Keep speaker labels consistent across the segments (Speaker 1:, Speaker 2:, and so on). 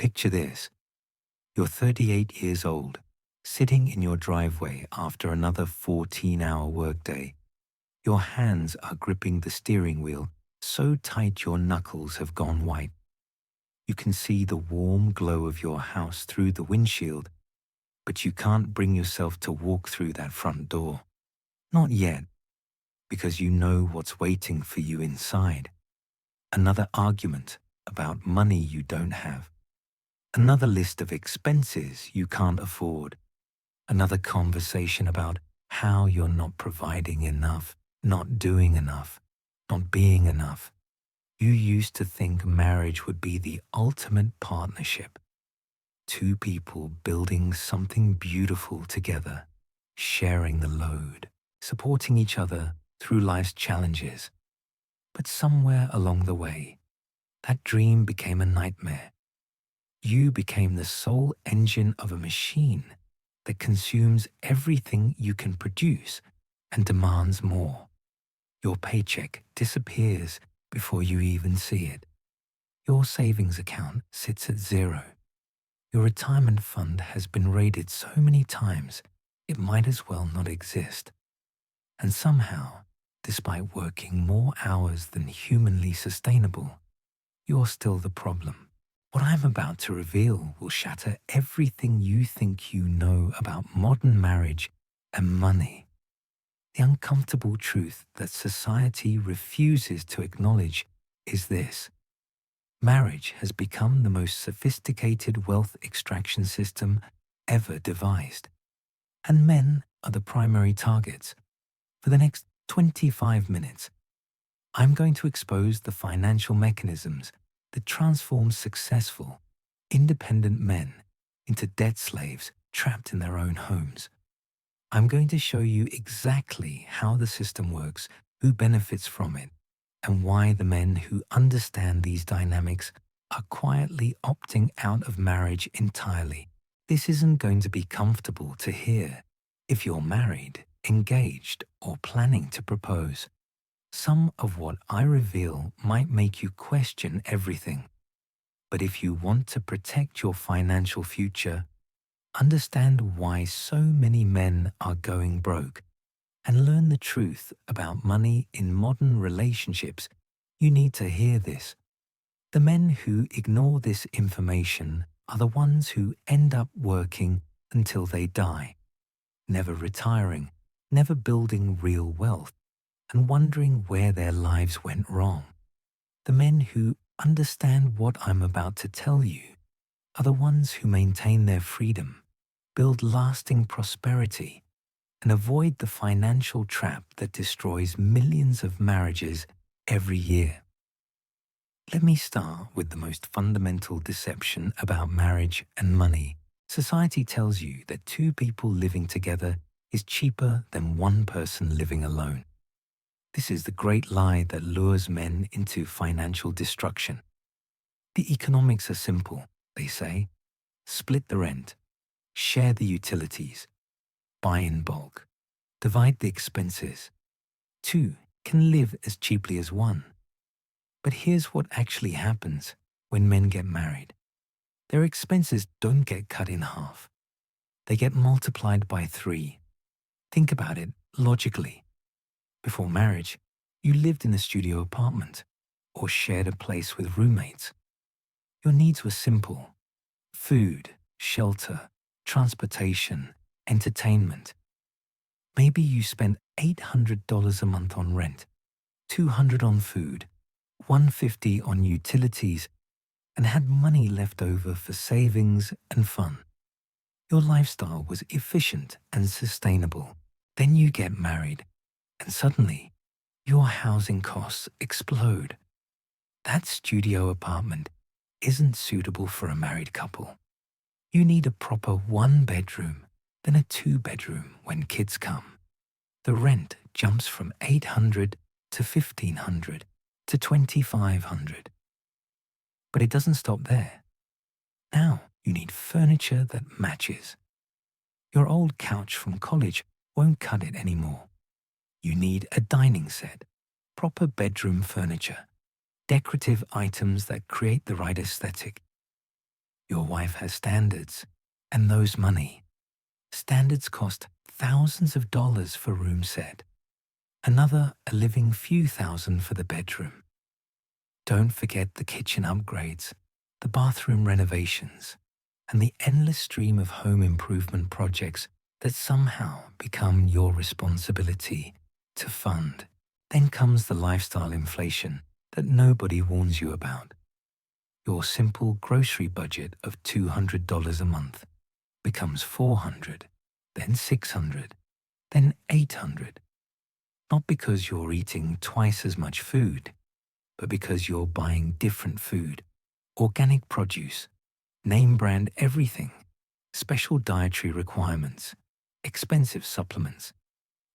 Speaker 1: Picture this. You're 38 years old, sitting in your driveway after another 14-hour workday. Your hands are gripping the steering wheel so tight your knuckles have gone white. You can see the warm glow of your house through the windshield, but you can't bring yourself to walk through that front door. Not yet, because you know what's waiting for you inside. Another argument about money you don't have. Another list of expenses you can't afford. Another conversation about how you're not providing enough, not doing enough, not being enough. You used to think marriage would be the ultimate partnership. Two people building something beautiful together, sharing the load, supporting each other through life's challenges. But somewhere along the way, that dream became a nightmare. You became the sole engine of a machine that consumes everything you can produce and demands more. Your paycheck disappears before you even see it. Your savings account sits at zero. Your retirement fund has been raided so many times it might as well not exist. And somehow, despite working more hours than humanly sustainable, you're still the problem. What I'm about to reveal will shatter everything you think you know about modern marriage and money. The uncomfortable truth that society refuses to acknowledge is this. Marriage has become the most sophisticated wealth extraction system ever devised. And men are the primary targets. For the next 25 minutes, I'm going to expose the financial mechanisms that transform successful, independent men into debt slaves trapped in their own homes. I'm going to show you exactly how the system works, who benefits from it, and why the men who understand these dynamics are quietly opting out of marriage entirely. This isn't going to be comfortable to hear if you're married, engaged, or planning to propose. Some of what I reveal might make you question everything. But if you want to protect your financial future, understand why so many men are going broke, and learn the truth about money in modern relationships, you need to hear this. The men who ignore this information are the ones who end up working until they die, never retiring, never building real wealth, and wondering where their lives went wrong. The men who understand what I'm about to tell you are the ones who maintain their freedom, build lasting prosperity, and avoid the financial trap that destroys millions of marriages every year. Let me start with the most fundamental deception about marriage and money. Society tells you that two people living together is cheaper than one person living alone. This is the great lie that lures men into financial destruction. The economics are simple, they say. Split the rent, share the utilities, buy in bulk, divide the expenses. Two can live as cheaply as one. But here's what actually happens when men get married. Their expenses don't get cut in half. They get multiplied by 3. Think about it logically. Before marriage, you lived in a studio apartment or shared a place with roommates. Your needs were simple: food, shelter, transportation, entertainment. Maybe you spent $800 a month on rent, $200 on food, $150 on utilities, and had money left over for savings and fun. Your lifestyle was efficient and sustainable. Then you get married, and suddenly, your housing costs explode. That studio apartment isn't suitable for a married couple. You need a proper 1-bedroom, then a 2-bedroom when kids come. The rent jumps from $800 to $1,500 to $2,500. But it doesn't stop there. Now you need furniture that matches. Your old couch from college won't cut it anymore. You need a dining set, proper bedroom furniture, decorative items that create the right aesthetic. Your wife has standards, and those money. Standards cost thousands of dollars for room set, another a living few thousand for the bedroom. Don't forget the kitchen upgrades, the bathroom renovations, and the endless stream of home improvement projects that somehow become your responsibility to fund. Then comes the lifestyle inflation that nobody warns you about. Your simple grocery budget of $200 a month becomes $400, then $600, then $800. Not because you're eating twice as much food, but because you're buying different food, organic produce, name brand everything, special dietary requirements, expensive supplements.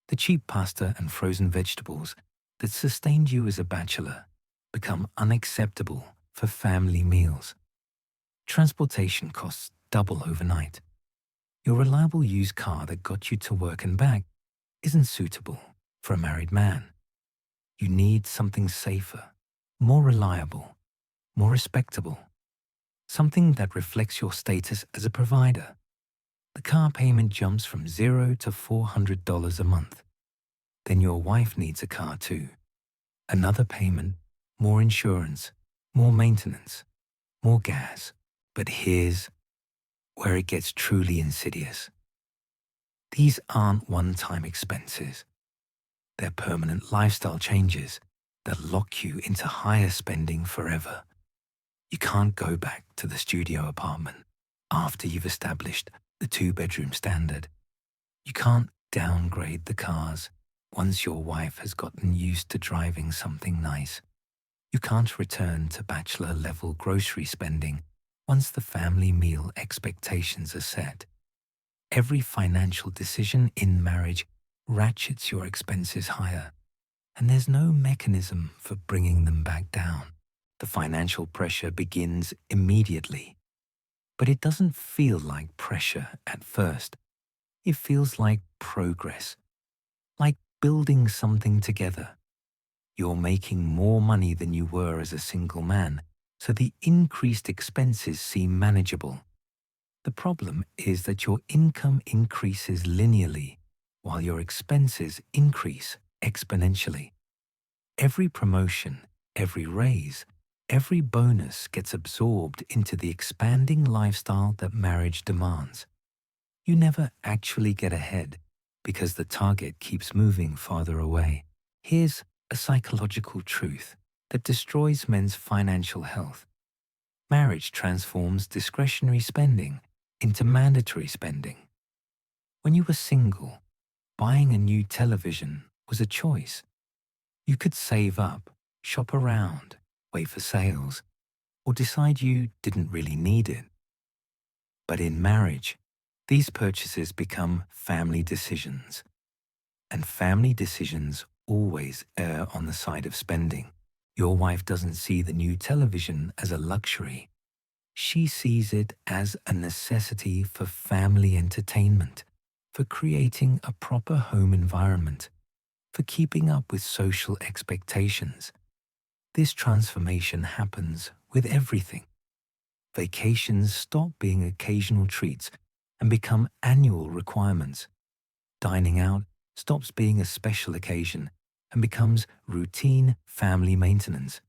Speaker 1: The cheap pasta and frozen vegetables that sustained you as a bachelor become unacceptable for family meals. Transportation costs double overnight. Your reliable used car that got you to work and back isn't suitable for a married man. You need something safer, more reliable, more respectable, something that reflects your status as a provider. The car payment jumps from $0 to $400 a month. Then your wife needs a car too. Another payment, more insurance, more maintenance, more gas. But here's where it gets truly insidious. These aren't one-time expenses. They're permanent lifestyle changes that lock you into higher spending forever. You can't go back to the studio apartment after you've established the two-bedroom standard. You can't downgrade the cars once your wife has gotten used to driving something nice. You can't return to bachelor-level grocery spending once the family meal expectations are set. Every financial decision in marriage ratchets your expenses higher, and there's no mechanism for bringing them back down. The financial pressure begins immediately, but it doesn't feel like pressure at first. It feels like progress, like building something together. You're making more money than you were as a single man, so the increased expenses seem manageable. The problem is that your income increases linearly, while your expenses increase exponentially. Every promotion, every raise, every bonus gets absorbed into the expanding lifestyle that marriage demands. You never actually get ahead because the target keeps moving farther away. Here's a psychological truth that destroys men's financial health. Marriage transforms discretionary spending into mandatory spending. When you were single, buying a new television was a choice. You could save up, shop around, wait for sales, or decide you didn't really need it. But in marriage, these purchases become family decisions. And family decisions always err on the side of spending. Your wife doesn't see the new television as a luxury. She sees it as a necessity for family entertainment, for creating a proper home environment, for keeping up with social expectations. This transformation happens with everything. Vacations stop being occasional treats and become annual requirements. Dining out stops being a special occasion and becomes routine family maintenance.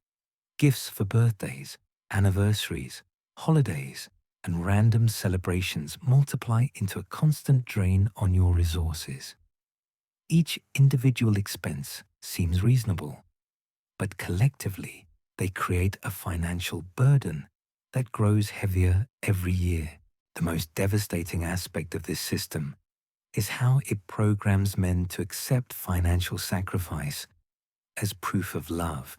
Speaker 1: Gifts for birthdays, anniversaries, holidays, and random celebrations multiply into a constant drain on your resources. Each individual expense seems reasonable, but collectively they create a financial burden that grows heavier every year. The most devastating aspect of this system is how it programs men to accept financial sacrifice as proof of love.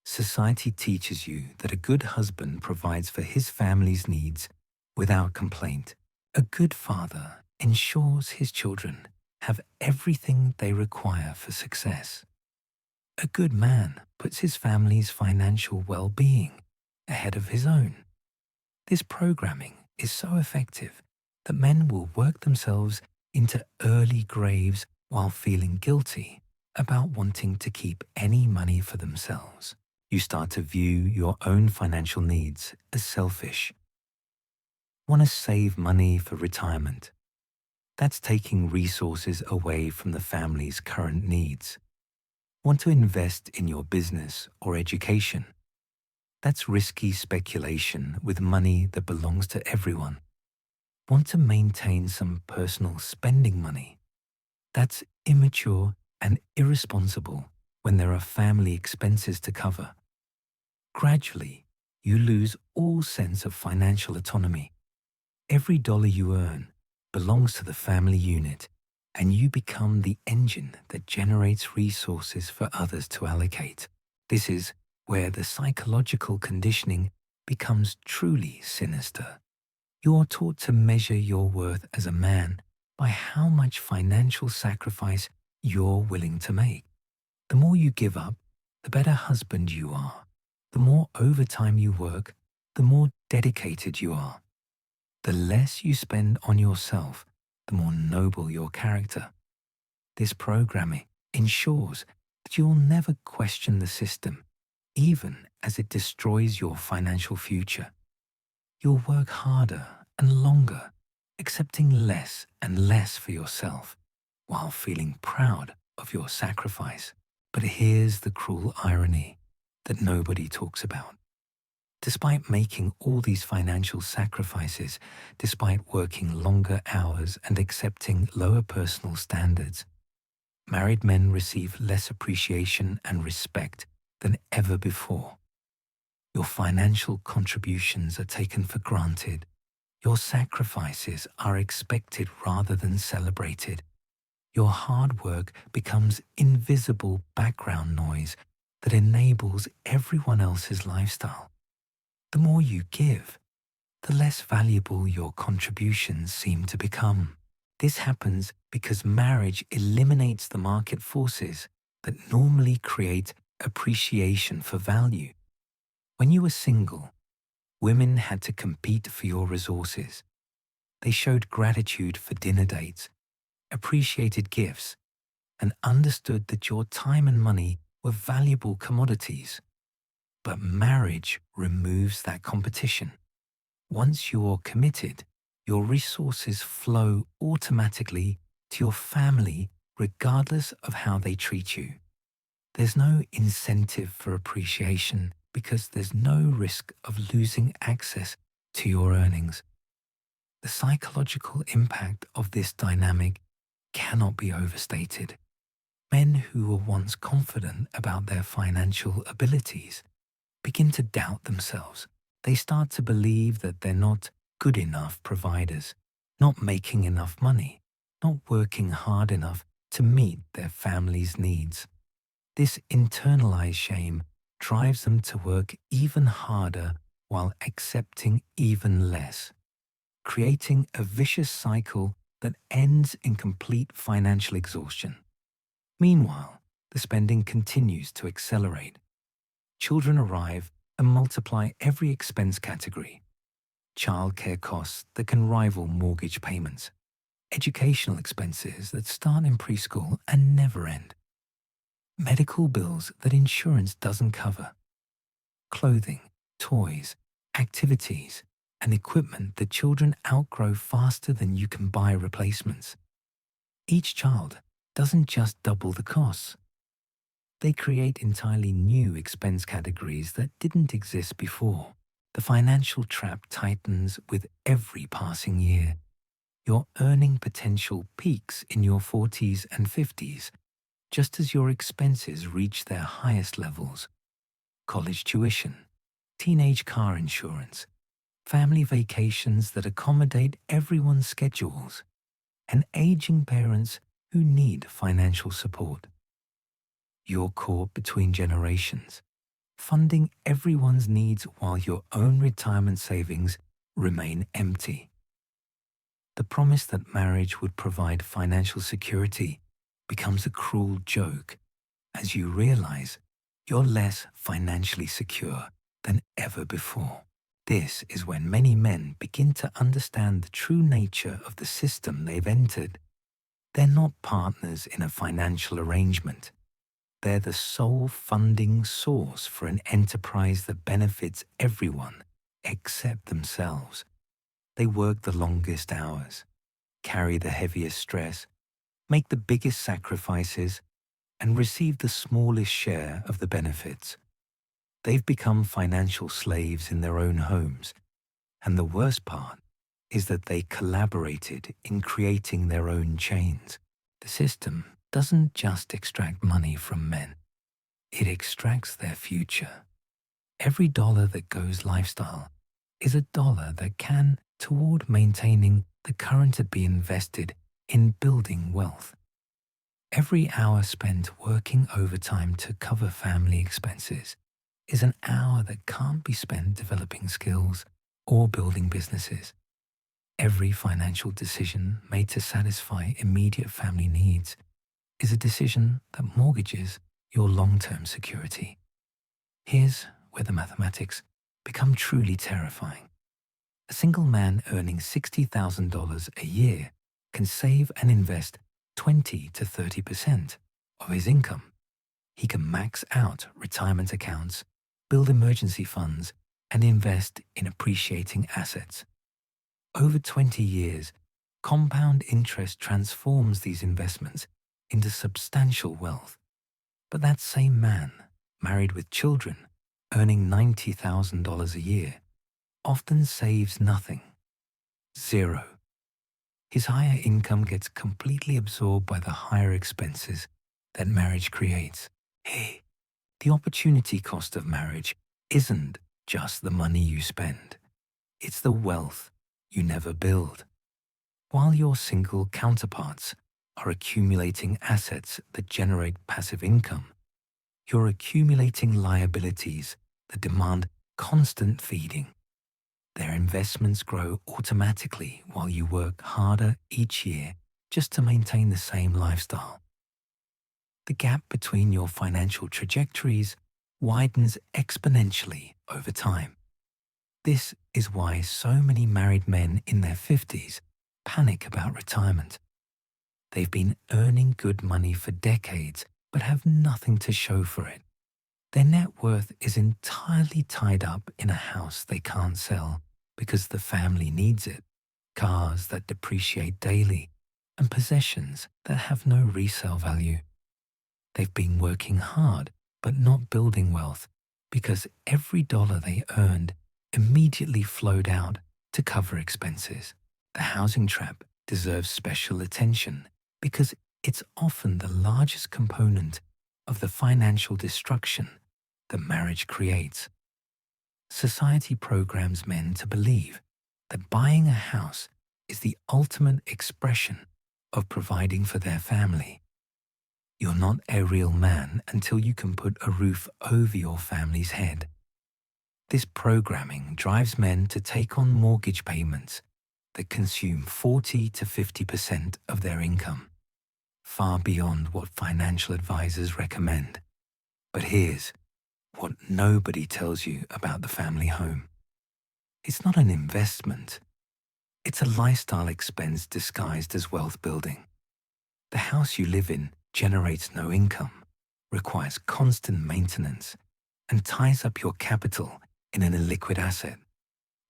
Speaker 1: Society teaches you that a good husband provides for his family's needs without complaint. A good father ensures his children have everything they require for success. A good man puts his family's financial well-being ahead of his own. This programming is so effective that men will work themselves into early graves while feeling guilty about wanting to keep any money for themselves. You start to view your own financial needs as selfish. Want to save money for retirement. That's taking resources away from the family's current needs. Want to invest in your business or education. That's risky speculation with money that belongs to everyone. Want to maintain some personal spending money. That's immature and irresponsible when there are family expenses to cover. Gradually, you lose all sense of financial autonomy. Every dollar you earn belongs to the family unit, and you become the engine that generates resources for others to allocate. This is where the psychological conditioning becomes truly sinister. You are taught to measure your worth as a man by how much financial sacrifice you're willing to make. The more you give up, the better husband you are. The more overtime you work, the more dedicated you are. The less you spend on yourself, the more noble your character. This programming ensures that you'll never question the system, even as it destroys your financial future. You'll work harder and longer, accepting less and less for yourself, while feeling proud of your sacrifice. But here's the cruel irony that nobody talks about. Despite making all these financial sacrifices, despite working longer hours and accepting lower personal standards, married men receive less appreciation and respect than ever before. Your financial contributions are taken for granted. Your sacrifices are expected rather than celebrated. Your hard work becomes invisible background noise that enables everyone else's lifestyle. The more you give, the less valuable your contributions seem to become. This happens because marriage eliminates the market forces that normally create appreciation for value. When you were single, women had to compete for your resources. They showed gratitude for dinner dates, appreciated gifts, and understood that your time and money were valuable commodities. But marriage removes that competition. Once you're committed, your resources flow automatically to your family regardless of how they treat you. There's no incentive for appreciation because there's no risk of losing access to your earnings. The psychological impact of this dynamic cannot be overstated. Men who were once confident about their financial abilities begin to doubt themselves. They start to believe that they're not good enough providers, not making enough money, not working hard enough to meet their family's needs. This internalized shame drives them to work even harder while accepting even less, creating a vicious cycle that ends in complete financial exhaustion. Meanwhile, the spending continues to accelerate. Children arrive and multiply every expense category. Childcare costs that can rival mortgage payments. Educational expenses that start in preschool and never end. Medical bills that insurance doesn't cover. Clothing, toys, activities, and equipment that children outgrow faster than you can buy replacements. Each child doesn't just double the costs. They create entirely new expense categories that didn't exist before. The financial trap tightens with every passing year. Your earning potential peaks in your 40s and 50s, just as your expenses reach their highest levels. College tuition, teenage car insurance, family vacations that accommodate everyone's schedules, and aging parents who need financial support. You're caught between generations, funding everyone's needs while your own retirement savings remain empty. The promise that marriage would provide financial security becomes a cruel joke as you realize you're less financially secure than ever before. This is when many men begin to understand the true nature of the system they've entered. They're not partners in a financial arrangement. They're the sole funding source for an enterprise that benefits everyone except themselves. They work the longest hours, carry the heaviest stress, make the biggest sacrifices, and receive the smallest share of the benefits. They've become financial slaves in their own homes, and the worst part is that they collaborated in creating their own chains. The system doesn't just extract money from men, it extracts their future. Every dollar that goes lifestyle is a dollar that can, toward maintaining the current, to be invested in building wealth. Every hour spent working overtime to cover family expenses is an hour that can't be spent developing skills or building businesses. Every financial decision made to satisfy immediate family needs is a decision that mortgages your long-term security. Here's where the mathematics become truly terrifying. A single man earning $60,000 a year can save and invest 20 to 30% of his income. He can max out retirement accounts, build emergency funds, and invest in appreciating assets. Over 20 years, compound interest transforms these investments into substantial wealth. But that same man, married with children, earning $90,000 a year, often saves nothing. Zero. His higher income gets completely absorbed by the higher expenses that marriage creates. Hey, the opportunity cost of marriage isn't just the money you spend. It's the wealth you never build. While your single counterparts are accumulating assets that generate passive income, you're accumulating liabilities that demand constant feeding. Their investments grow automatically while you work harder each year just to maintain the same lifestyle. The gap between your financial trajectories widens exponentially over time. This is why so many married men in their 50s panic about retirement. They've been earning good money for decades but have nothing to show for it. Their net worth is entirely tied up in a house they can't sell because the family needs it, cars that depreciate daily, and possessions that have no resale value. They've been working hard but not building wealth because every dollar they earned immediately flowed out to cover expenses. The housing trap deserves special attention because it's often the largest component of the financial destruction that marriage creates. Society programs men to believe that buying a house is the ultimate expression of providing for their family. You're not a real man until you can put a roof over your family's head. This programming drives men to take on mortgage payments that consume 40 to 50% of their income, far beyond what financial advisors recommend. But here's what nobody tells you about the family home. It's not an investment. It's a lifestyle expense disguised as wealth building. The house you live in generates no income, requires constant maintenance, and ties up your capital in an illiquid asset.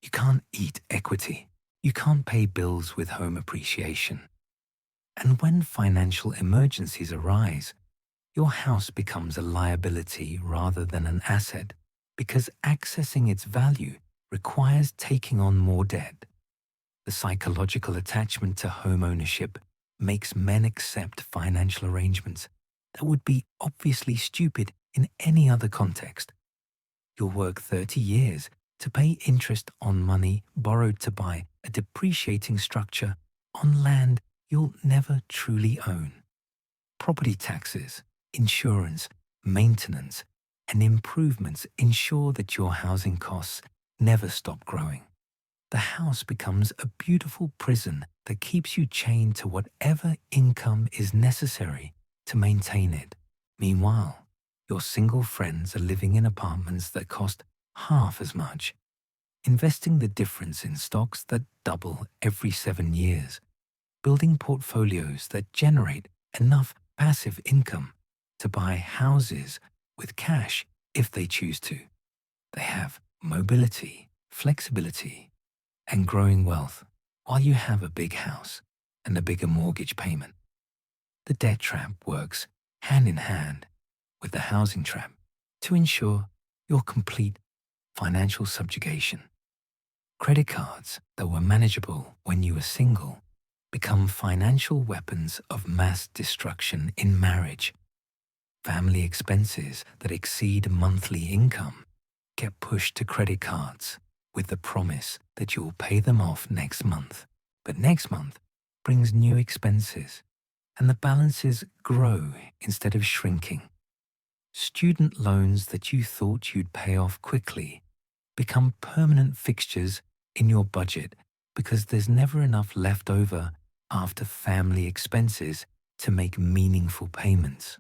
Speaker 1: You can't eat equity. You can't pay bills with home appreciation. And when financial emergencies arise, your house becomes a liability rather than an asset because accessing its value requires taking on more debt. The psychological attachment to home ownership makes men accept financial arrangements that would be obviously stupid in any other context. You'll work 30 years to pay interest on money borrowed to buy a depreciating structure on land you'll never truly own. Property taxes, insurance, maintenance, and improvements ensure that your housing costs never stop growing. The house becomes a beautiful prison that keeps you chained to whatever income is necessary to maintain it. Meanwhile, your single friends are living in apartments that cost half as much, investing the difference in stocks that double every 7 years, building portfolios that generate enough passive income to buy houses with cash if they choose to. They have mobility, flexibility, and growing wealth while you have a big house and a bigger mortgage payment. The debt trap works hand in hand with the housing trap to ensure your complete financial subjugation. Credit cards that were manageable when you were single become financial weapons of mass destruction in marriage. Family expenses that exceed monthly income get pushed to credit cards with the promise that you will pay them off next month. But next month brings new expenses, and the balances grow instead of shrinking. Student loans that you thought you'd pay off quickly become permanent fixtures in your budget because there's never enough left over after family expenses to make meaningful payments.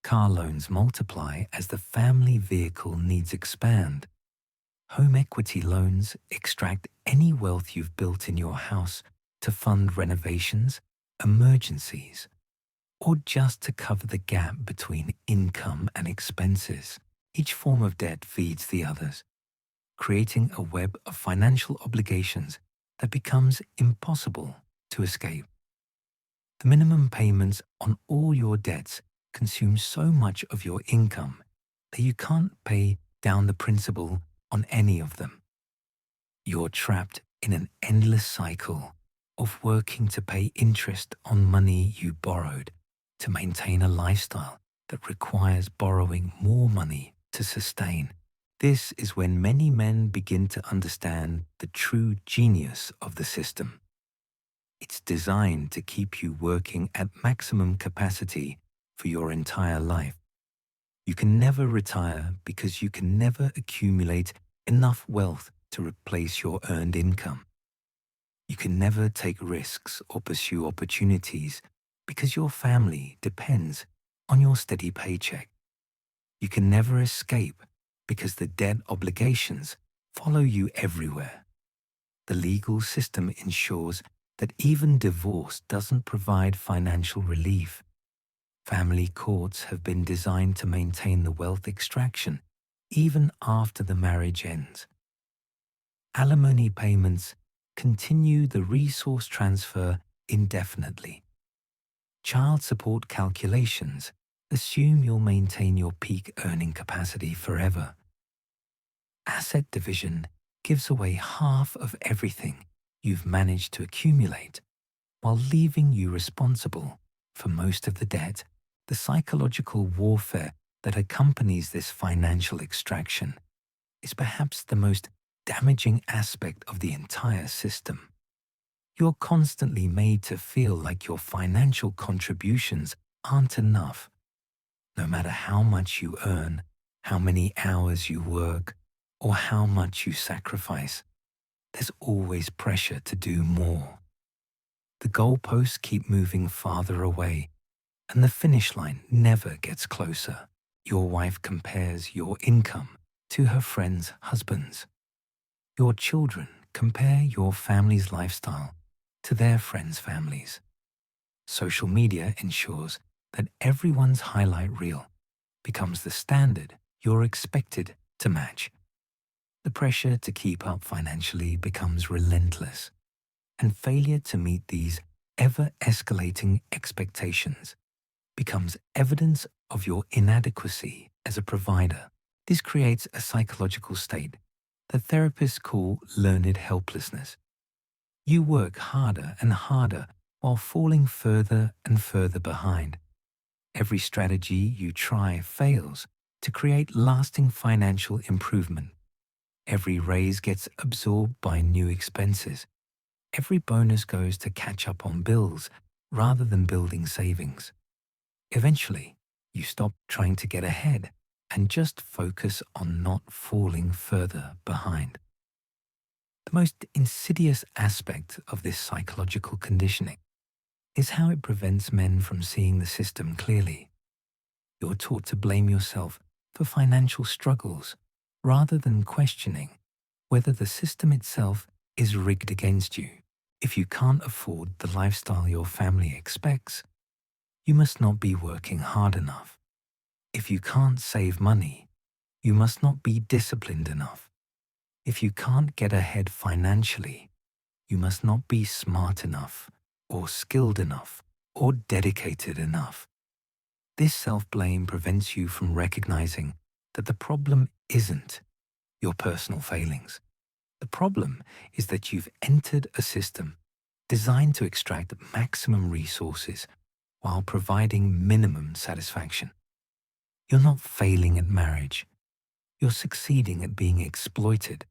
Speaker 1: Car loans multiply as the family vehicle needs expand. Home equity loans extract any wealth you've built in your house to fund renovations, emergencies, or just to cover the gap between income and expenses. Each form of debt feeds the others, creating a web of financial obligations that becomes impossible to escape. The minimum payments on all your debts consume so much of your income that you can't pay down the principal on any of them. You're trapped in an endless cycle of working to pay interest on money you borrowed to maintain a lifestyle that requires borrowing more money to sustain. This is when many men begin to understand the true genius of the system. It's designed to keep you working at maximum capacity for your entire life. You can never retire because you can never accumulate enough wealth to replace your earned income. You can never take risks or pursue opportunities because your family depends on your steady paycheck. You can never escape because the debt obligations follow you everywhere. The legal system ensures that even divorce doesn't provide financial relief. Family courts have been designed to maintain the wealth extraction even after the marriage ends. Alimony payments continue the resource transfer indefinitely. Child support calculations assume you'll maintain your peak earning capacity forever. Asset division gives away half of everything you've managed to accumulate while leaving you responsible for most of the debt. The psychological warfare that accompanies this financial extraction is perhaps the most damaging aspect of the entire system. You're constantly made to feel like your financial contributions aren't enough. No matter how much you earn, how many hours you work, or how much you sacrifice, there's always pressure to do more. The goalposts keep moving farther away, and the finish line never gets closer. Your wife compares your income to her friends' husbands. Your children compare your family's lifestyle to their friends' families. Social media ensures that everyone's highlight reel becomes the standard you're expected to match. The pressure to keep up financially becomes relentless, and failure to meet these ever-escalating expectations becomes evidence of your inadequacy as a provider. This creates a psychological state that therapists call learned helplessness. You work harder and harder while falling further and further behind. Every strategy you try fails to create lasting financial improvement. Every raise gets absorbed by new expenses. Every bonus goes to catch up on bills rather than building savings. Eventually, you stop trying to get ahead and just focus on not falling further behind. The most insidious aspect of this psychological conditioning is how it prevents men from seeing the system clearly. You're taught to blame yourself for financial struggles rather than questioning whether the system itself is rigged against you. If you can't afford the lifestyle your family expects, you must not be working hard enough. If you can't save money, you must not be disciplined enough. If you can't get ahead financially, you must not be smart enough, or skilled enough, or dedicated enough. This self-blame prevents you from recognizing that the problem isn't your personal failings. The problem is that you've entered a system designed to extract maximum resources while providing minimum satisfaction. You're not failing at marriage. You're succeeding at being exploited.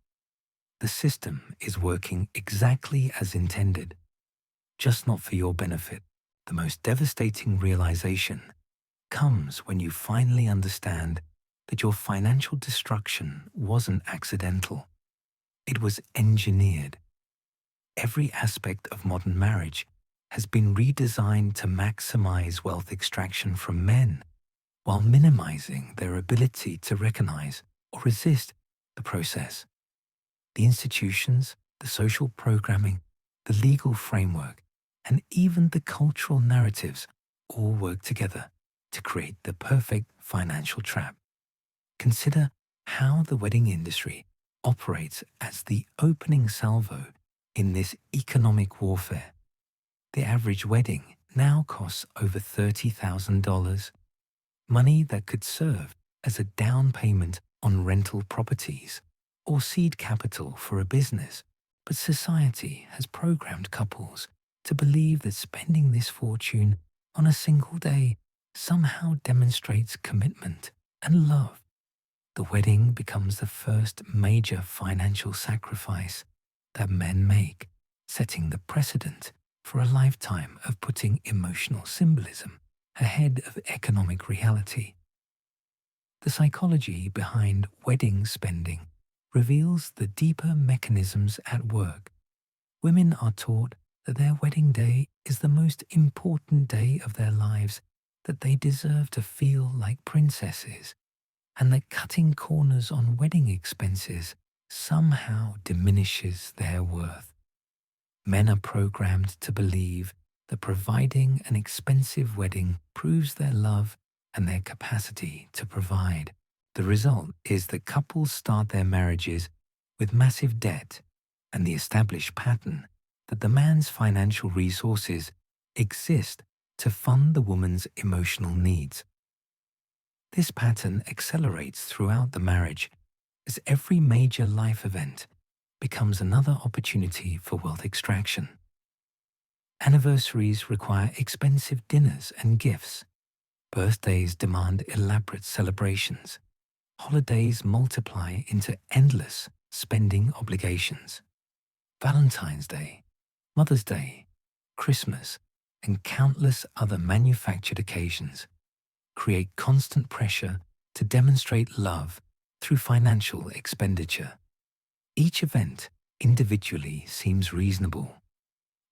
Speaker 1: The system is working exactly as intended, just not for your benefit. The most devastating realization comes when you finally understand that your financial destruction wasn't accidental. It was engineered. Every aspect of modern marriage has been redesigned to maximize wealth extraction from men while minimizing their ability to recognize or resist the process. The institutions, the social programming, the legal framework, and even the cultural narratives all work together to create the perfect financial trap. Consider how the wedding industry operates as the opening salvo in this economic warfare. The average wedding now costs over $30,000, money that could serve as a down payment on rental properties or seed capital for a business. But society has programmed couples to believe that spending this fortune on a single day somehow demonstrates commitment and love. The wedding becomes the first major financial sacrifice that men make, setting the precedent for a lifetime of putting emotional symbolism ahead of economic reality. The psychology behind wedding spending reveals the deeper mechanisms at work. Women are taught that their wedding day is the most important day of their lives, that they deserve to feel like princesses, and that cutting corners on wedding expenses somehow diminishes their worth. Men are programmed to believe that providing an expensive wedding proves their love and their capacity to provide. The result is that couples start their marriages with massive debt and the established pattern that the man's financial resources exist to fund the woman's emotional needs. This pattern accelerates throughout the marriage as every major life event becomes another opportunity for wealth extraction. Anniversaries require expensive dinners and gifts. Birthdays demand elaborate celebrations. Holidays multiply into endless spending obligations. Valentine's Day, Mother's Day, Christmas, and countless other manufactured occasions create constant pressure to demonstrate love through financial expenditure. Each event individually seems reasonable,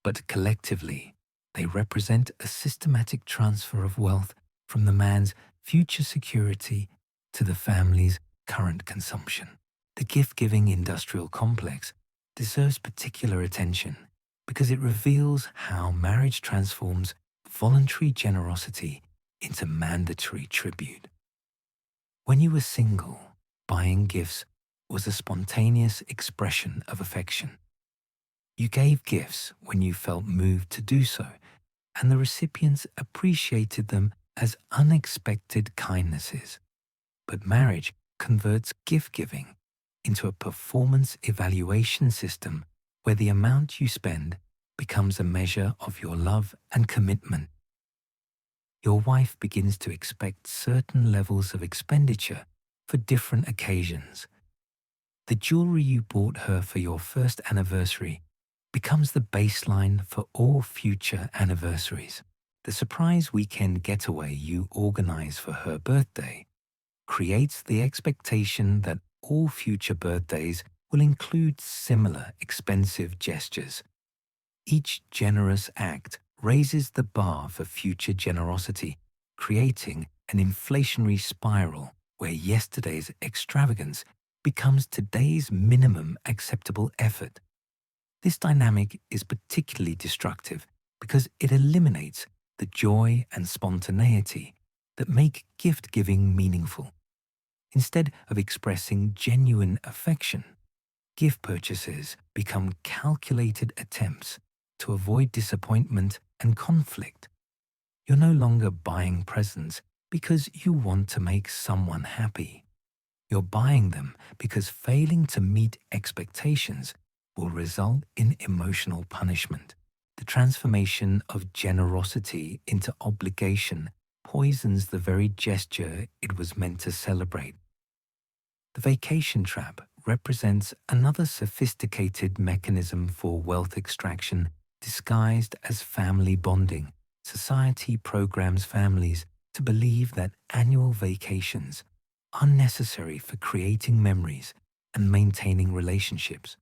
Speaker 1: but collectively they represent a systematic transfer of wealth from the man's future security to the family's current consumption. The gift-giving industrial complex deserves particular attention because it reveals how marriage transforms voluntary generosity into mandatory tribute. When you were single, buying gifts was a spontaneous expression of affection. You gave gifts when you felt moved to do so, and the recipients appreciated them as unexpected kindnesses. But marriage converts gift-giving into a performance evaluation system where the amount you spend becomes a measure of your love and commitment. Your wife begins to expect certain levels of expenditure for different occasions. The jewelry you bought her for your first anniversary becomes the baseline for all future anniversaries. The surprise weekend getaway you organize for her birthday creates the expectation that all future birthdays will include similar expensive gestures. Each generous act raises the bar for future generosity, creating an inflationary spiral where yesterday's extravagance becomes today's minimum acceptable effort. This dynamic is particularly destructive because it eliminates the joy and spontaneity that make gift-giving meaningful. Instead of expressing genuine affection, Gift purchases become calculated attempts to avoid disappointment and conflict. You're no longer buying presents because you want to make someone happy. You're buying them because failing to meet expectations will result in emotional punishment. The transformation of generosity into obligation poisons the very gesture it was meant to celebrate. The vacation trap represents another sophisticated mechanism for wealth extraction disguised as family bonding. Society programs families to believe that annual vacations are necessary for creating memories and maintaining relationships.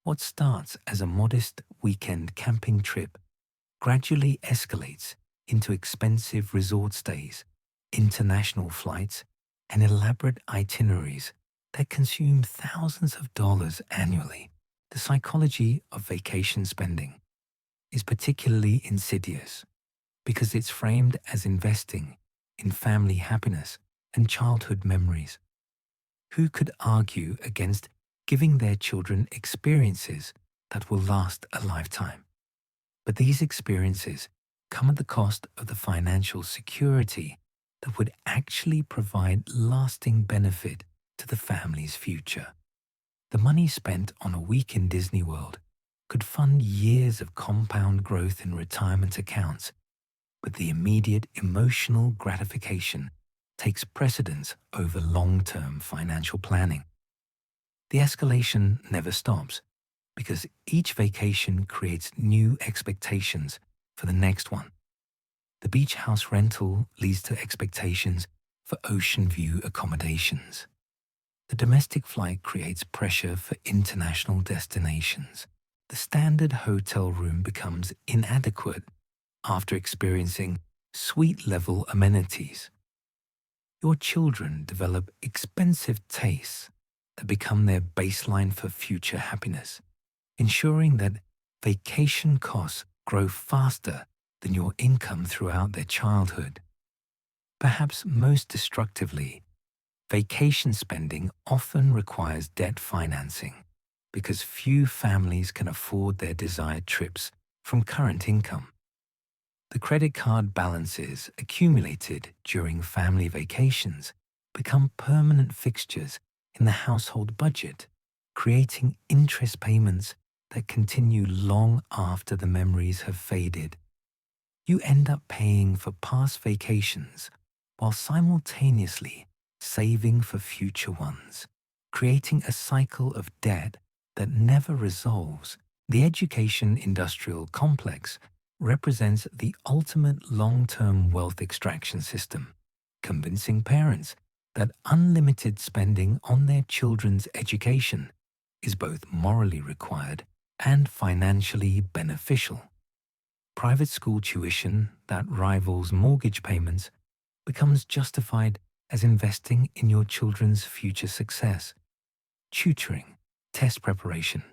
Speaker 1: What starts as a modest weekend camping trip gradually escalates into expensive resort stays, international flights, and elaborate itineraries that consume thousands of dollars annually. The psychology of vacation spending is particularly insidious because it's framed as investing in family happiness and childhood memories. Who could argue against giving their children experiences that will last a lifetime? But these experiences come at the cost of the financial security that would actually provide lasting benefit to the family's future. The money spent on a week in Disney World could fund years of compound growth in retirement accounts, but the immediate emotional gratification takes precedence over long-term financial planning. The escalation never stops because each vacation creates new expectations for the next one. The beach house rental leads to expectations for ocean view accommodations. The domestic flight creates pressure for international destinations. The standard hotel room becomes inadequate after experiencing suite-level amenities. Your children develop expensive tastes that become their baseline for future happiness, ensuring that vacation costs grow faster than your income throughout their childhood. Perhaps most destructively, vacation spending often requires debt financing because few families can afford their desired trips from current income. The credit card balances accumulated during family vacations become permanent fixtures in the household budget, creating interest payments that continue long after the memories have faded. You end up paying for past vacations while simultaneously saving for future ones, creating a cycle of debt that never resolves. The education industrial complex represents the ultimate long-term wealth extraction system, convincing parents that unlimited spending on their children's education is both morally required and financially beneficial. Private school tuition that rivals mortgage payments becomes justified as investing in your children's future success. Tutoring, test preparation,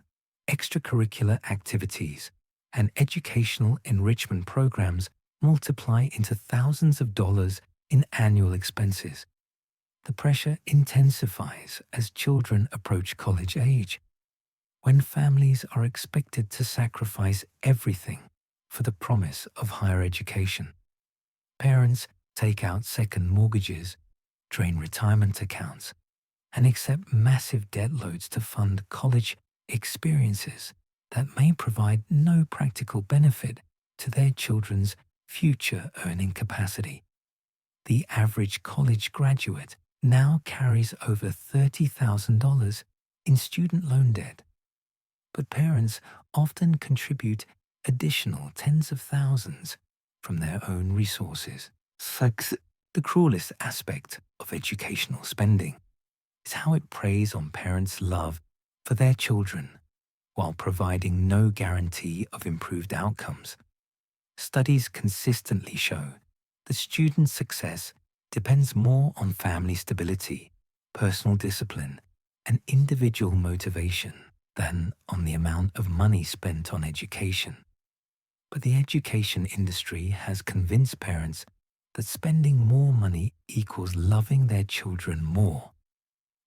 Speaker 1: extracurricular activities, and educational enrichment programs multiply into thousands of dollars in annual expenses. The pressure intensifies as children approach college age, when families are expected to sacrifice everything for the promise of higher education. Parents take out second mortgages, drain retirement accounts, and accept massive debt loads to fund college experiences that may provide no practical benefit to their children's future earning capacity. The average college graduate now carries over $30,000 in student loan debt, but parents often contribute additional tens of thousands from their own resources. The cruelest aspect of educational spending is how it preys on parents' love for their children while providing no guarantee of improved outcomes. Studies consistently show that student success depends more on family stability, personal discipline, and individual motivation than on the amount of money spent on education. But the education industry has convinced parents that spending more money equals loving their children more.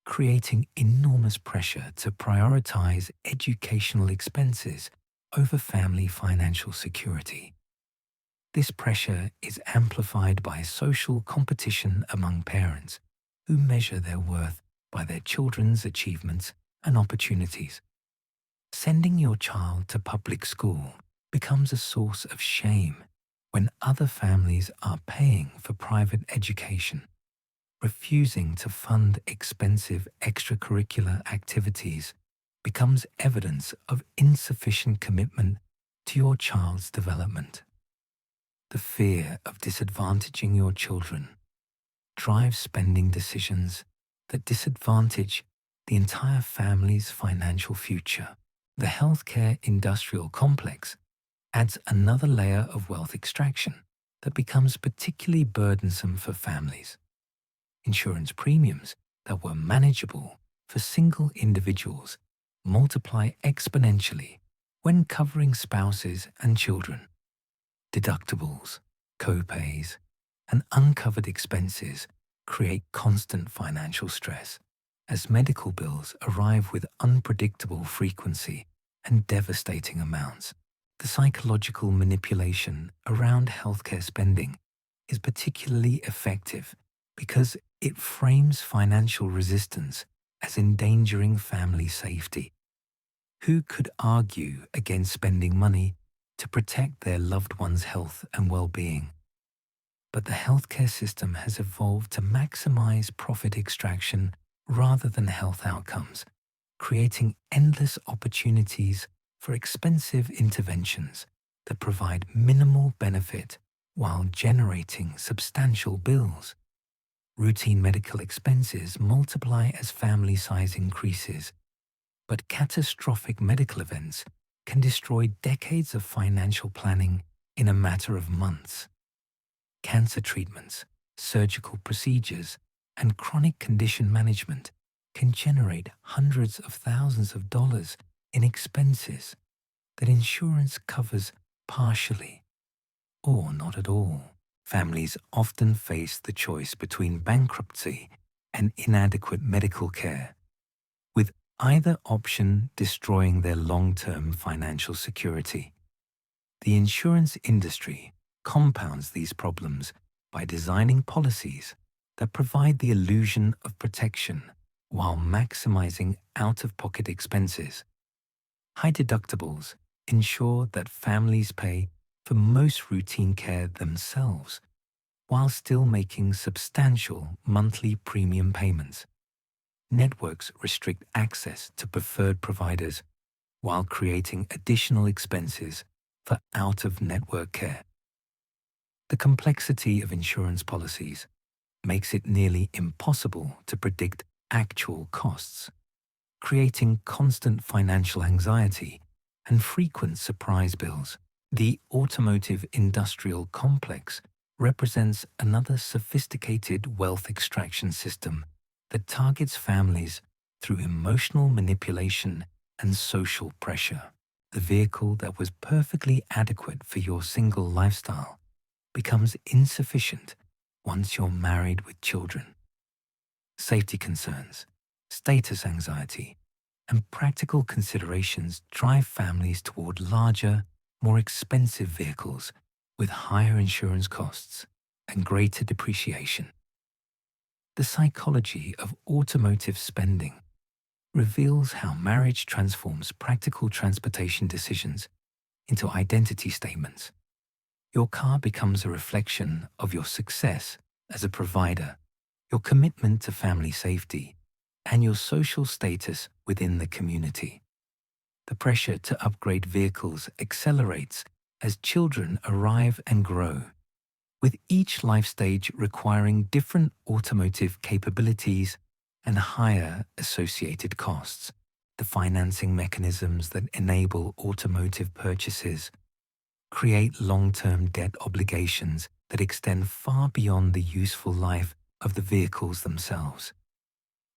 Speaker 1: creating enormous pressure to prioritize educational expenses over family financial security. This pressure is amplified by social competition among parents who measure their worth by their children's achievements and opportunities. Sending your child to public school becomes a source of shame when other families are paying for private education. Refusing to fund expensive extracurricular activities becomes evidence of insufficient commitment to your child's development. The fear of disadvantaging your children drives spending decisions that disadvantage the entire family's financial future. The healthcare industrial complex adds another layer of wealth extraction that becomes particularly burdensome for families. Insurance premiums that were manageable for single individuals multiply exponentially when covering spouses and children. Deductibles, co-pays, and uncovered expenses create constant financial stress as medical bills arrive with unpredictable frequency and devastating amounts. The psychological manipulation around healthcare spending is particularly effective because it frames financial resistance as endangering family safety. Who could argue against spending money to protect their loved one's health and well-being? But the healthcare system has evolved to maximize profit extraction rather than health outcomes, creating endless opportunities for expensive interventions that provide minimal benefit while generating substantial bills. Routine medical expenses multiply as family size increases, but catastrophic medical events can destroy decades of financial planning in a matter of months. Cancer treatments, surgical procedures, and chronic condition management can generate hundreds of thousands of dollars in expenses that insurance covers partially or not at all. Families often face the choice between bankruptcy and inadequate medical care, with either option destroying their long-term financial security. The insurance industry compounds these problems by designing policies that provide the illusion of protection while maximizing out-of-pocket expenses. High deductibles ensure that families pay for most routine care themselves, while still making substantial monthly premium payments. Networks restrict access to preferred providers while creating additional expenses for out-of-network care. The complexity of insurance policies makes it nearly impossible to predict actual costs, creating constant financial anxiety and frequent surprise bills. The automotive industrial complex represents another sophisticated wealth extraction system that targets families through emotional manipulation and social pressure. The vehicle that was perfectly adequate for your single lifestyle becomes insufficient once you're married with children. Safety concerns, status anxiety, and practical considerations drive families toward larger, more expensive vehicles with higher insurance costs and greater depreciation. The psychology of automotive spending reveals how marriage transforms practical transportation decisions into identity statements. Your car becomes a reflection of your success as a provider, your commitment to family safety, and your social status within the community. The pressure to upgrade vehicles accelerates as children arrive and grow, with each life stage requiring different automotive capabilities and higher associated costs. The financing mechanisms that enable automotive purchases create long-term debt obligations that extend far beyond the useful life of the vehicles themselves.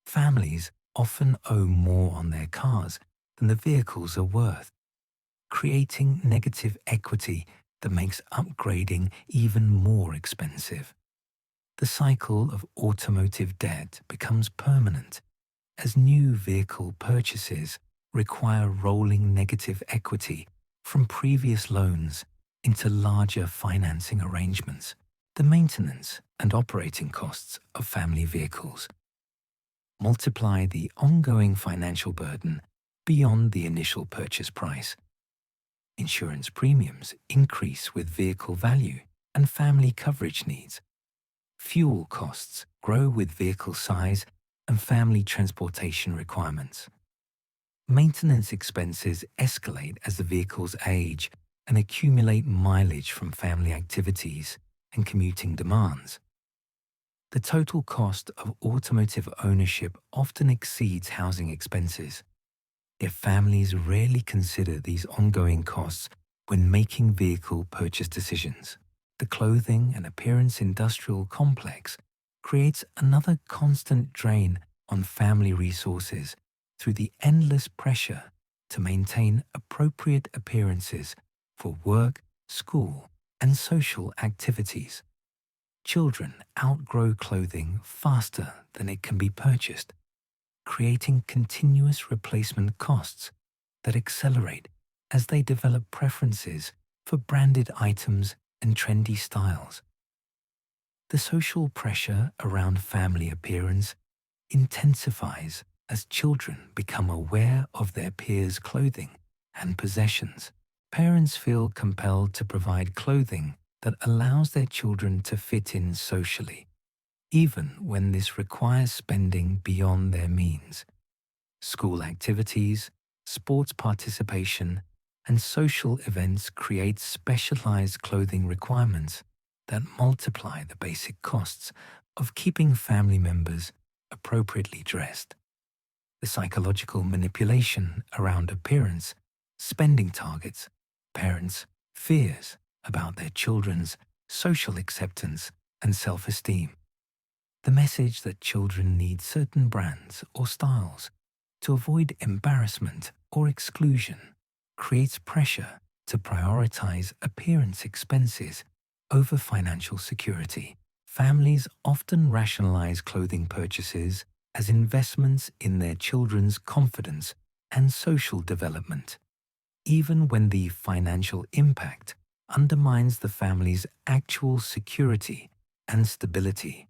Speaker 1: Families often owe more on their cars than the vehicles are worth, creating negative equity that makes upgrading even more expensive. The cycle of automotive debt becomes permanent as new vehicle purchases require rolling negative equity from previous loans into larger financing arrangements. The maintenance and operating costs of family vehicles multiply the ongoing financial burden beyond the initial purchase price. Insurance premiums increase with vehicle value and family coverage needs. Fuel costs grow with vehicle size and family transportation requirements. Maintenance expenses escalate as the vehicles age and accumulate mileage from family activities and commuting demands. The total cost of automotive ownership often exceeds housing expenses. Yet families rarely consider these ongoing costs when making vehicle purchase decisions. The clothing and appearance industrial complex creates another constant drain on family resources through the endless pressure to maintain appropriate appearances for work, school, and social activities. Children outgrow clothing faster than it can be purchased, creating continuous replacement costs that accelerate as they develop preferences for branded items and trendy styles. The social pressure around family appearance intensifies as children become aware of their peers' clothing and possessions. Parents feel compelled to provide clothing that allows their children to fit in socially, even when this requires spending beyond their means. School activities, sports participation, and social events create specialized clothing requirements that multiply the basic costs of keeping family members appropriately dressed. The psychological manipulation around appearance, spending targets, parents' fears about their children's social acceptance and self-esteem. The message that children need certain brands or styles to avoid embarrassment or exclusion creates pressure to prioritize appearance expenses over financial security. Families often rationalize clothing purchases as investments in their children's confidence and social development, even when the financial impact undermines the family's actual security and stability.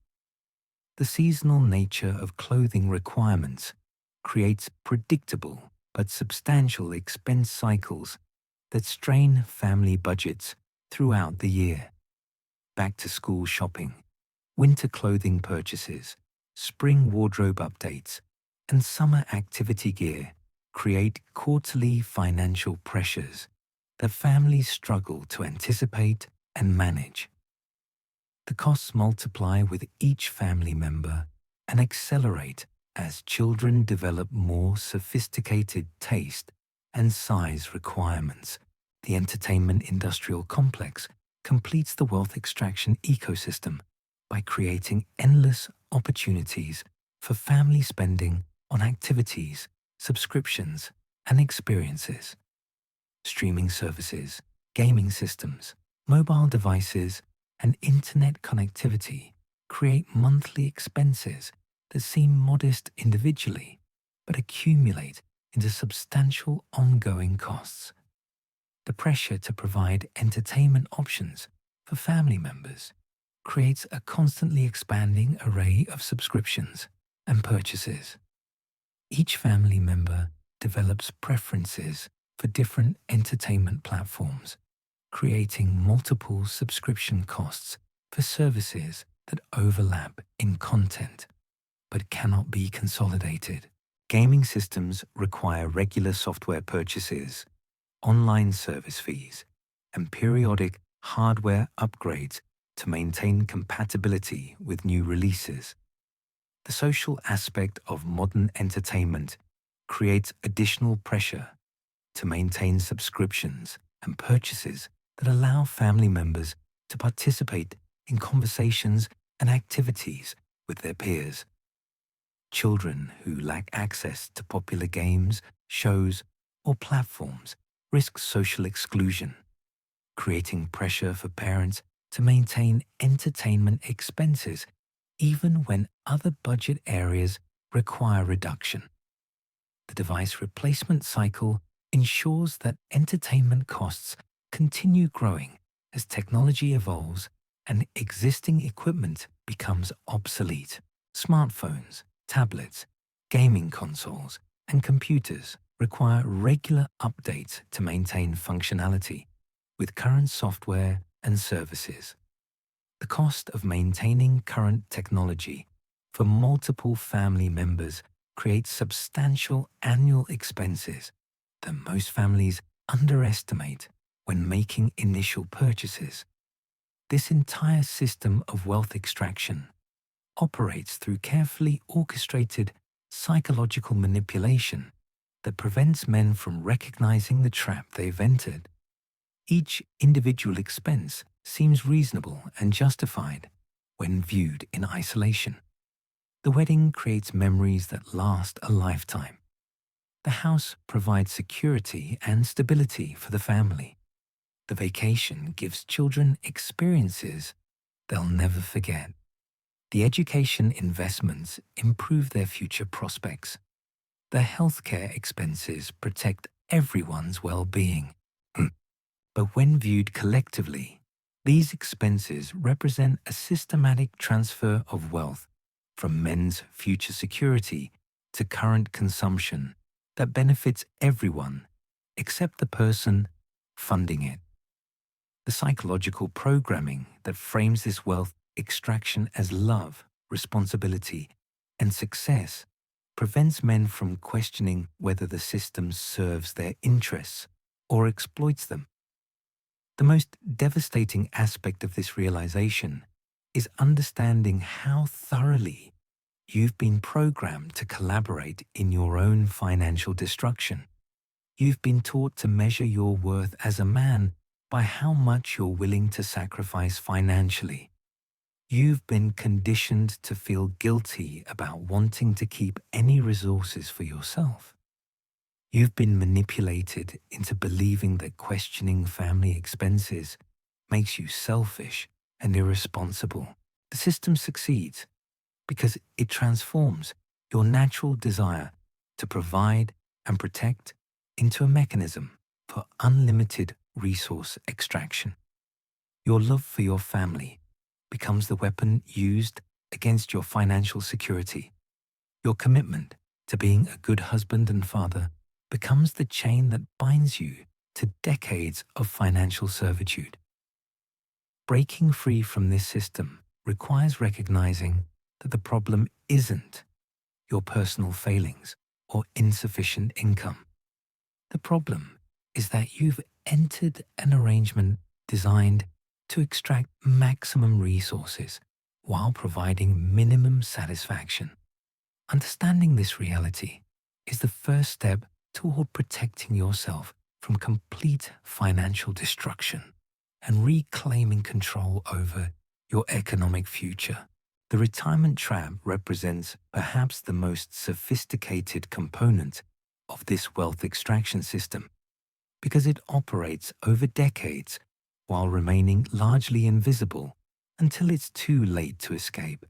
Speaker 1: The seasonal nature of clothing requirements creates predictable but substantial expense cycles that strain family budgets throughout the year. Back-to-school shopping, winter clothing purchases, spring wardrobe updates, and summer activity gear create quarterly financial pressures that families struggle to anticipate and manage. The costs multiply with each family member and accelerate as children develop more sophisticated taste and size requirements. The entertainment industrial complex completes the wealth extraction ecosystem by creating endless opportunities for family spending on activities, subscriptions, and experiences. Streaming services, gaming systems, mobile devices, and internet connectivity create monthly expenses that seem modest individually but accumulate into substantial ongoing costs. The pressure to provide entertainment options for family members creates a constantly expanding array of subscriptions and purchases. Each family member develops preferences for different entertainment platforms, creating multiple subscription costs for services that overlap in content but cannot be consolidated. Gaming systems require regular software purchases, online service fees, and periodic hardware upgrades to maintain compatibility with new releases. The social aspect of modern entertainment creates additional pressure to maintain subscriptions and purchases that allow family members to participate in conversations and activities with their peers. Children who lack access to popular games, shows, or platforms risk social exclusion, creating pressure for parents to maintain entertainment expenses even when other budget areas require reduction. The device replacement cycle ensures that entertainment costs continue growing as technology evolves and existing equipment becomes obsolete. Smartphones, tablets, gaming consoles, and computers require regular updates to maintain functionality with current software and services. The cost of maintaining current technology for multiple family members creates substantial annual expenses that most families underestimate when making initial purchases. This entire system of wealth extraction operates through carefully orchestrated psychological manipulation that prevents men from recognizing the trap they've entered. Each individual expense seems reasonable and justified when viewed in isolation. The wedding creates memories that last a lifetime. The house provides security and stability for the family. The vacation gives children experiences they'll never forget. The education investments improve their future prospects. The healthcare expenses protect everyone's well-being. But when viewed collectively, these expenses represent a systematic transfer of wealth from men's future security to current consumption that benefits everyone except the person funding it. The psychological programming that frames this wealth extraction as love, responsibility, and success prevents men from questioning whether the system serves their interests or exploits them. The most devastating aspect of this realization is understanding how thoroughly you've been programmed to collaborate in your own financial destruction. You've been taught to measure your worth as a man by how much you're willing to sacrifice financially. You've been conditioned to feel guilty about wanting to keep any resources for yourself. You've been manipulated into believing that questioning family expenses makes you selfish and irresponsible. The system succeeds because it transforms your natural desire to provide and protect into a mechanism for unlimited resource extraction. Your love for your family becomes the weapon used against your financial security. Your commitment to being a good husband and father becomes the chain that binds you to decades of financial servitude. Breaking free from this system requires recognizing that the problem isn't your personal failings or insufficient income. The problem is that you've entered an arrangement designed to extract maximum resources while providing minimum satisfaction. Understanding this reality is the first step toward protecting yourself from complete financial destruction and reclaiming control over your economic future. The retirement trap represents perhaps the most sophisticated component of this wealth extraction system because it operates over decades while remaining largely invisible until it's too late to escape.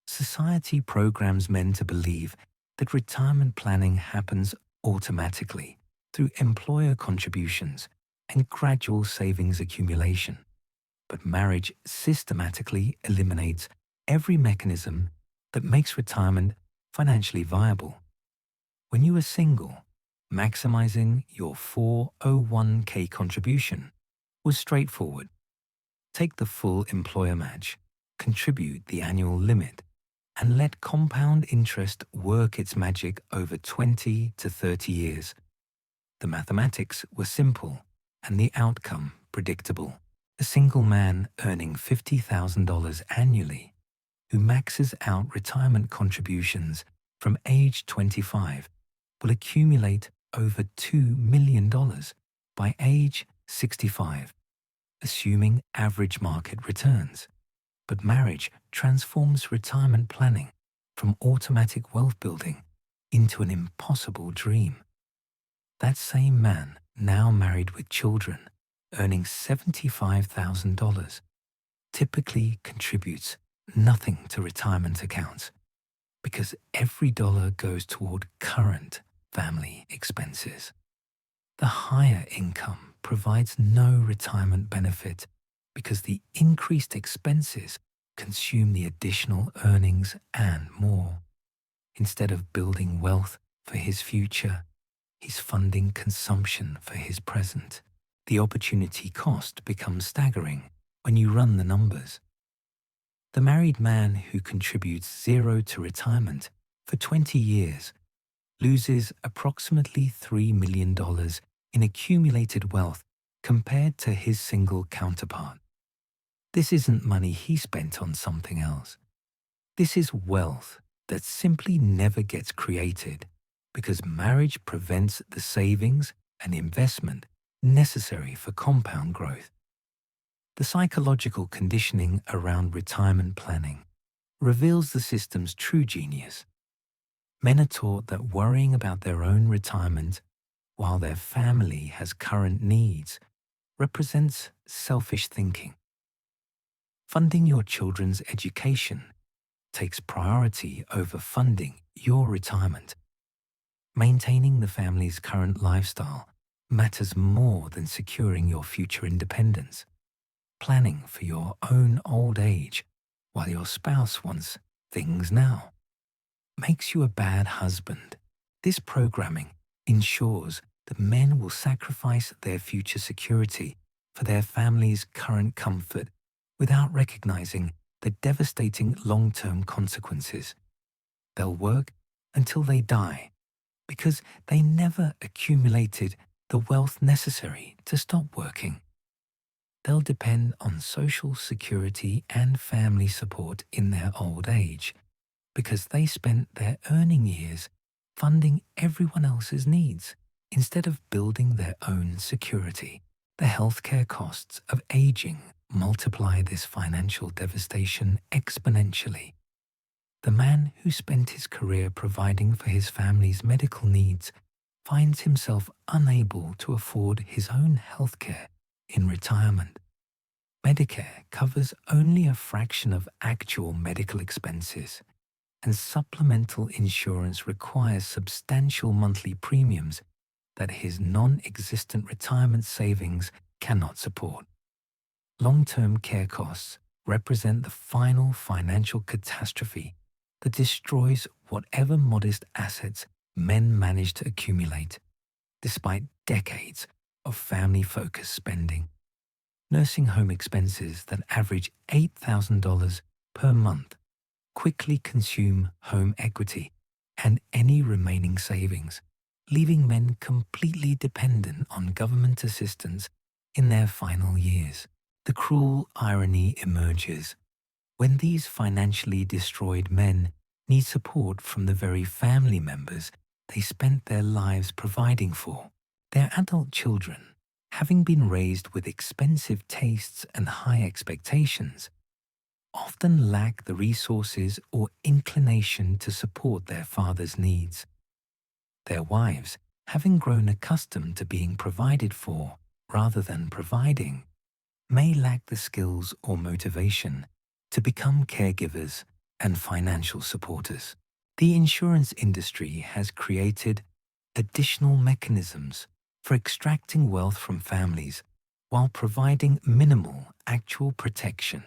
Speaker 1: Society programs men to believe that retirement planning happens automatically through employer contributions and gradual savings accumulation. But marriage systematically eliminates every mechanism that makes retirement financially viable. When you are single, maximizing your 401k contribution was straightforward. Take the full employer match, contribute the annual limit, and let compound interest work its magic over 20 to 30 years. The mathematics were simple and the outcome predictable. A single man earning $50,000 annually who maxes out retirement contributions from age 25 will accumulate over $2 million by age 65, assuming average market returns. But marriage transforms retirement planning from automatic wealth building into an impossible dream. That same man, now married with children, earning $75,000, typically contributes nothing to retirement accounts. because every dollar goes toward current family expenses. The higher income provides no retirement benefit because the increased expenses consume the additional earnings and more. Instead of building wealth for his future, he's funding consumption for his present. The opportunity cost becomes staggering when you run the numbers. The married man who contributes zero to retirement for 20 years loses approximately $3 million in accumulated wealth compared to his single counterpart. This isn't money he spent on something else. This is wealth that simply never gets created because marriage prevents the savings and investment necessary for compound growth. The psychological conditioning around retirement planning reveals the system's true genius. Men are taught that worrying about their own retirement while their family has current needs represents selfish thinking. Funding your children's education takes priority over funding your retirement. Maintaining the family's current lifestyle matters more than securing your future independence. Planning for your own old age while your spouse wants things now makes you a bad husband. This programming ensures that men will sacrifice their future security for their family's current comfort without recognizing the devastating long-term consequences. They'll work until they die because they never accumulated the wealth necessary to stop working. They'll depend on social security and family support in their old age because they spent their earning years funding everyone else's needs instead of building their own security. The healthcare costs of aging multiply this financial devastation exponentially. The man who spent his career providing for his family's medical needs finds himself unable to afford his own healthcare in retirement. Medicare covers only a fraction of actual medical expenses, and supplemental insurance requires substantial monthly premiums that his non-existent retirement savings cannot support. Long-term care costs represent the final financial catastrophe that destroys whatever modest assets men manage to accumulate, despite decades of family-focused spending. Nursing home expenses that average $8,000 per month quickly consume home equity and any remaining savings, leaving men completely dependent on government assistance in their final years. The cruel irony emerges when these financially destroyed men need support from the very family members they spent their lives providing for. Their adult children, having been raised with expensive tastes and high expectations, often lack the resources or inclination to support their father's needs. Their wives, having grown accustomed to being provided for rather than providing, may lack the skills or motivation to become caregivers and financial supporters. The insurance industry has created additional mechanisms for extracting wealth from families while providing minimal actual protection.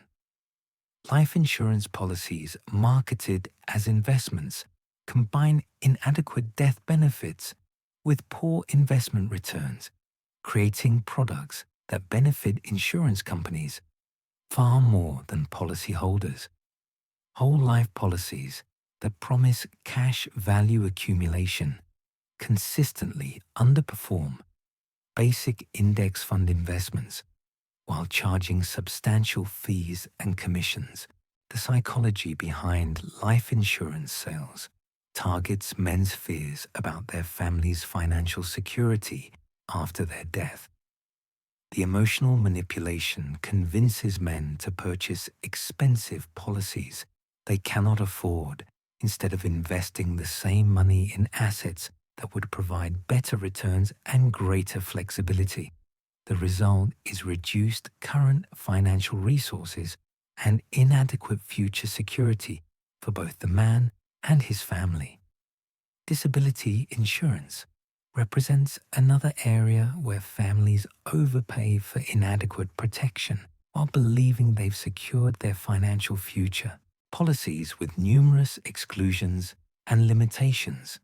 Speaker 1: Life insurance policies marketed as investments combine inadequate death benefits with poor investment returns, creating products that benefit insurance companies far more than policyholders. Whole life policies that promise cash value accumulation consistently underperform basic index fund investments while charging substantial fees and commissions. The psychology behind life insurance sales targets men's fears about their family's financial security after their death. The emotional manipulation convinces men to purchase expensive policies they cannot afford instead of investing the same money in assets that would provide better returns and greater flexibility. The result is reduced current financial resources and inadequate future security for both the man and his family. Disability insurance represents another area where families overpay for inadequate protection while believing they've secured their financial future. Policies with numerous exclusions and limitations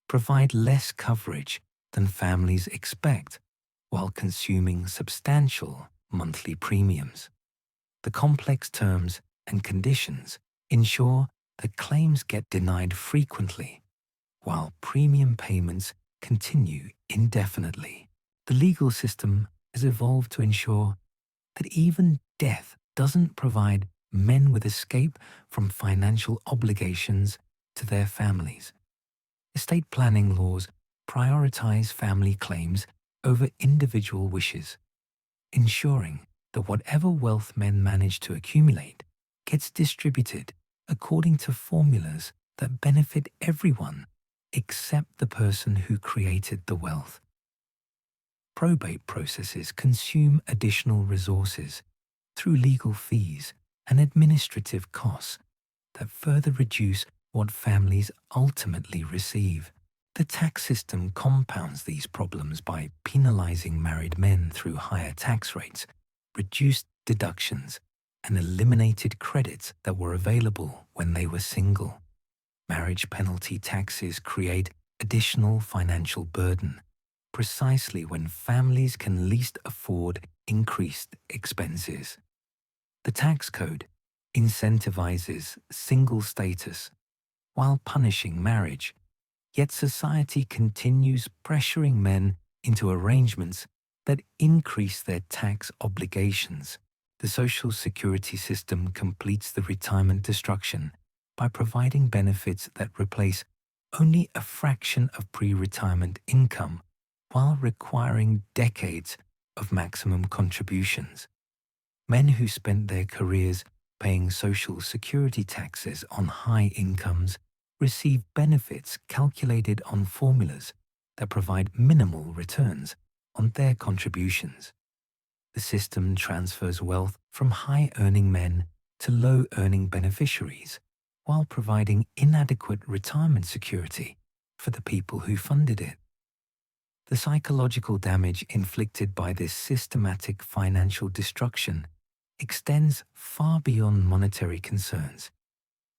Speaker 1: provide less coverage than families expect while consuming substantial monthly premiums. The complex terms and conditions ensure that claims get denied frequently, while premium payments continue indefinitely. The legal system has evolved to ensure that even death doesn't provide men with escape from financial obligations to their families. Estate planning laws prioritize family claims over individual wishes, ensuring that whatever wealth men manage to accumulate gets distributed according to formulas that benefit everyone except the person who created the wealth. Probate processes consume additional resources through legal fees and administrative costs that further reduce what families ultimately receive. The tax system compounds these problems by penalizing married men through higher tax rates, reduced deductions, and eliminated credits that were available when they were single. Marriage penalty taxes create additional financial burden, precisely when families can least afford increased expenses. The tax code incentivizes single status while punishing marriage, yet society continues pressuring men into arrangements that increase their tax obligations. The social security system completes the retirement destruction by providing benefits that replace only a fraction of pre-retirement income while requiring decades of maximum contributions. Men who spent their careers paying social security taxes on high incomes receive benefits calculated on formulas that provide minimal returns on their contributions. The system transfers wealth from high-earning men to low-earning beneficiaries while providing inadequate retirement security for the people who funded it. The psychological damage inflicted by this systematic financial destruction extends far beyond monetary concerns.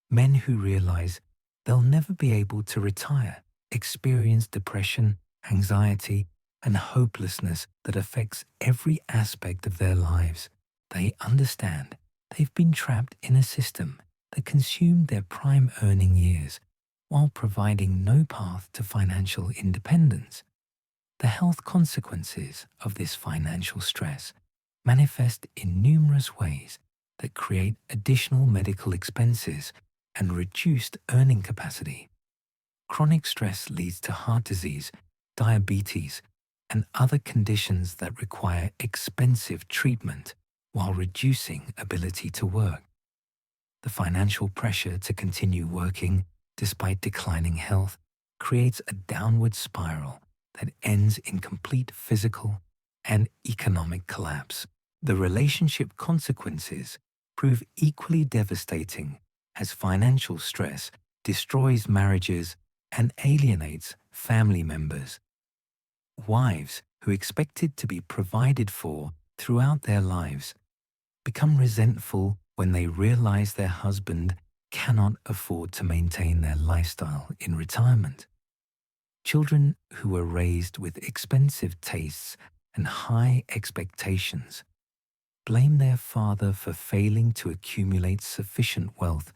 Speaker 1: Men who realize they'll never be able to retire experience depression, anxiety, and hopelessness that affects every aspect of their lives. They understand they've been trapped in a system that consumed their prime earning years while providing no path to financial independence. The health consequences of this financial stress manifest in numerous ways that create additional medical expenses and reduced earning capacity. Chronic stress leads to heart disease, diabetes, and other conditions that require expensive treatment while reducing ability to work. The financial pressure to continue working despite declining health creates a downward spiral that ends in complete physical and economic collapse. The relationship consequences prove equally devastating as financial stress destroys marriages and alienates family members. Wives who expected to be provided for throughout their lives become resentful when they realize their husband cannot afford to maintain their lifestyle in retirement. Children who were raised with expensive tastes and high expectations blame their father for failing to accumulate sufficient wealth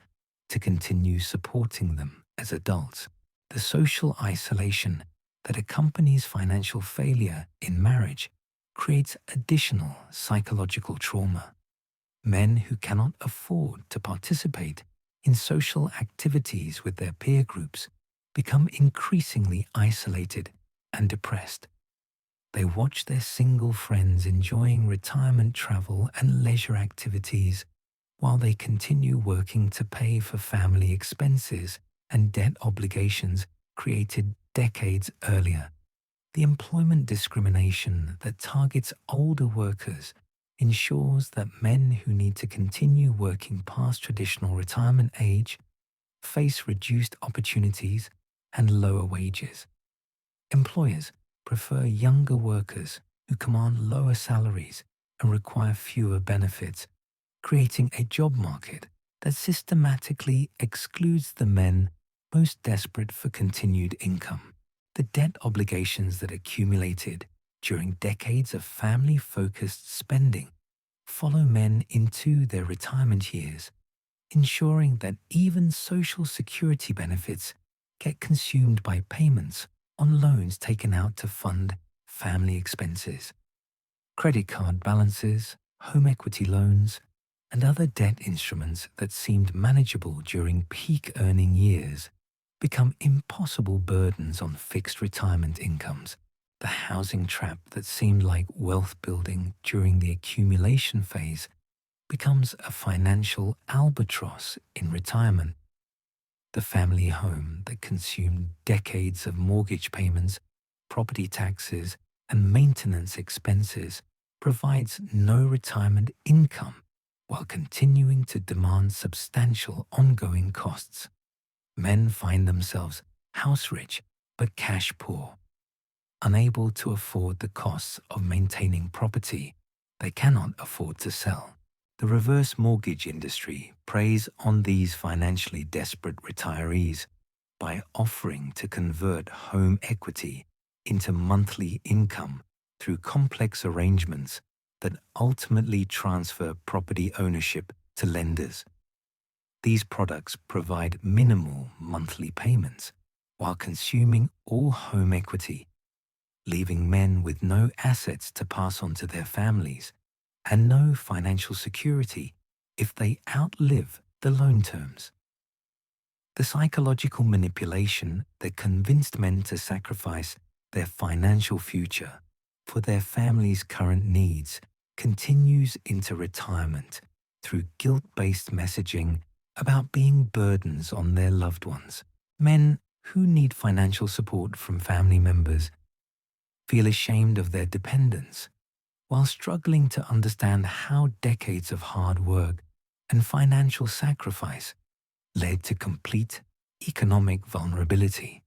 Speaker 1: to continue supporting them as adults. The social isolation that accompanies financial failure in marriage creates additional psychological trauma. Men who cannot afford to participate in social activities with their peer groups become increasingly isolated and depressed. They watch their single friends enjoying retirement travel and leisure activities while they continue working to pay for family expenses and debt obligations created decades earlier. The employment discrimination that targets older workers ensures that men who need to continue working past traditional retirement age face reduced opportunities and lower wages. Employers prefer younger workers who command lower salaries and require fewer benefits, creating a job market that systematically excludes the men most desperate for continued income. The debt obligations that accumulated during decades of family-focused spending follow men into their retirement years, ensuring that even Social Security benefits get consumed by payments on loans taken out to fund family expenses. Credit card balances, home equity loans, and other debt instruments that seemed manageable during peak earning years become impossible burdens on fixed retirement incomes. The housing trap that seemed like wealth building during the accumulation phase becomes a financial albatross in retirement. The family home that consumed decades of mortgage payments, property taxes, and maintenance expenses provides no retirement income while continuing to demand substantial ongoing costs. Men find themselves house rich but cash poor, unable to afford the costs of maintaining property they cannot afford to sell. The reverse mortgage industry preys on these financially desperate retirees by offering to convert home equity into monthly income through complex arrangements that ultimately transfer property ownership to lenders. These products provide minimal monthly payments while consuming all home equity, leaving men with no assets to pass on to their families and no financial security if they outlive the loan terms. The psychological manipulation that convinced men to sacrifice their financial future for their family's current needs continues into retirement through guilt-based messaging about being burdens on their loved ones. Men who need financial support from family members feel ashamed of their dependence, while struggling to understand how decades of hard work and financial sacrifice led to complete economic vulnerability.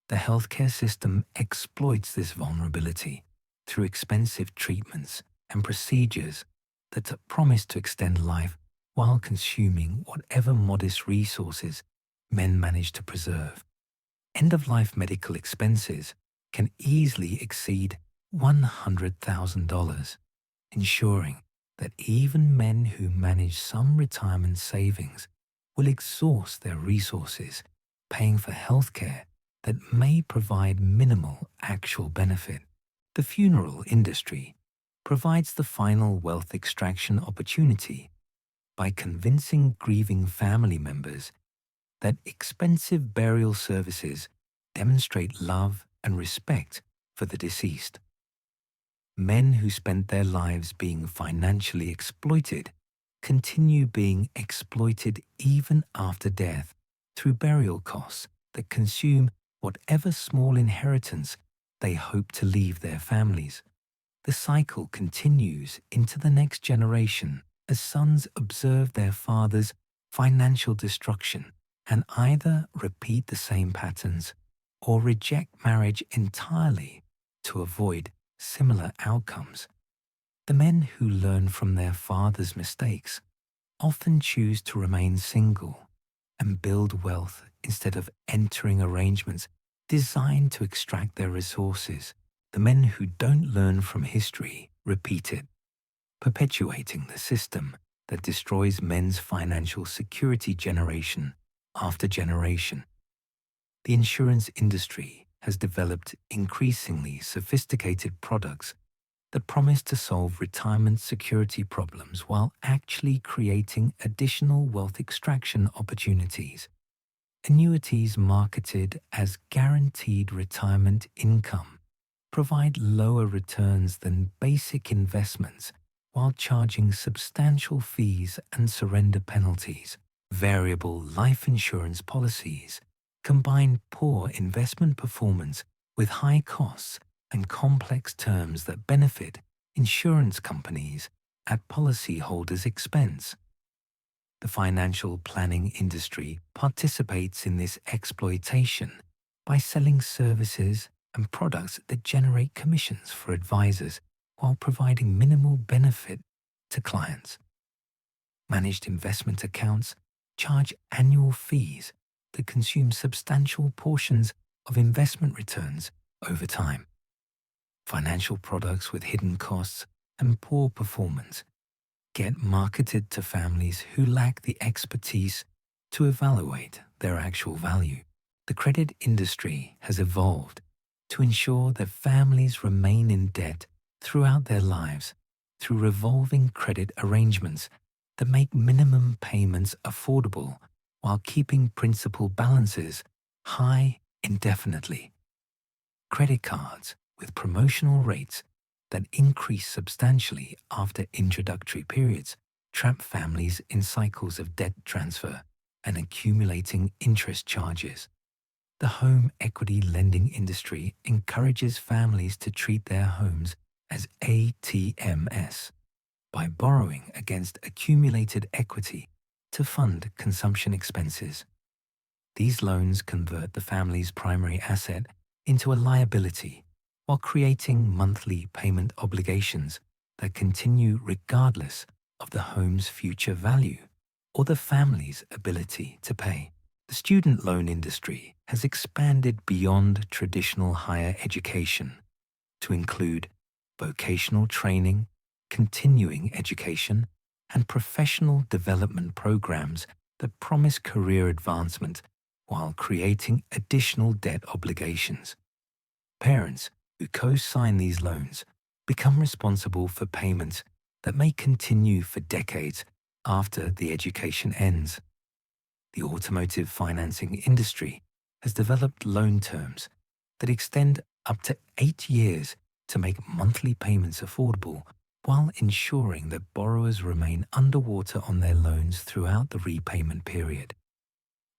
Speaker 1: The healthcare system exploits this vulnerability through expensive treatments and procedures that promise to extend life while consuming whatever modest resources men manage to preserve. End-of-life medical expenses can easily exceed $100,000, ensuring that even men who manage some retirement savings will exhaust their resources paying for healthcare that may provide minimal actual benefit. The funeral industry provides the final wealth extraction opportunity by convincing grieving family members that expensive burial services demonstrate love and respect for the deceased. Men who spent their lives being financially exploited continue being exploited even after death through burial costs that consume whatever small inheritance they hope to leave their families. The cycle continues into the next generation as sons observe their father's financial destruction and either repeat the same patterns or reject marriage entirely to avoid similar outcomes. The men who learn from their father's mistakes often choose to remain single and build wealth instead of entering arrangements designed to extract their resources. The men who don't learn from history repeat it, perpetuating the system that destroys men's financial security generation after generation. The insurance industry has developed increasingly sophisticated products that promise to solve retirement security problems while actually creating additional wealth extraction opportunities. Annuities marketed as guaranteed retirement income provide lower returns than basic investments while charging substantial fees and surrender penalties. Variable life insurance policies combine poor investment performance with high costs and complex terms that benefit insurance companies at policyholders' expense. The financial planning industry participates in this exploitation by selling services and products that generate commissions for advisors while providing minimal benefit to clients. Managed investment accounts charge annual fees that consume substantial portions of investment returns over time. Financial products with hidden costs and poor performance get marketed to families who lack the expertise to evaluate their actual value. The credit industry has evolved to ensure that families remain in debt throughout their lives through revolving credit arrangements that make minimum payments affordable while keeping principal balances high indefinitely. Credit cards with promotional rates that increase substantially after introductory periods trap families in cycles of debt transfer and accumulating interest charges. The home equity lending industry encourages families to treat their homes as ATMs by borrowing against accumulated equity to fund consumption expenses. These loans convert the family's primary asset into a liability while creating monthly payment obligations that continue regardless of the home's future value or the family's ability to pay. The student loan industry has expanded beyond traditional higher education to include vocational training, continuing education, and professional development programs that promise career advancement while creating additional debt obligations. Parents who co-sign these loans become responsible for payments that may continue for decades after the education ends. The automotive financing industry has developed loan terms that extend up to 8 years to make monthly payments affordable while ensuring that borrowers remain underwater on their loans throughout the repayment period.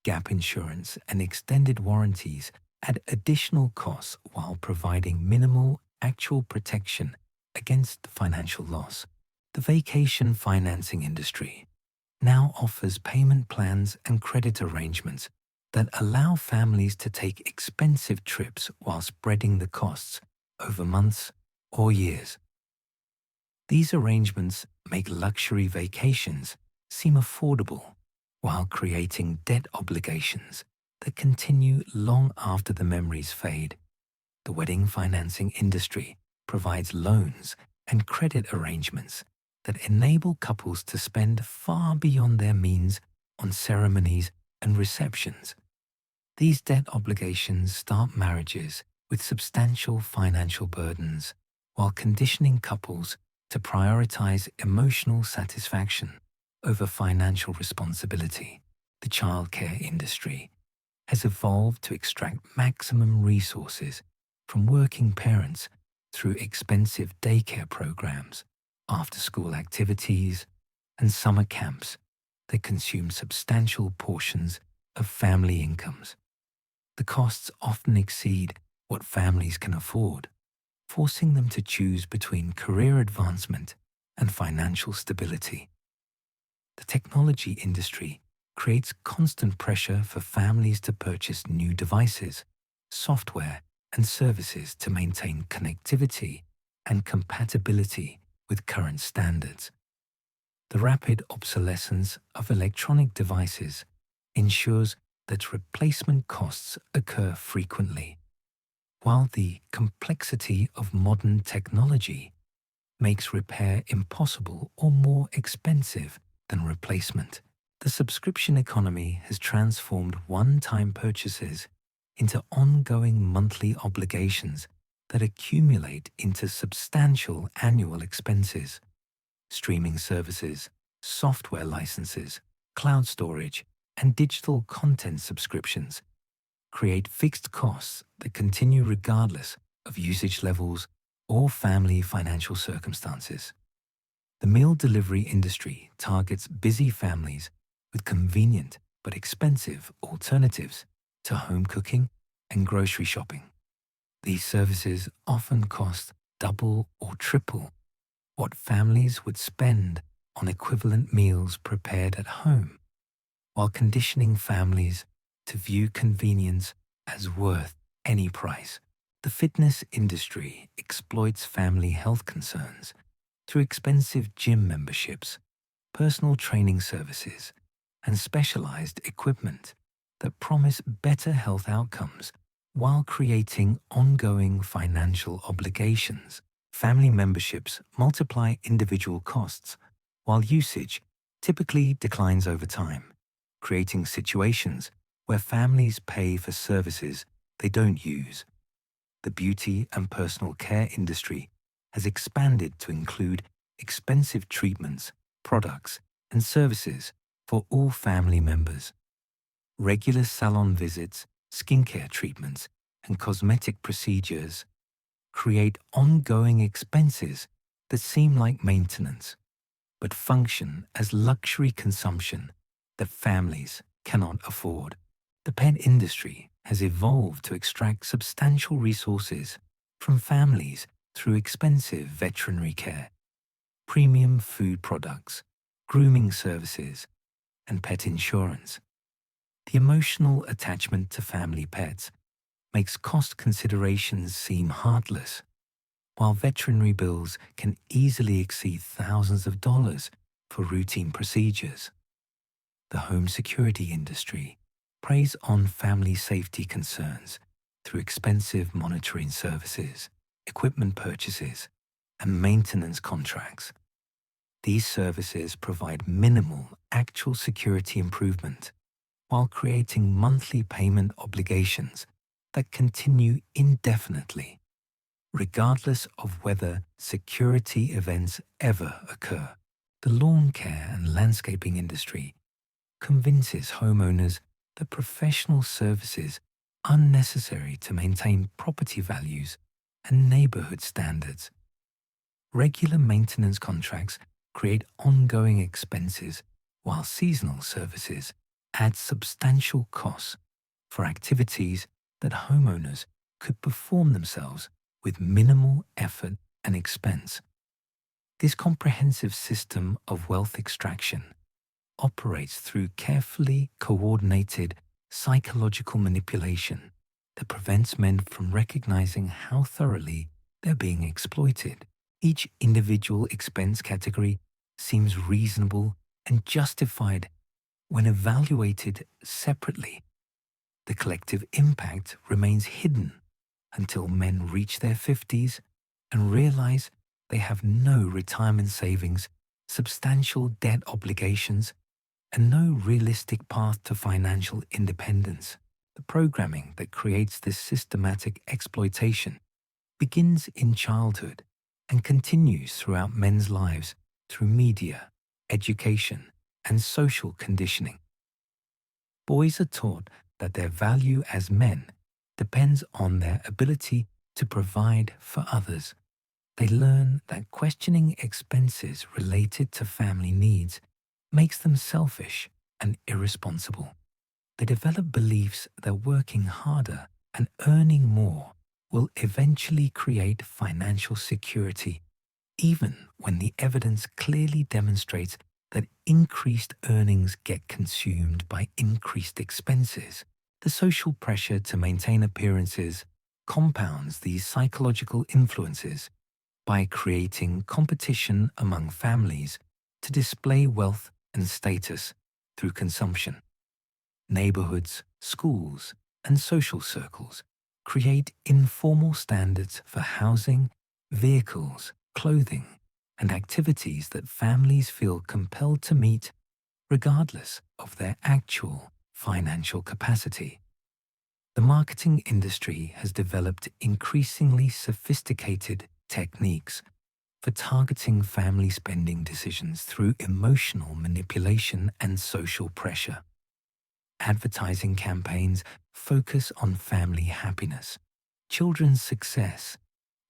Speaker 1: Gap insurance and extended warranties add additional costs while providing minimal actual protection against financial loss. The vacation financing industry now offers payment plans and credit arrangements that allow families to take expensive trips while spreading the costs over months or years. These arrangements make luxury vacations seem affordable while creating debt obligations that continue long after the memories fade. The wedding financing industry provides loans and credit arrangements that enable couples to spend far beyond their means on ceremonies and receptions. These debt obligations start marriages with substantial financial burdens while conditioning couples to prioritize emotional satisfaction over financial responsibility. The childcare industry has evolved to extract maximum resources from working parents through expensive daycare programs, after-school activities, and summer camps that consume substantial portions of family incomes. The costs often exceed what families can afford, forcing them to choose between career advancement and financial stability. The technology industry creates constant pressure for families to purchase new devices, software, and services to maintain connectivity and compatibility with current standards. The rapid obsolescence of electronic devices ensures that replacement costs occur frequently, while the complexity of modern technology makes repair impossible or more expensive than replacement. The subscription economy has transformed one-time purchases into ongoing monthly obligations that accumulate into substantial annual expenses. Streaming services, software licenses, cloud storage, and digital content subscriptions create fixed costs that continue regardless of usage levels or family financial circumstances. The meal delivery industry targets busy families with convenient but expensive alternatives to home cooking and grocery shopping. These services often cost double or triple what families would spend on equivalent meals prepared at home, while conditioning families to view convenience as worth any price. The fitness industry exploits family health concerns through expensive gym memberships, personal training services, and specialized equipment that promise better health outcomes while creating ongoing financial obligations. Family memberships multiply individual costs, while usage typically declines over time, creating situations where families pay for services they don't use. The beauty and personal care industry has expanded to include expensive treatments, products, and services for all family members. Regular salon visits, skincare treatments, and cosmetic procedures create ongoing expenses that seem like maintenance, but function as luxury consumption that families cannot afford. The pet industry has evolved to extract substantial resources from families through expensive veterinary care, premium food products, grooming services, and pet insurance. The emotional attachment to family pets makes cost considerations seem heartless, while veterinary bills can easily exceed thousands of dollars for routine procedures. The home security industry preys on family safety concerns through expensive monitoring services, equipment purchases, and maintenance contracts. These services provide minimal actual security improvement while creating monthly payment obligations that continue indefinitely, regardless of whether security events ever occur. The lawn care and landscaping industry convinces homeowners that professional services are necessary to maintain property values and neighborhood standards. Regular maintenance contracts create ongoing expenses, while seasonal services add substantial costs for activities that homeowners could perform themselves with minimal effort and expense. This comprehensive system of wealth extraction operates through carefully coordinated psychological manipulation that prevents men from recognizing how thoroughly they're being exploited. Each individual expense category seems reasonable and justified when evaluated separately. The collective impact remains hidden until men reach their 50s and realize they have no retirement savings, substantial debt obligations, and no realistic path to financial independence. The programming that creates this systematic exploitation begins in childhood and continues throughout men's lives through media, education, and social conditioning. Boys are taught that their value as men depends on their ability to provide for others. They learn that questioning expenses related to family needs makes them selfish and irresponsible. They develop beliefs that working harder and earning more will eventually create financial security, even when the evidence clearly demonstrates that increased earnings get consumed by increased expenses. The social pressure to maintain appearances compounds these psychological influences by creating competition among families to display wealth and status through consumption. Neighborhoods, schools, and social circles create informal standards for housing, vehicles, clothing, and activities that families feel compelled to meet regardless of their actual financial capacity. The marketing industry has developed increasingly sophisticated techniques for targeting family spending decisions through emotional manipulation and social pressure. Advertising campaigns focus on family happiness, children's success,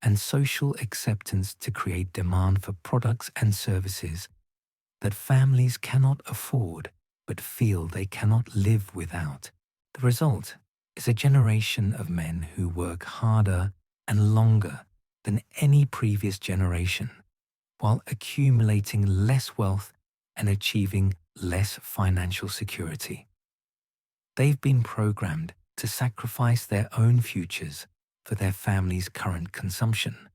Speaker 1: and social acceptance to create demand for products and services that families cannot afford but feel they cannot live without. The result is a generation of men who work harder and longer than any previous generation, while accumulating less wealth and achieving less financial security. They've been programmed to sacrifice their own futures for their family's current consumption,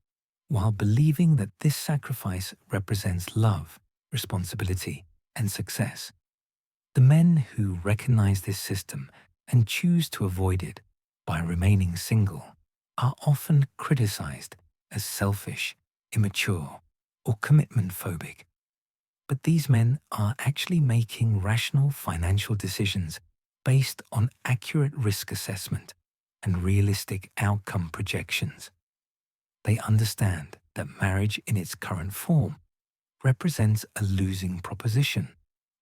Speaker 1: while believing that this sacrifice represents love, responsibility, and success. The men who recognize this system and choose to avoid it by remaining single are often criticized as selfish, immature, or commitment phobic. But these men are actually making rational financial decisions based on accurate risk assessment and realistic outcome projections. They understand that marriage in its current form represents a losing proposition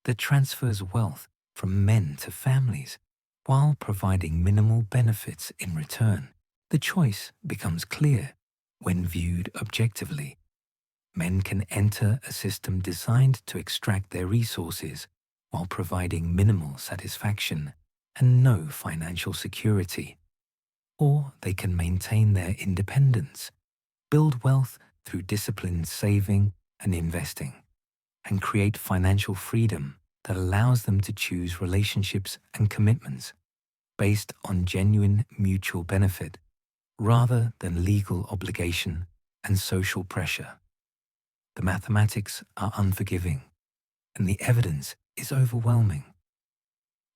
Speaker 1: that transfers wealth from men to families while providing minimal benefits in return. The choice becomes clear when viewed objectively. Men can enter a system designed to extract their resources while providing minimal satisfaction and no financial security. Or they can maintain their independence, build wealth through disciplined saving and investing, and create financial freedom that allows them to choose relationships and commitments based on genuine mutual benefit rather than legal obligation and social pressure. The mathematics are unforgiving, and the evidence is overwhelming.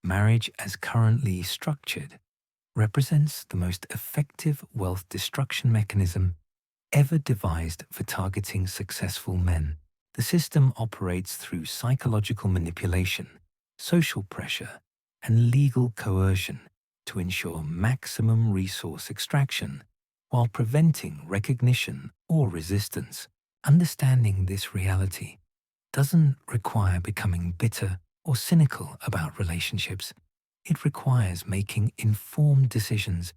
Speaker 1: Marriage as currently structured represents the most effective wealth destruction mechanism ever devised for targeting successful men. The system operates through psychological manipulation, social pressure, and legal coercion to ensure maximum resource extraction while preventing recognition or resistance. Understanding this reality doesn't require becoming bitter or cynical about relationships. It requires making informed decisions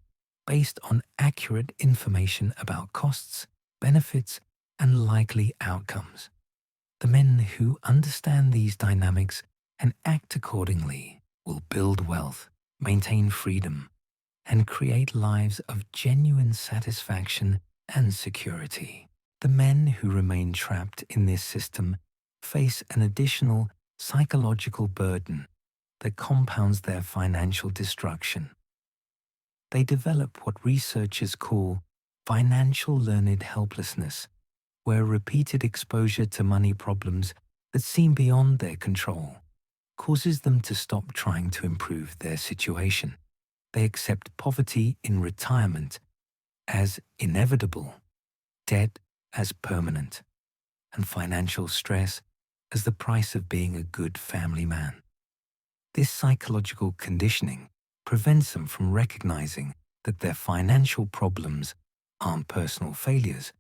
Speaker 1: based on accurate information about costs, benefits, and likely outcomes. The men who understand these dynamics and act accordingly will build wealth, maintain freedom, and create lives of genuine satisfaction and security. The men who remain trapped in this system face an additional psychological burden that compounds their financial destruction. They develop what researchers call financial learned helplessness, where repeated exposure to money problems that seem beyond their control causes them to stop trying to improve their situation. They accept poverty in retirement as inevitable, debt as permanent, and financial stress as the price of being a good family man. This psychological conditioning prevents them from recognizing that their financial problems aren't personal failures,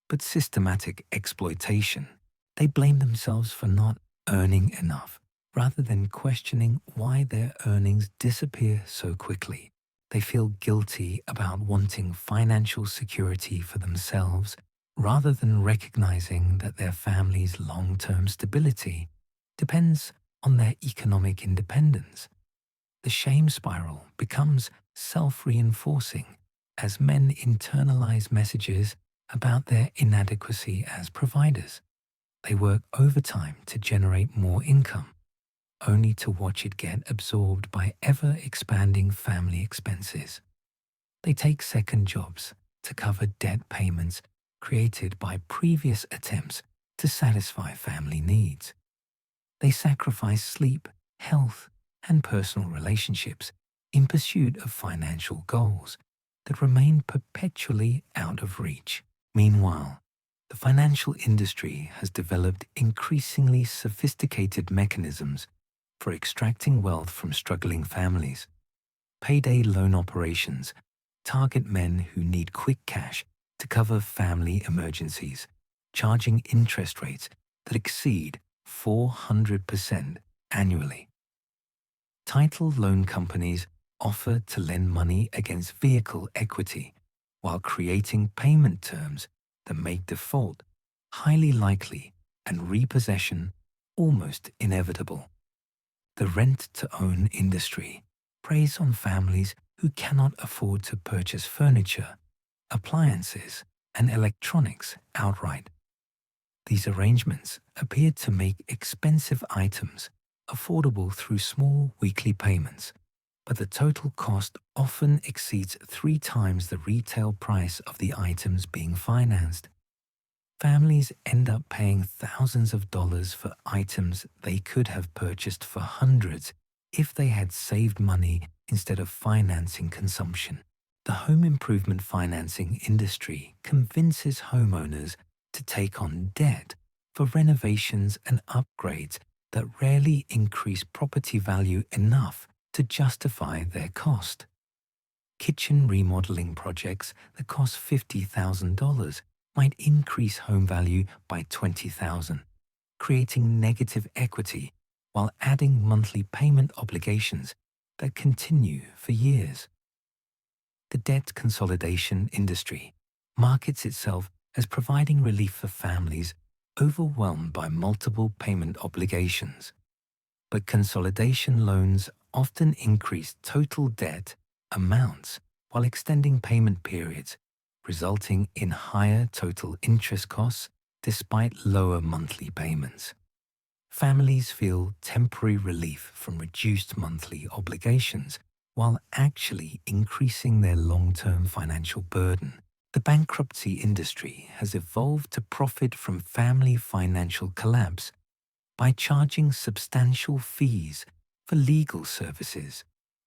Speaker 1: but systematic exploitation. They blame themselves for not earning enough, rather than questioning why their earnings disappear so quickly. They feel guilty about wanting financial security for themselves, rather than recognizing that their family's long-term stability depends on their economic independence. The shame spiral becomes self-reinforcing as men internalize messages about their inadequacy as providers. They work overtime to generate more income, only to watch it get absorbed by ever-expanding family expenses. They take second jobs to cover debt payments created by previous attempts to satisfy family needs. They sacrifice sleep, health, and personal relationships in pursuit of financial goals that remain perpetually out of reach. Meanwhile, the financial industry has developed increasingly sophisticated mechanisms for extracting wealth from struggling families. Payday loan operations target men who need quick cash to cover family emergencies, charging interest rates that exceed 400% annually. Title loan companies offer to lend money against vehicle equity while creating payment terms that make default highly likely and repossession almost inevitable. The rent-to-own industry preys on families who cannot afford to purchase furniture, appliances, and electronics outright. These arrangements appeared to make expensive items affordable through small weekly payments, but the total cost often exceeds 3 times the retail price of the items being financed. Families end up paying thousands of dollars for items they could have purchased for hundreds if they had saved money instead of financing consumption. The home improvement financing industry convinces homeowners to take on debt for renovations and upgrades that rarely increase property value enough to justify their cost. Kitchen remodeling projects that cost $50,000 might increase home value by $20,000, creating negative equity while adding monthly payment obligations that continue for years. The debt consolidation industry markets itself as providing relief for families overwhelmed by multiple payment obligations. But consolidation loans often increase total debt amounts while extending payment periods, resulting in higher total interest costs despite lower monthly payments. Families feel temporary relief from reduced monthly obligations while actually increasing their long-term financial burden. The bankruptcy industry has evolved to profit from family financial collapse by charging substantial fees for legal services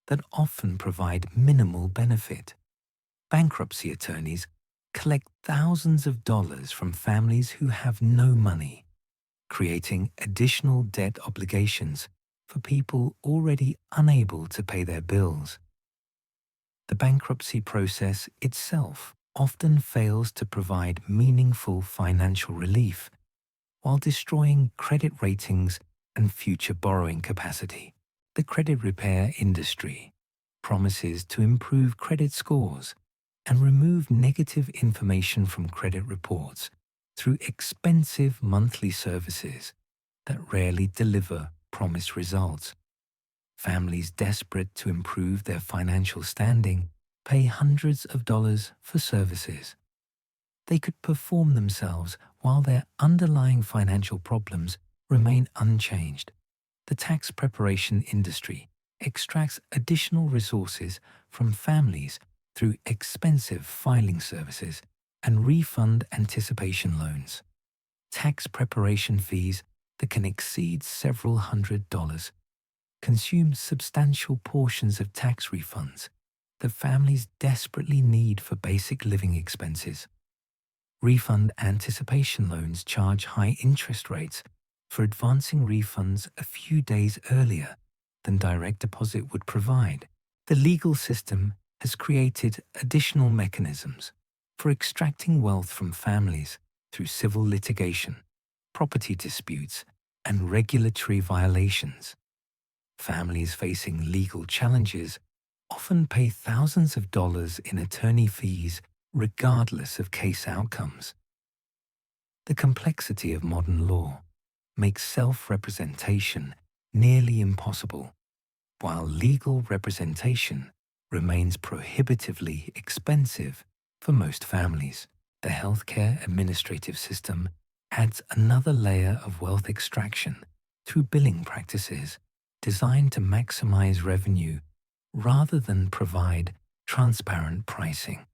Speaker 1: that often provide minimal benefit. Bankruptcy attorneys collect thousands of dollars from families who have no money, creating additional debt obligations for people already unable to pay their bills. The bankruptcy process itself often fails to provide meaningful financial relief while destroying credit ratings and future borrowing capacity. The credit repair industry promises to improve credit scores and remove negative information from credit reports through expensive monthly services that rarely deliver promised results. Families desperate to improve their financial standing pay hundreds of dollars for services. They could perform themselves while their underlying financial problems remain unchanged. The tax preparation industry extracts additional resources from families through expensive filing services and refund anticipation loans. Tax preparation fees that can exceed several $100s consume substantial portions of tax refunds that families desperately need for basic living expenses. Refund anticipation loans charge high interest rates for advancing refunds a few days earlier than direct deposit would provide. The legal system has created additional mechanisms for extracting wealth from families through civil litigation, property disputes, and regulatory violations. Families facing legal challenges often pay thousands of dollars in attorney fees regardless of case outcomes. The complexity of modern law makes self-representation nearly impossible, while legal representation remains prohibitively expensive for most families. The healthcare administrative system adds another layer of wealth extraction through billing practices designed to maximize revenue rather than provide transparent pricing.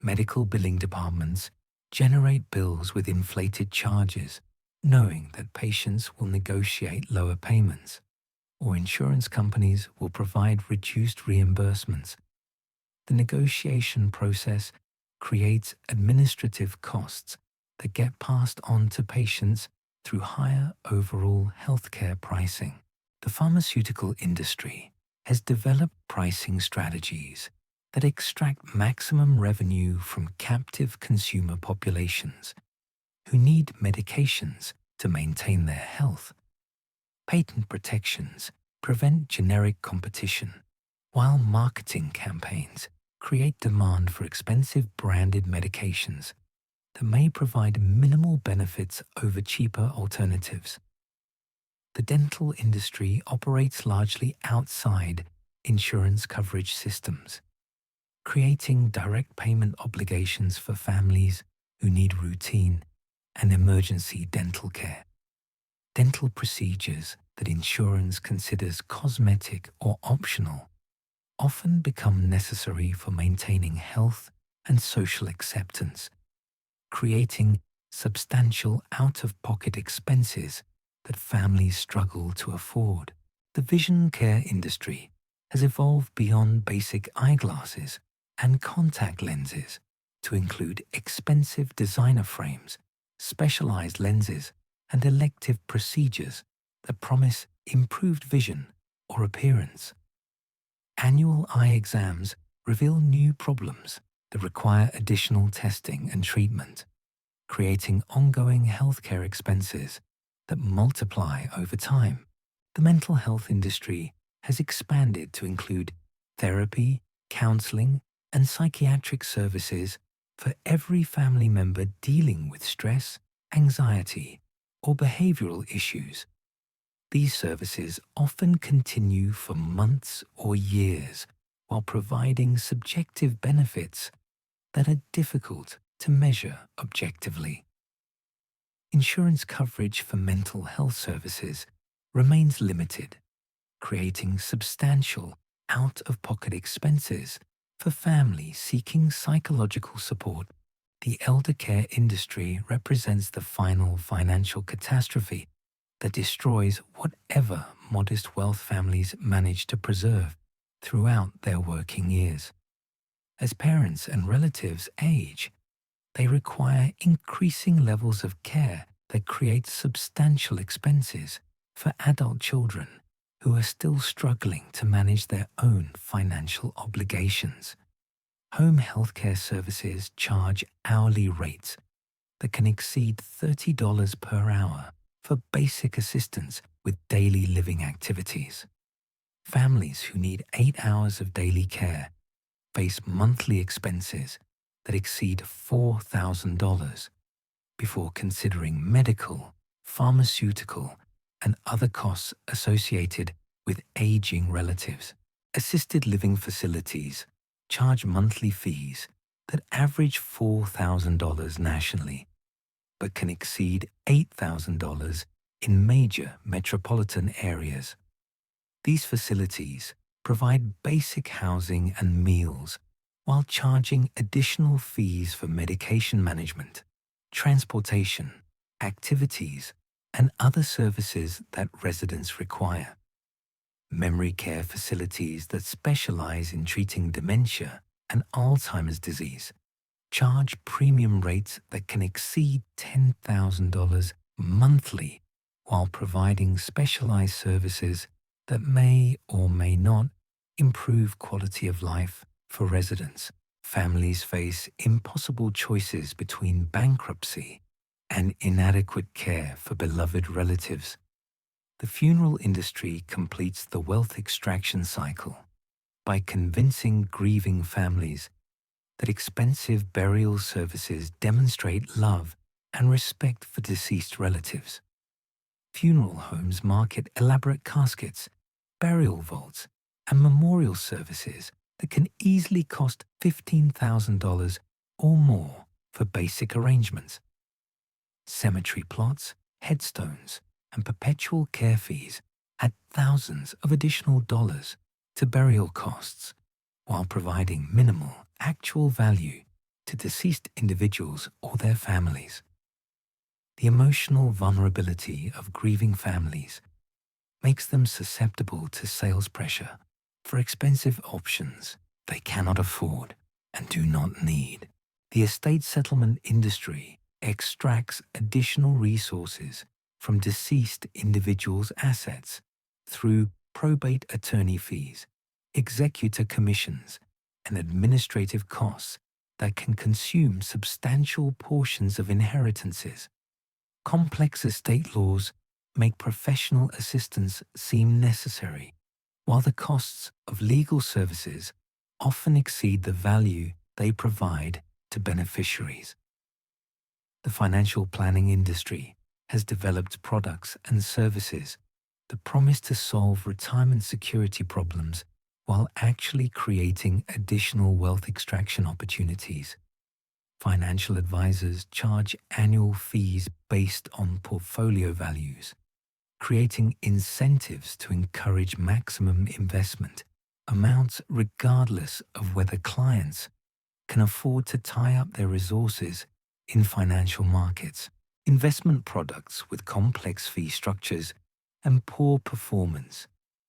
Speaker 1: Medical billing departments generate bills with inflated charges, knowing that patients will negotiate lower payments, or insurance companies will provide reduced reimbursements. The negotiation process creates administrative costs that get passed on to patients through higher overall healthcare pricing. The pharmaceutical industry has developed pricing strategies that extract maximum revenue from captive consumer populations who need medications to maintain their health. Patent protections prevent generic competition, while marketing campaigns create demand for expensive branded medications that may provide minimal benefits over cheaper alternatives. The dental industry operates largely outside insurance coverage systems, creating direct payment obligations for families who need routine and emergency dental care. Dental procedures that insurance considers cosmetic or optional often become necessary for maintaining health and social acceptance, creating substantial out-of-pocket expenses that families struggle to afford. The vision care industry has evolved beyond basic eyeglasses and contact lenses to include expensive designer frames, specialized lenses, and elective procedures that promise improved vision or appearance. Annual eye exams reveal new problems that require additional testing and treatment, creating ongoing healthcare expenses that multiply over time. The mental health industry has expanded to include therapy, counseling, and psychiatric services for every family member dealing with stress, anxiety, or behavioral issues. These services often continue for months or years while providing subjective benefits that are difficult to measure objectively. Insurance coverage for mental health services remains limited, creating substantial out-of-pocket expenses for families seeking psychological support. The elder care industry represents the final financial catastrophe that destroys whatever modest wealth families manage to preserve throughout their working years. As parents and relatives age, they require increasing levels of care that create substantial expenses for adult children who are still struggling to manage their own financial obligations. Home healthcare services charge hourly rates that can exceed $30 per hour for basic assistance with daily living activities. Families who need 8 hours of daily care face monthly expenses that exceed $4,000 before considering medical, pharmaceutical, and other costs associated with aging relatives. Assisted living facilities charge monthly fees that average $4,000 nationally, but can exceed $8,000 in major metropolitan areas. These facilities provide basic housing and meals while charging additional fees for medication management, transportation, activities, and other services that residents require. Memory care facilities that specialize in treating dementia and Alzheimer's disease charge premium rates that can exceed $10,000 monthly while providing specialized services that may or may not improve quality of life for residents. Families face impossible choices between bankruptcy and inadequate care for beloved relatives. The funeral industry completes the wealth extraction cycle by convincing grieving families that expensive burial services demonstrate love and respect for deceased relatives. Funeral homes market elaborate caskets, burial vaults, and memorial services that can easily cost $15,000 or more for basic arrangements. Cemetery plots, headstones, and perpetual care fees add thousands of additional dollars to burial costs while providing minimal actual value to deceased individuals or their families. The emotional vulnerability of grieving families makes them susceptible to sales pressure for expensive options they cannot afford and do not need. The estate settlement industry extracts additional resources from deceased individuals' assets through probate attorney fees, executor commissions, and administrative costs that can consume substantial portions of inheritances. Complex estate laws make professional assistance seem necessary, while the costs of legal services often exceed the value they provide to beneficiaries. The financial planning industry has developed products and services that promise to solve retirement security problems while actually creating additional wealth extraction opportunities. Financial advisors charge annual fees based on portfolio values, creating incentives to encourage maximum investment amounts regardless of whether clients can afford to tie up their resources in financial markets. Investment products with complex fee structures and poor performance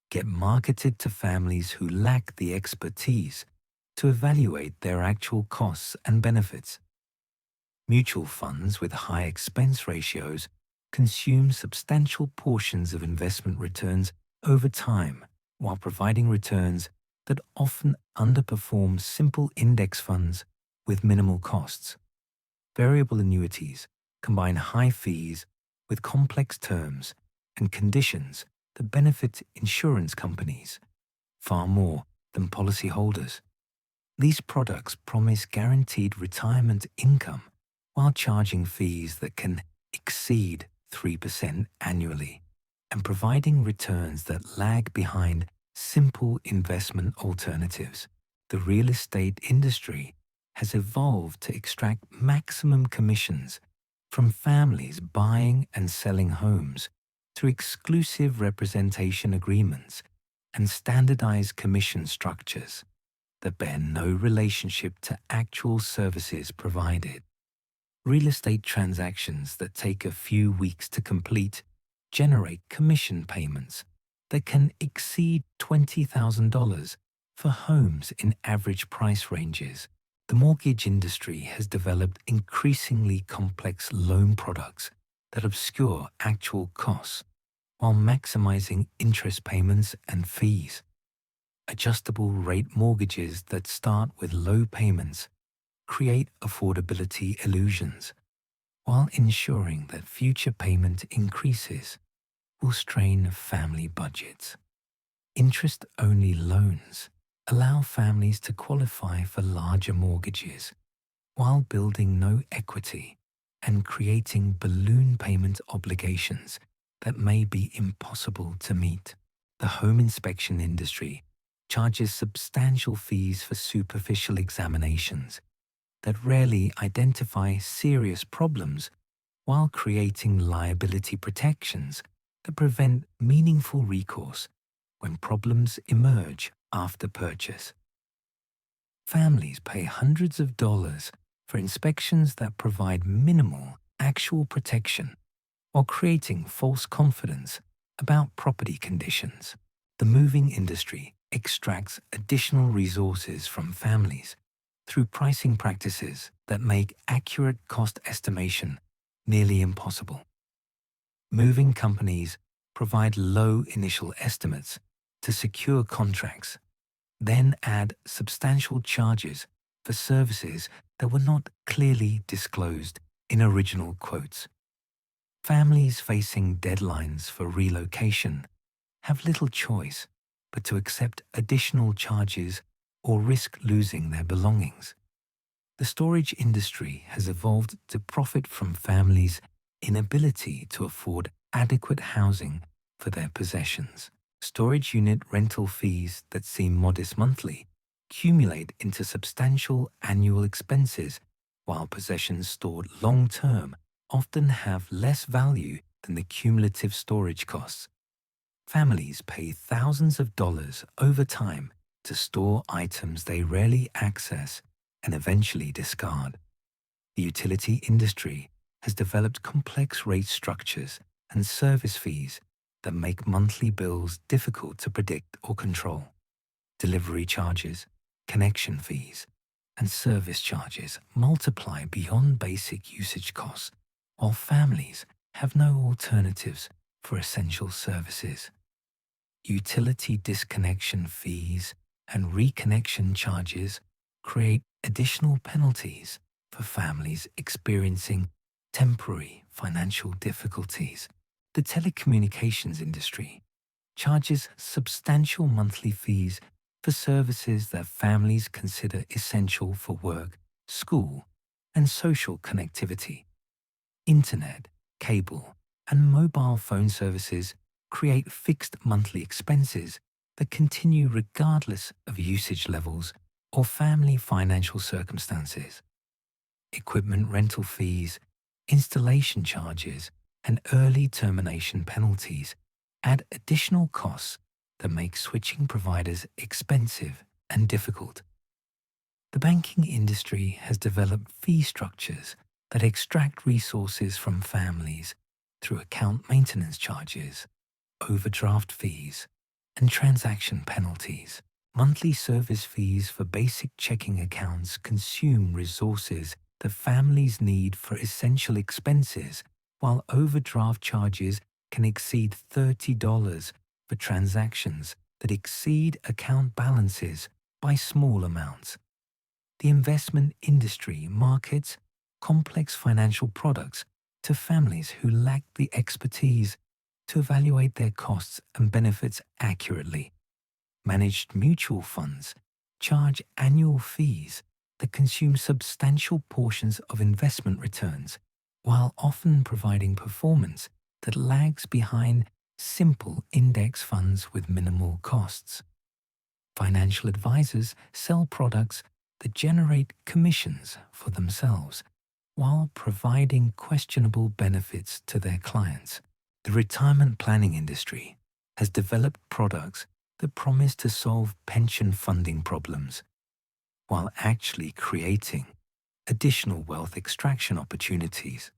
Speaker 1: get marketed to families who lack the expertise to evaluate their actual costs and benefits. Mutual funds with high expense ratios consume substantial portions of investment returns over time while providing returns that often underperform simple index funds with minimal costs. Variable annuities combine high fees with complex terms and conditions that benefit insurance companies far more than policyholders. These products promise guaranteed retirement income while charging fees that can exceed 3% annually and providing returns that lag behind simple investment alternatives. The real estate industry has evolved to extract maximum commissions from families buying and selling homes through exclusive representation agreements and standardized commission structures that bear no relationship to actual services provided. Real estate transactions that take a few weeks to complete generate commission payments that can exceed $20,000 for homes in average price ranges. The mortgage industry has developed increasingly complex loan products that obscure actual costs while maximizing interest payments and fees. Adjustable rate mortgages that start with low payments create affordability illusions, while ensuring that future payment increases will strain family budgets. Interest-only loans allow families to qualify for larger mortgages while building no equity and creating balloon payment obligations that may be impossible to meet. The home inspection industry charges substantial fees for superficial examinations that rarely identify serious problems while creating liability protections that prevent meaningful recourse when problems emerge after purchase. Families pay hundreds of dollars for inspections that provide minimal actual protection while creating false confidence about property conditions. The moving industry extracts additional resources from families through pricing practices that make accurate cost estimation nearly impossible. Moving companies provide low initial estimates to secure contracts, then add substantial charges for services that were not clearly disclosed in original quotes. Families facing deadlines for relocation have little choice but to accept additional charges or risk losing their belongings. The storage industry has evolved to profit from families' inability to afford adequate housing for their possessions. Storage unit rental fees that seem modest monthly accumulate into substantial annual expenses, while possessions stored long-term often have less value than the cumulative storage costs. Families pay thousands of dollars over time to store items they rarely access and eventually discard. The utility industry has developed complex rate structures and service fees that make monthly bills difficult to predict or control. Delivery charges, connection fees, and service charges multiply beyond basic usage costs, while families have no alternatives for essential services. Utility disconnection fees and reconnection charges create additional penalties for families experiencing temporary financial difficulties. The telecommunications industry charges substantial monthly fees for services that families consider essential for work, school, and social connectivity. Internet, cable, and mobile phone services create fixed monthly expenses that continue regardless of usage levels or family financial circumstances. Equipment rental fees, installation charges, and early termination penalties add additional costs that make switching providers expensive and difficult. The banking industry has developed fee structures that extract resources from families through account maintenance charges, overdraft fees, and transaction penalties. Monthly service fees for basic checking accounts consume resources that families need for essential expenses, while overdraft charges can exceed $30 for transactions that exceed account balances by small amounts. The investment industry markets complex financial products to families who lack the expertise to evaluate their costs and benefits accurately. Managed mutual funds charge annual fees that consume substantial portions of investment returns, while often providing performance that lags behind simple index funds with minimal costs. Financial advisors sell products that generate commissions for themselves while providing questionable benefits to their clients. The retirement planning industry has developed products that promise to solve pension funding problems while actually creating additional wealth extraction opportunities.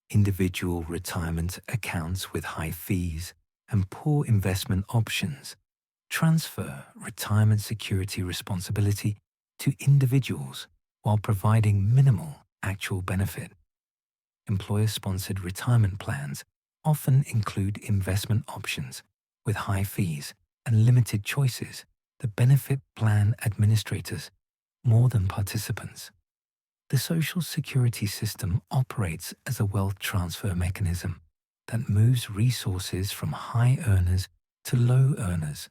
Speaker 1: Individual retirement accounts with high fees and poor investment options transfer retirement security responsibility to individuals while providing minimal actual benefit. Employer-sponsored retirement plans often include investment options with high fees and limited choices that benefit plan administrators more than participants. The Social Security system operates as a wealth transfer mechanism that moves resources from high earners to low earners,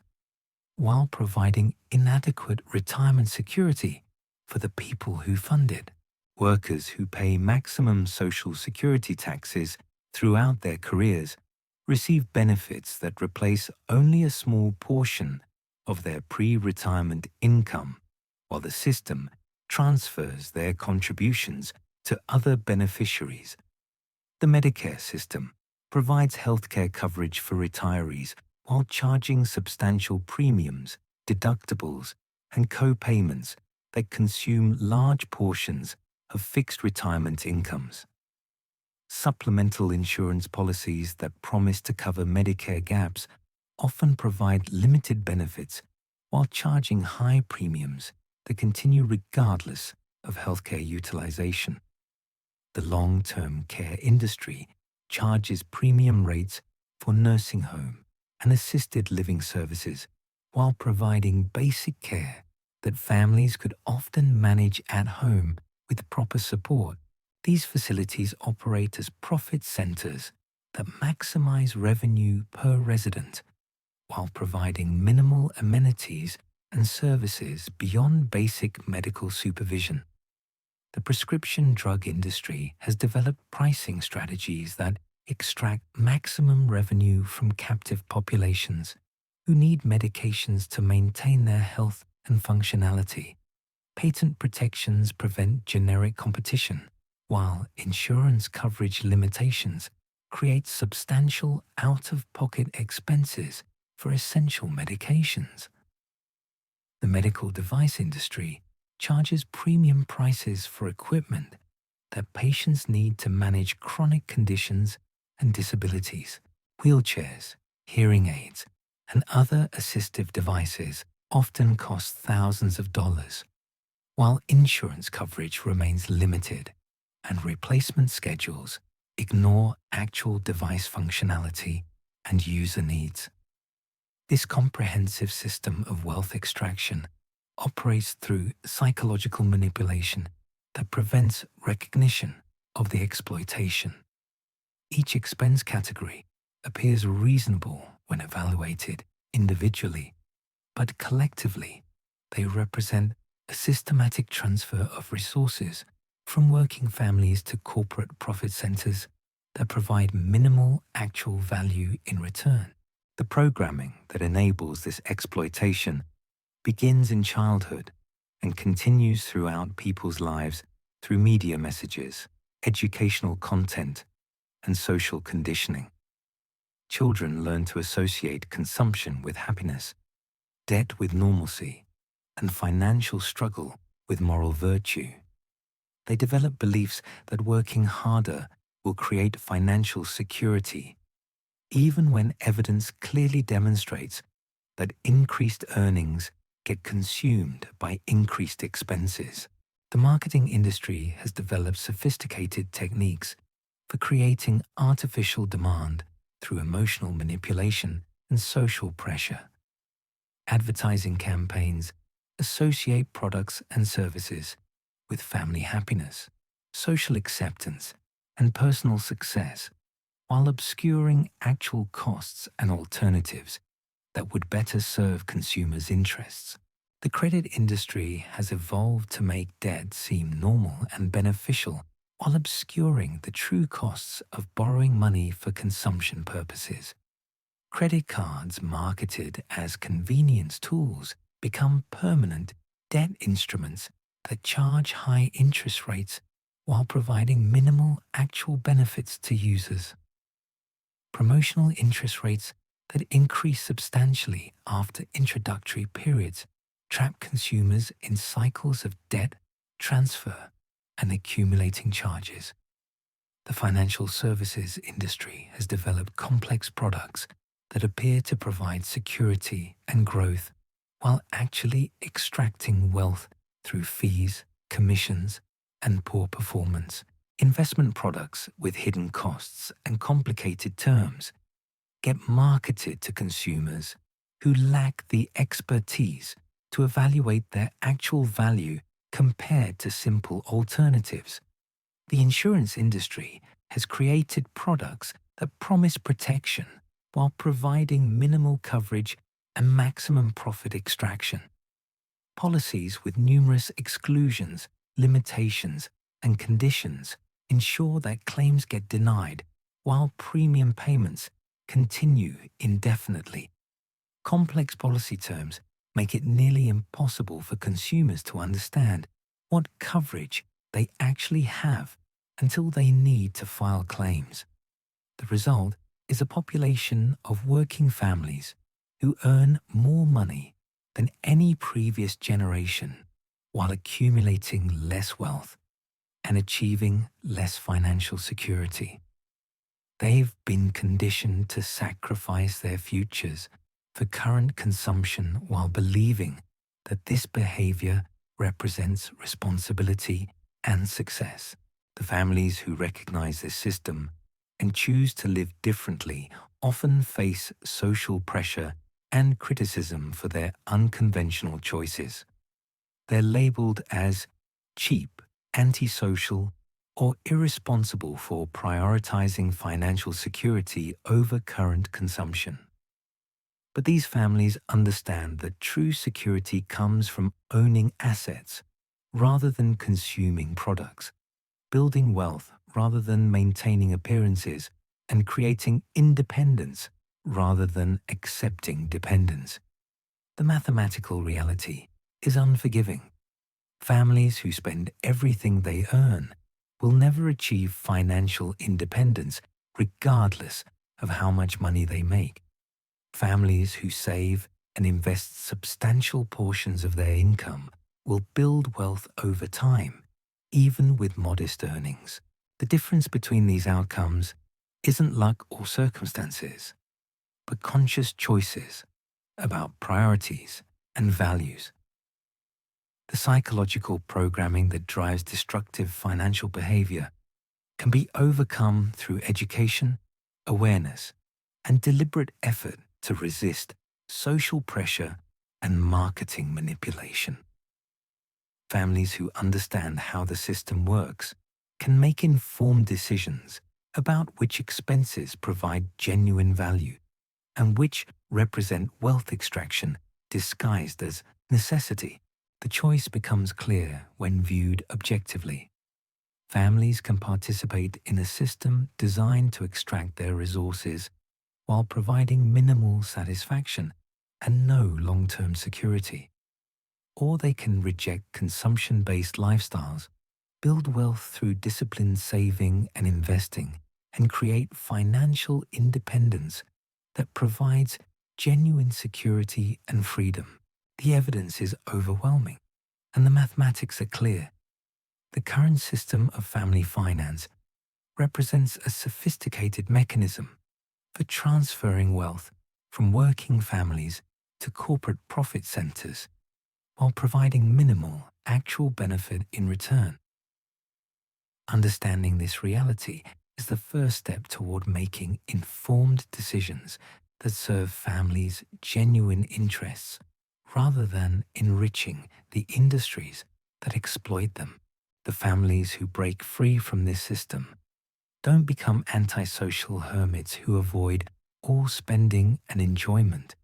Speaker 1: while providing inadequate retirement security for the people who fund it. Workers who pay maximum Social Security taxes throughout their careers receive benefits that replace only a small portion of their pre-retirement income, while the system transfers their contributions to other beneficiaries. The Medicare system provides healthcare coverage for retirees while charging substantial premiums, deductibles, and co-payments that consume large portions of fixed retirement incomes. Supplemental insurance policies that promise to cover Medicare gaps often provide limited benefits while charging high premiums that continue regardless of healthcare utilization. The long-term care industry charges premium rates for nursing home and assisted living services while providing basic care that families could often manage at home with proper support. These facilities operate as profit centers that maximize revenue per resident while providing minimal amenities and services beyond basic medical supervision. The prescription drug industry has developed pricing strategies that extract maximum revenue from captive populations who need medications to maintain their health and functionality. Patent protections prevent generic competition, while insurance coverage limitations create substantial out-of-pocket expenses for essential medications. The medical device industry charges premium prices for equipment that patients need to manage chronic conditions and disabilities. Wheelchairs, hearing aids, and other assistive devices often cost thousands of dollars, while insurance coverage remains limited and replacement schedules ignore actual device functionality and user needs. This comprehensive system of wealth extraction operates through psychological manipulation that prevents recognition of the exploitation. Each expense category appears reasonable when evaluated individually, but collectively they represent a systematic transfer of resources from working families to corporate profit centers that provide minimal actual value in return. The programming that enables this exploitation begins in childhood and continues throughout people's lives through media messages, educational content, and social conditioning. Children learn to associate consumption with happiness, debt with normalcy, and financial struggle with moral virtue. They develop beliefs that working harder will create financial security, even when evidence clearly demonstrates that increased earnings get consumed by increased expenses. The marketing industry has developed sophisticated techniques for creating artificial demand through emotional manipulation and social pressure. Advertising campaigns associate products and services with family happiness, social acceptance, and personal success, while obscuring actual costs and alternatives that would better serve consumers' interests. The credit industry has evolved to make debt seem normal and beneficial while obscuring the true costs of borrowing money for consumption purposes. Credit cards marketed as convenience tools become permanent debt instruments that charge high interest rates while providing minimal actual benefits to users. Promotional interest rates that increase substantially after introductory periods trap consumers in cycles of debt, transfer, and accumulating charges. The financial services industry has developed complex products that appear to provide security and growth while actually extracting wealth through fees, commissions, and poor performance. Investment products with hidden costs and complicated terms get marketed to consumers who lack the expertise to evaluate their actual value compared to simple alternatives. The insurance industry has created products that promise protection while providing minimal coverage and maximum profit extraction. Policies with numerous exclusions, limitations, and conditions ensure that claims get denied while premium payments continue indefinitely. Complex policy terms make it nearly impossible for consumers to understand what coverage they actually have until they need to file claims. The result is a population of working families who earn more money than any previous generation while accumulating less wealth and achieving less financial security. They've been conditioned to sacrifice their futures for current consumption while believing that this behavior represents responsibility and success. The families who recognize this system and choose to live differently often face social pressure and criticism for their unconventional choices. They're labeled as cheap, antisocial, or irresponsible for prioritizing financial security over current consumption. But these families understand that true security comes from owning assets rather than consuming products, building wealth rather than maintaining appearances, and creating independence rather than accepting dependence. The mathematical reality is unforgiving. Families who spend everything they earn will never achieve financial independence regardless of how much money they make. Families who save and invest substantial portions of their income will build wealth over time, even with modest earnings. The difference between these outcomes isn't luck or circumstances, but conscious choices about priorities and values. The psychological programming that drives destructive financial behavior can be overcome through education, awareness, and deliberate effort to resist social pressure and marketing manipulation. Families who understand how the system works can make informed decisions about which expenses provide genuine value and which represent wealth extraction disguised as necessity. The choice becomes clear when viewed objectively. Families can participate in a system designed to extract their resources while providing minimal satisfaction and no long-term security. Or they can reject consumption-based lifestyles build wealth through disciplined saving and investing, and create financial independence that provides genuine security and freedom. The evidence is overwhelming, and the mathematics are clear. The current system of family finance represents a sophisticated mechanism for transferring wealth from working families to corporate profit centers while providing minimal actual benefit in return. Understanding this reality is the first step toward making informed decisions that serve families' genuine interests rather than enriching the industries that exploit them. The families who break free from this system don't become antisocial hermits who avoid all spending and enjoyment.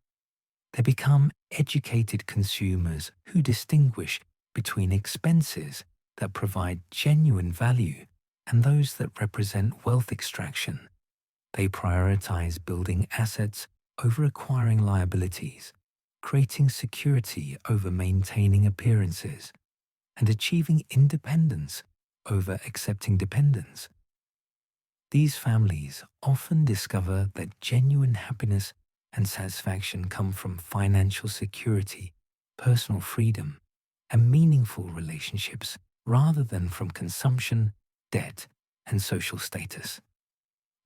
Speaker 1: They become educated consumers who distinguish between expenses that provide genuine value and those that represent wealth extraction. They prioritize building assets over acquiring liabilities, creating security over maintaining appearances, and achieving independence over accepting dependence. These families often discover that genuine happiness and satisfaction come from financial security, personal freedom, and meaningful relationships rather than from consumption, debt, and social status.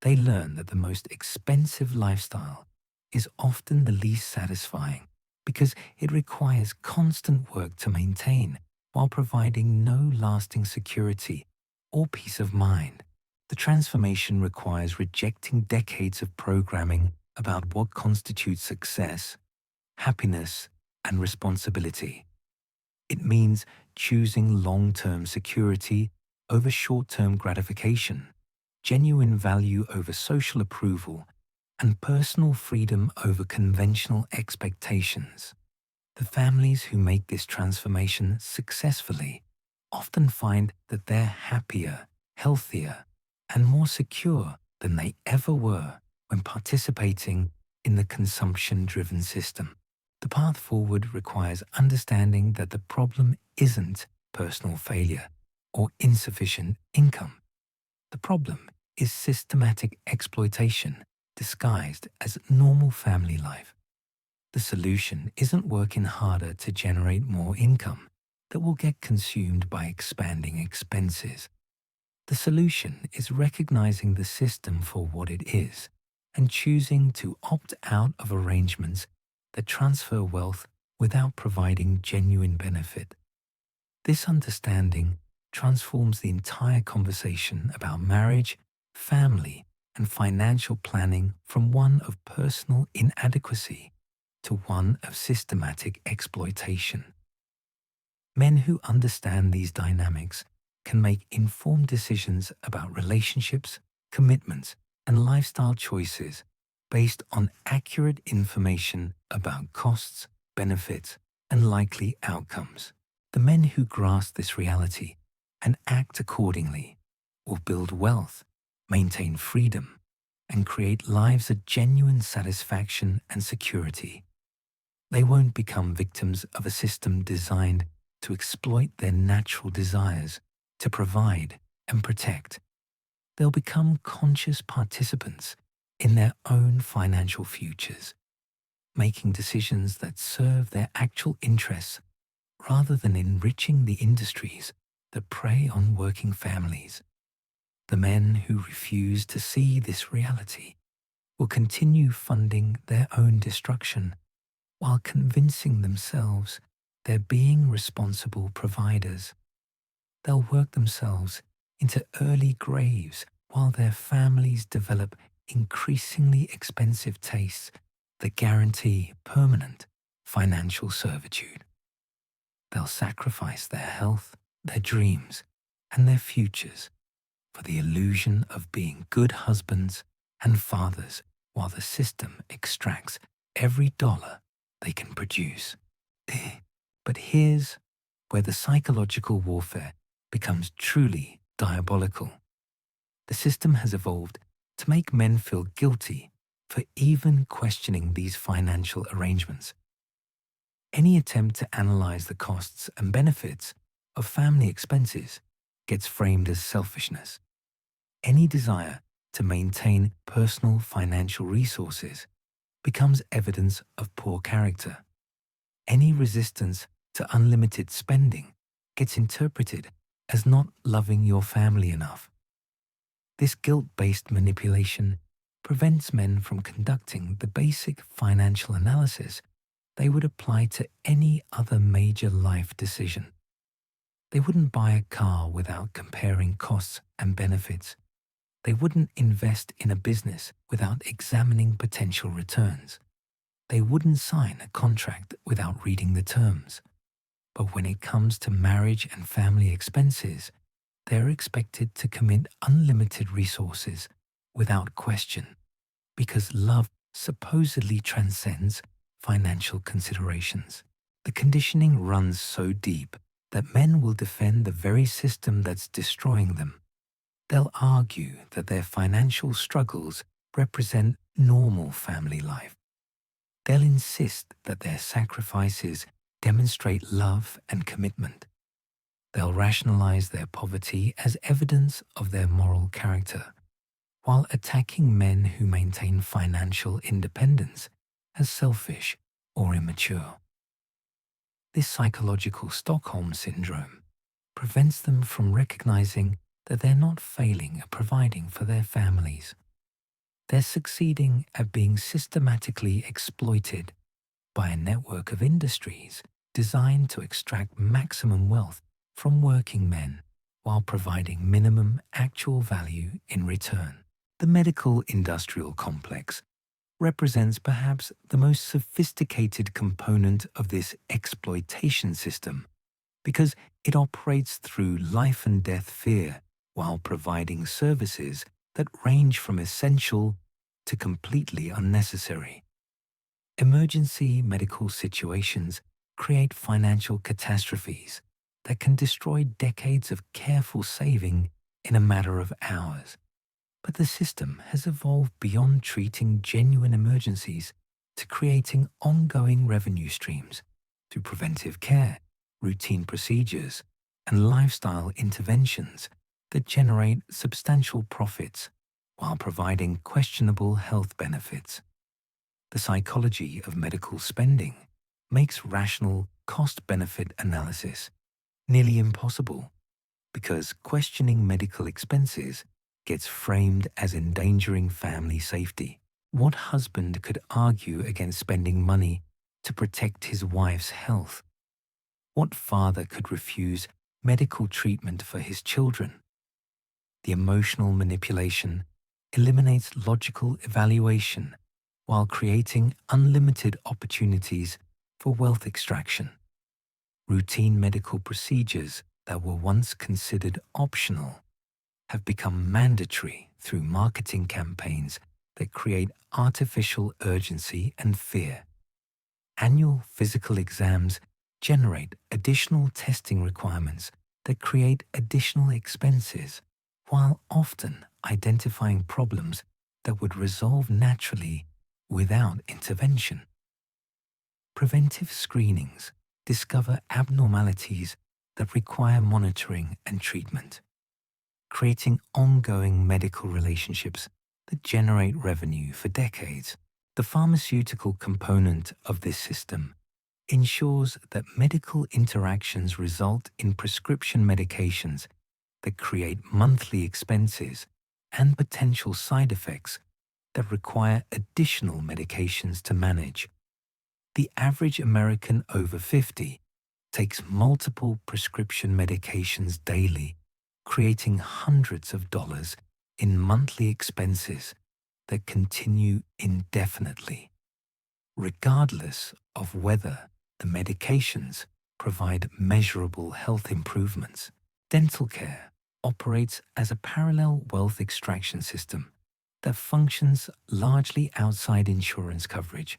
Speaker 1: They learn that the most expensive lifestyle is often the least satisfying because it requires constant work to maintain while providing no lasting security or peace of mind. The transformation requires rejecting decades of programming about what constitutes success, happiness, and responsibility. It means choosing long-term security over short-term gratification, genuine value over social approval, and personal freedom over conventional expectations. The families who make this transformation successfully often find that they're happier, healthier, and more secure than they ever were when participating in the consumption-driven system. The path forward requires understanding that the problem isn't personal failure or insufficient income. The problem is systematic exploitation disguised as normal family life. The solution isn't working harder to generate more income that will get consumed by expanding expenses. The solution is recognizing the system for what it is and choosing to opt out of arrangements that transfer wealth without providing genuine benefit. This understanding transforms the entire conversation about marriage, family, and financial planning from one of personal inadequacy to one of systematic exploitation. Men who understand these dynamics can make informed decisions about relationships, commitments, and lifestyle choices based on accurate information about costs, benefits, and likely outcomes. The men who grasp this reality and act accordingly will build wealth, maintain freedom, and create lives of genuine satisfaction and security. They won't become victims of a system designed to exploit their natural desires to provide and protect. They'll become conscious participants in their own financial futures, making decisions that serve their actual interests rather than enriching the industries that prey on working families. The men who refuse to see this reality will continue funding their own destruction while convincing themselves they're being responsible providers. They'll work themselves into early graves while their families develop increasingly expensive tastes that guarantee permanent financial servitude. They'll sacrifice their health, their dreams, and their futures for the illusion of being good husbands and fathers while the system extracts every dollar they can produce. But here's where the psychological warfare becomes truly diabolical. The system has evolved to make men feel guilty for even questioning these financial arrangements. Any attempt to analyze the costs and benefits of family expenses gets framed as selfishness. Any desire to maintain personal financial resources becomes evidence of poor character. Any resistance to unlimited spending gets interpreted as not loving your family enough. This guilt-based manipulation prevents men from conducting the basic financial analysis they would apply to any other major life decision. They wouldn't buy a car without comparing costs and benefits. They wouldn't invest in a business without examining potential returns. They wouldn't sign a contract without reading the terms. But when it comes to marriage and family expenses, they're expected to commit unlimited resources without question, because love supposedly transcends financial considerations. The conditioning runs so deep that men will defend the very system that's destroying them. They'll argue that their financial struggles represent normal family life. They'll insist that their sacrifices demonstrate love and commitment. They'll rationalize their poverty as evidence of their moral character, while attacking men who maintain financial independence as selfish or immature. This psychological Stockholm syndrome prevents them from recognizing that they're not failing at providing for their families. They're succeeding at being systematically exploited by a network of industries designed to extract maximum wealth from working men while providing minimum actual value in return. The medical industrial complex represents perhaps the most sophisticated component of this exploitation system because it operates through life and death fear while providing services that range from essential to completely unnecessary. Emergency medical situations create financial catastrophes that can destroy decades of careful saving in a matter of hours. But the system has evolved beyond treating genuine emergencies to creating ongoing revenue streams through preventive care, routine procedures, and lifestyle interventions that generate substantial profits while providing questionable health benefits. The psychology of medical spending makes rational cost-benefit analysis nearly impossible because questioning medical expenses gets framed as endangering family safety. What husband could argue against spending money to protect his wife's health? What father could refuse medical treatment for his children? The emotional manipulation eliminates logical evaluation while creating unlimited opportunities for wealth extraction. Routine medical procedures that were once considered optional have become mandatory through marketing campaigns that create artificial urgency and fear. Annual physical exams generate additional testing requirements that create additional expenses, while often identifying problems that would resolve naturally without intervention. Preventive screenings discover abnormalities that require monitoring and treatment, creating ongoing medical relationships that generate revenue for decades. The pharmaceutical component of this system ensures that medical interactions result in prescription medications that create monthly expenses and potential side effects that require additional medications to manage. The average American over 50 takes multiple prescription medications daily, creating hundreds of dollars in monthly expenses that continue indefinitely, regardless of whether the medications provide measurable health improvements. Dental care operates as a parallel wealth extraction system that functions largely outside insurance coverage,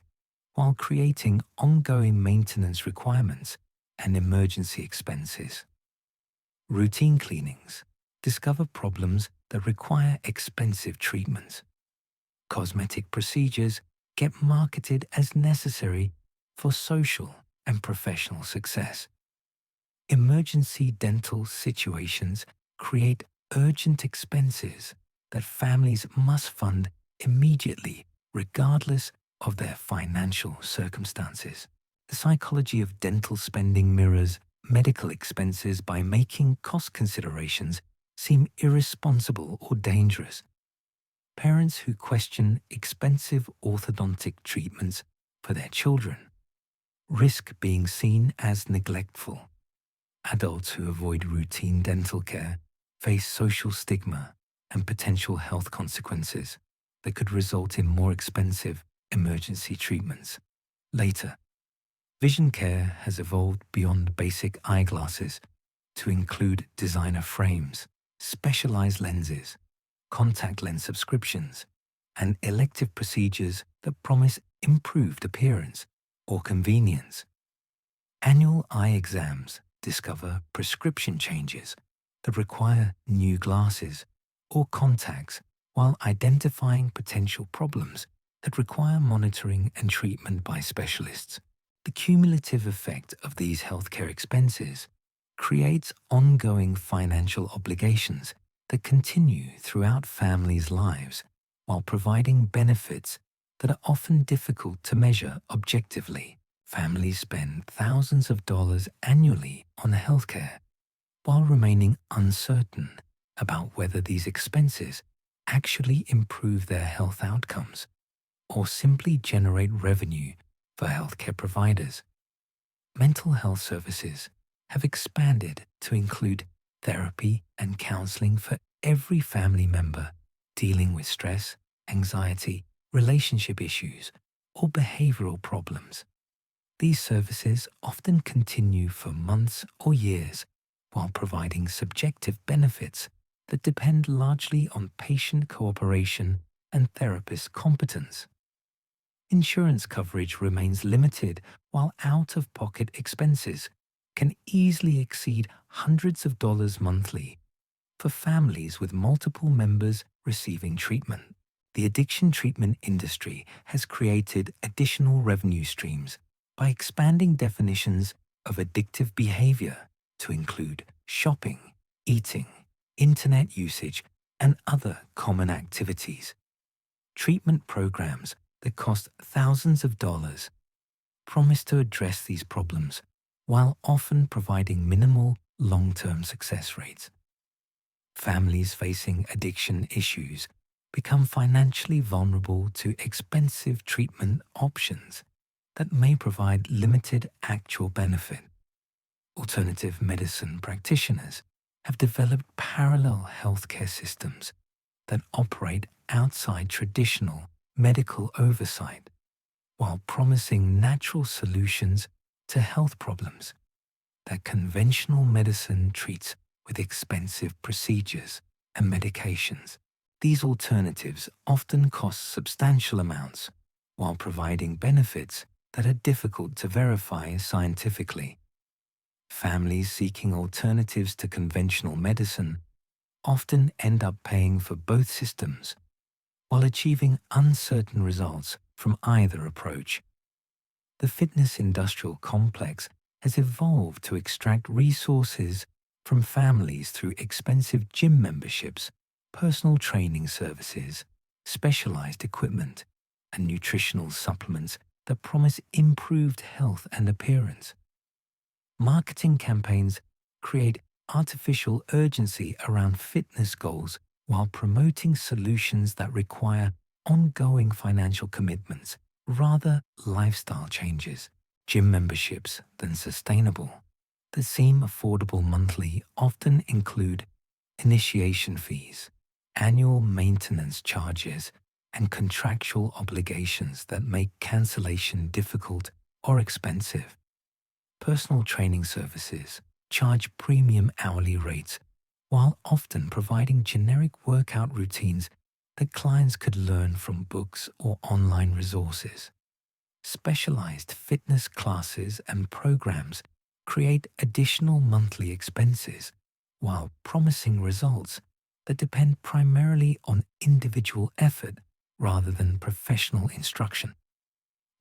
Speaker 1: while creating ongoing maintenance requirements and emergency expenses. Routine cleanings discover problems that require expensive treatments. Cosmetic procedures get marketed as necessary for social and professional success. Emergency dental situations create urgent expenses that families must fund immediately, regardless of their financial circumstances. The psychology of dental spending mirrors medical expenses by making cost considerations seem irresponsible or dangerous. Parents who question expensive orthodontic treatments for their children risk being seen as neglectful. Adults who avoid routine dental care face social stigma and potential health consequences that could result in more expensive emergency treatments later. Vision care has evolved beyond basic eyeglasses to include designer frames, specialized lenses, contact lens subscriptions, and elective procedures that promise improved appearance or convenience. Annual eye exams discover prescription changes that require new glasses or contacts, while identifying potential problems that require monitoring and treatment by specialists. The cumulative effect of these healthcare expenses creates ongoing financial obligations that continue throughout families' lives while providing benefits that are often difficult to measure objectively. Families spend thousands of dollars annually on healthcare while remaining uncertain about whether these expenses actually improve their health outcomes or simply generate revenue for healthcare providers. Mental health services have expanded to include therapy and counseling for every family member dealing with stress, anxiety, relationship issues, or behavioral problems. These services often continue for months or years while providing subjective benefits that depend largely on patient cooperation and therapist competence. Insurance coverage remains limited, while out-of-pocket expenses can easily exceed hundreds of dollars monthly for families with multiple members receiving treatment. The addiction treatment industry has created additional revenue streams by expanding definitions of addictive behavior to include shopping, eating, internet usage, and other common activities. Treatment programs that cost thousands of dollars promise to address these problems while often providing minimal long-term success rates. Families facing addiction issues become financially vulnerable to expensive treatment options that may provide limited actual benefit. Alternative medicine practitioners have developed parallel healthcare systems that operate outside traditional medical oversight while promising natural solutions to health problems that conventional medicine treats with expensive procedures and medications. These alternatives often cost substantial amounts while providing benefits that are difficult to verify scientifically. Families seeking alternatives to conventional medicine often end up paying for both systems while achieving uncertain results from either approach. The fitness industrial complex has evolved to extract resources from families through expensive gym memberships, personal training services, specialized equipment, and nutritional supplements that promise improved health and appearance. Marketing campaigns create artificial urgency around fitness goals while promoting solutions that require ongoing financial commitments rather lifestyle changes. Gym memberships that sustainable that seem affordable monthly often include initiation fees, annual maintenance charges, and contractual obligations that make cancellation difficult or expensive. Personal training services charge premium hourly rates while often providing generic workout routines that clients could learn from books or online resources. Specialized fitness classes and programs create additional monthly expenses while promising results that depend primarily on individual effort rather than professional instruction.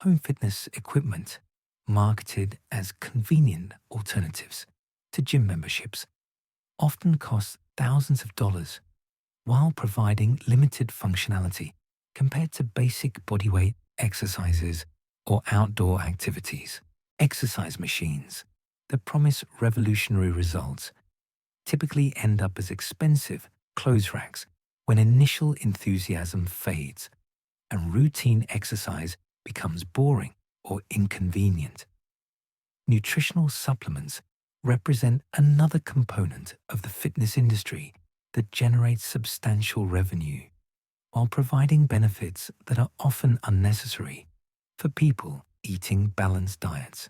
Speaker 1: Home fitness equipment, marketed as convenient alternatives to gym memberships, often costs thousands of dollars while providing limited functionality compared to basic bodyweight exercises or outdoor activities. Exercise machines that promise revolutionary results typically end up as expensive clothes racks when initial enthusiasm fades and routine exercise becomes boring or inconvenient. Nutritional supplements represent another component of the fitness industry that generates substantial revenue while providing benefits that are often unnecessary for people eating balanced diets.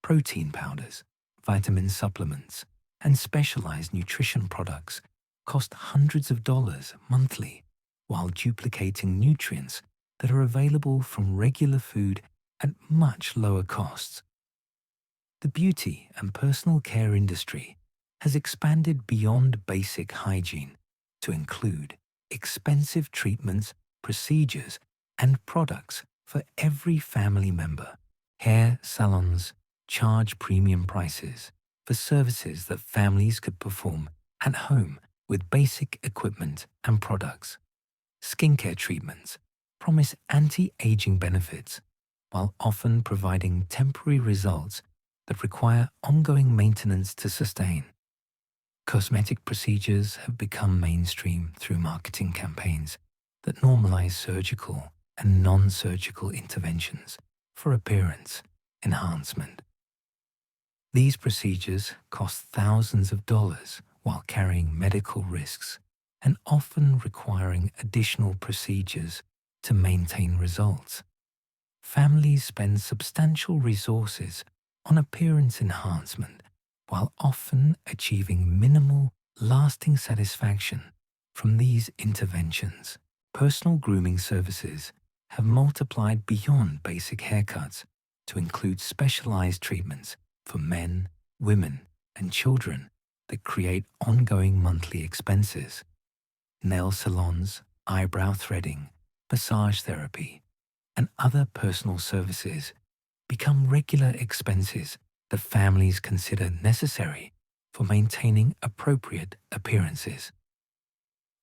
Speaker 1: Protein powders, vitamin supplements, and specialized nutrition products cost hundreds of dollars monthly while duplicating nutrients that are available from regular food at much lower costs. The beauty and personal care industry has expanded beyond basic hygiene to include expensive treatments, procedures, and products for every family member. Hair salons charge premium prices for services that families could perform at home with basic equipment and products. Skincare treatments promise anti-aging benefits while often providing temporary results that require ongoing maintenance to sustain. Cosmetic procedures have become mainstream through marketing campaigns that normalize surgical and non-surgical interventions for appearance enhancement. These procedures cost thousands of dollars while carrying medical risks and often requiring additional procedures to maintain results. Families spend substantial resources on appearance enhancement while often achieving minimal, lasting satisfaction from these interventions. Personal grooming services have multiplied beyond basic haircuts to include specialized treatments for men, women, and children that create ongoing monthly expenses. Nail salons, eyebrow threading, massage therapy, and other personal services become regular expenses that families consider necessary for maintaining appropriate appearances.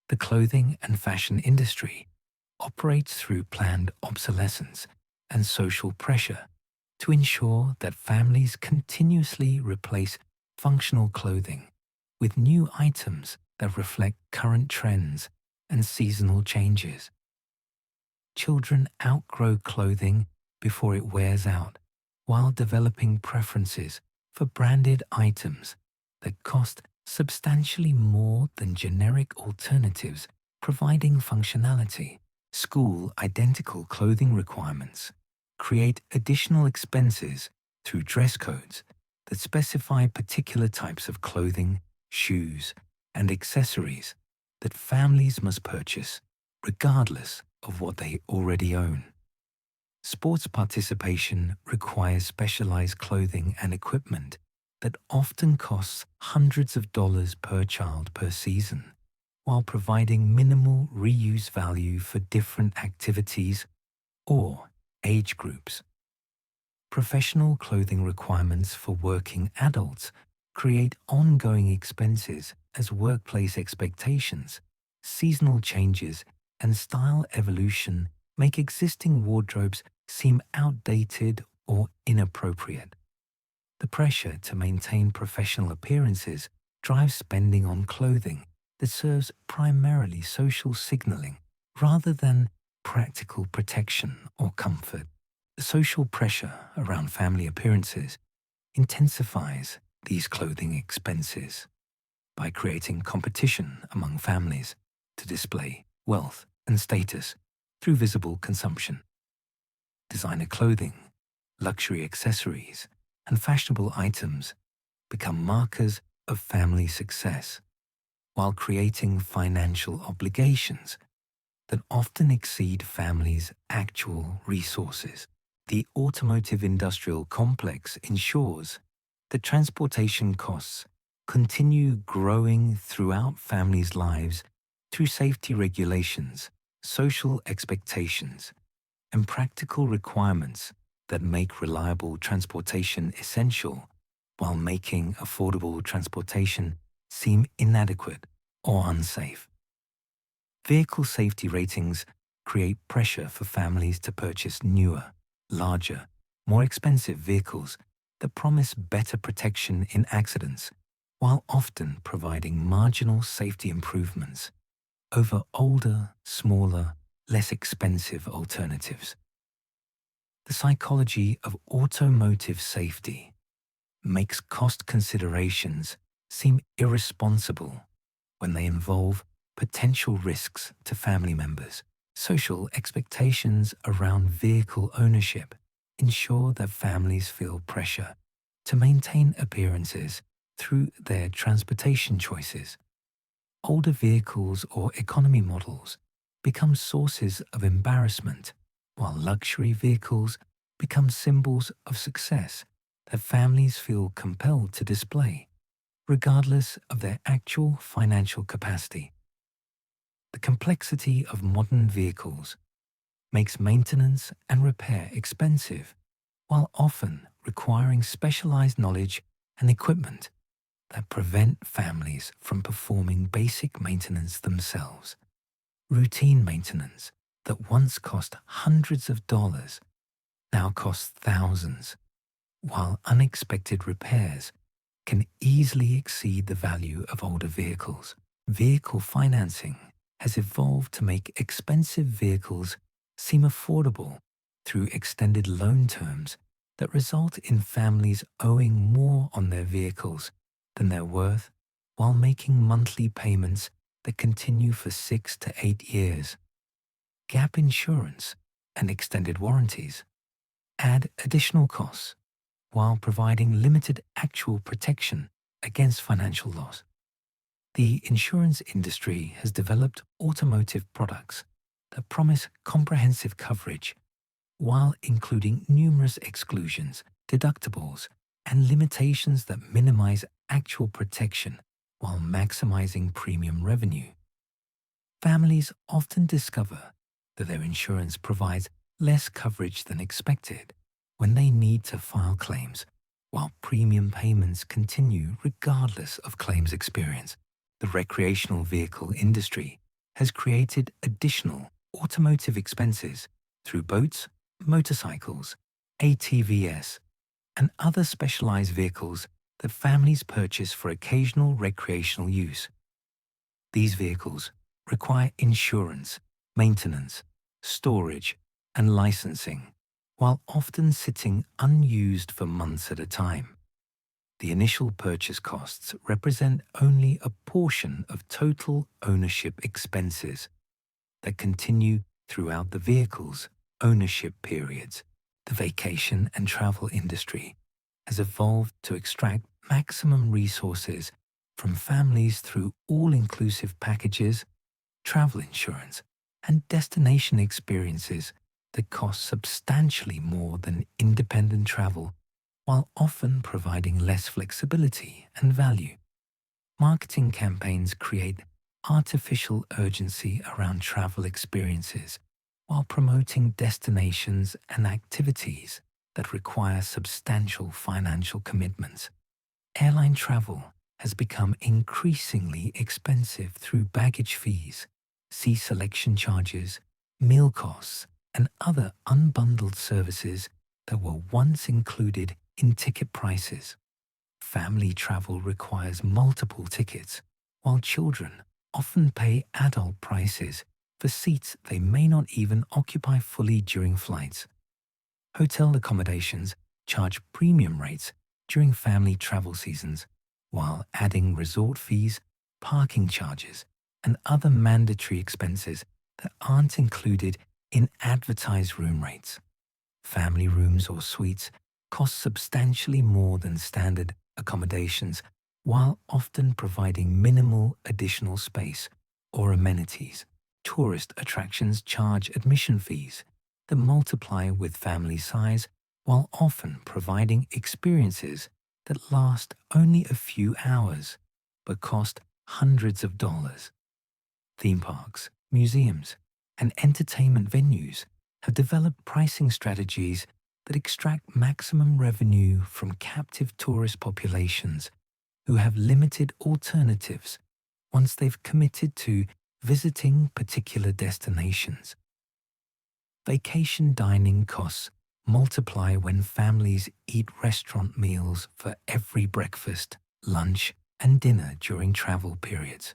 Speaker 1: The clothing and fashion industry operates through planned obsolescence and social pressure to ensure that families continuously replace functional clothing with new items that reflect current trends and seasonal changes. Children outgrow clothing before it wears out, while developing preferences for branded items that cost substantially more than generic alternatives providing functionality. School identical clothing requirements create additional expenses through dress codes that specify particular types of clothing, shoes, and accessories that families must purchase regardless of what they already own. Sports participation requires specialized clothing and equipment that often costs hundreds of dollars per child per season, while providing minimal reuse value for different activities or age groups. Professional clothing requirements for working adults create ongoing expenses as workplace expectations, seasonal changes, and style evolution make existing wardrobes seem outdated or inappropriate. The pressure to maintain professional appearances drives spending on clothing that serves primarily social signaling rather than practical protection or comfort. The social pressure around family appearances intensifies these clothing expenses by creating competition among families to display wealth and status through visible consumption. Designer clothing, luxury accessories, and fashionable items become markers of family success, while creating financial obligations that often exceed families' actual resources. The automotive industrial complex ensures that transportation costs continue growing throughout families' lives through safety regulations, social expectations, and practical requirements that make reliable transportation essential while making affordable transportation seem inadequate or unsafe. Vehicle safety ratings create pressure for families to purchase newer, larger, more expensive vehicles that promise better protection in accidents, while often providing marginal safety improvements over older, smaller, less expensive alternatives. The psychology of automotive safety makes cost considerations seem irresponsible when they involve potential risks to family members. Social expectations around vehicle ownership ensure that families feel pressure to maintain appearances through their transportation choices. Older vehicles or economy models become sources of embarrassment, while luxury vehicles become symbols of success that families feel compelled to display, regardless of their actual financial capacity. The complexity of modern vehicles makes maintenance and repair expensive, while often requiring specialized knowledge and equipment that prevent families from performing basic maintenance themselves. Routine maintenance that once cost hundreds of dollars now costs thousands, while unexpected repairs can easily exceed the value of older vehicles. Vehicle financing has evolved to make expensive vehicles seem affordable through extended loan terms that result in families owing more on their vehicles than they're worth, while making monthly payments that continue for 6 to 8 years. Gap insurance and extended warranties add additional costs while providing limited actual protection against financial loss. The insurance industry has developed automotive products that promise comprehensive coverage while including numerous exclusions, deductibles, and limitations that minimize actual protection while maximizing premium revenue. Families often discover that their insurance provides less coverage than expected when they need to file claims, while premium payments continue regardless of claims experience. The recreational vehicle industry has created additional automotive expenses through boats, motorcycles, ATVs, and other specialized vehicles that families purchase for occasional recreational use. These vehicles require insurance, maintenance, storage, and licensing, while often sitting unused for months at a time. The initial purchase costs represent only a portion of total ownership expenses that continue throughout the vehicle's ownership periods. The vacation and travel industry has evolved to extract maximum resources from families through all-inclusive packages, travel insurance, and destination experiences that cost substantially more than independent travel, while often providing less flexibility and value. Marketing campaigns create artificial urgency around travel experiences while promoting destinations and activities that require substantial financial commitments. Airline travel has become increasingly expensive through baggage fees, seat selection charges, meal costs, and other unbundled services that were once included in ticket prices. Family travel requires multiple tickets, while children often pay adult prices for seats they may not even occupy fully during flights. Hotel accommodations charge premium rates during family travel seasons, while adding resort fees, parking charges, and other mandatory expenses that aren't included in advertised room rates. Family rooms or suites cost substantially more than standard accommodations, while often providing minimal additional space or amenities. Tourist attractions charge admission fees that multiply with family size, while often providing experiences that last only a few hours but cost hundreds of dollars. Theme parks, museums, and entertainment venues have developed pricing strategies that extract maximum revenue from captive tourist populations who have limited alternatives once they've committed to visiting particular destinations. Vacation dining costs multiply when families eat restaurant meals for every breakfast, lunch, and dinner during travel periods.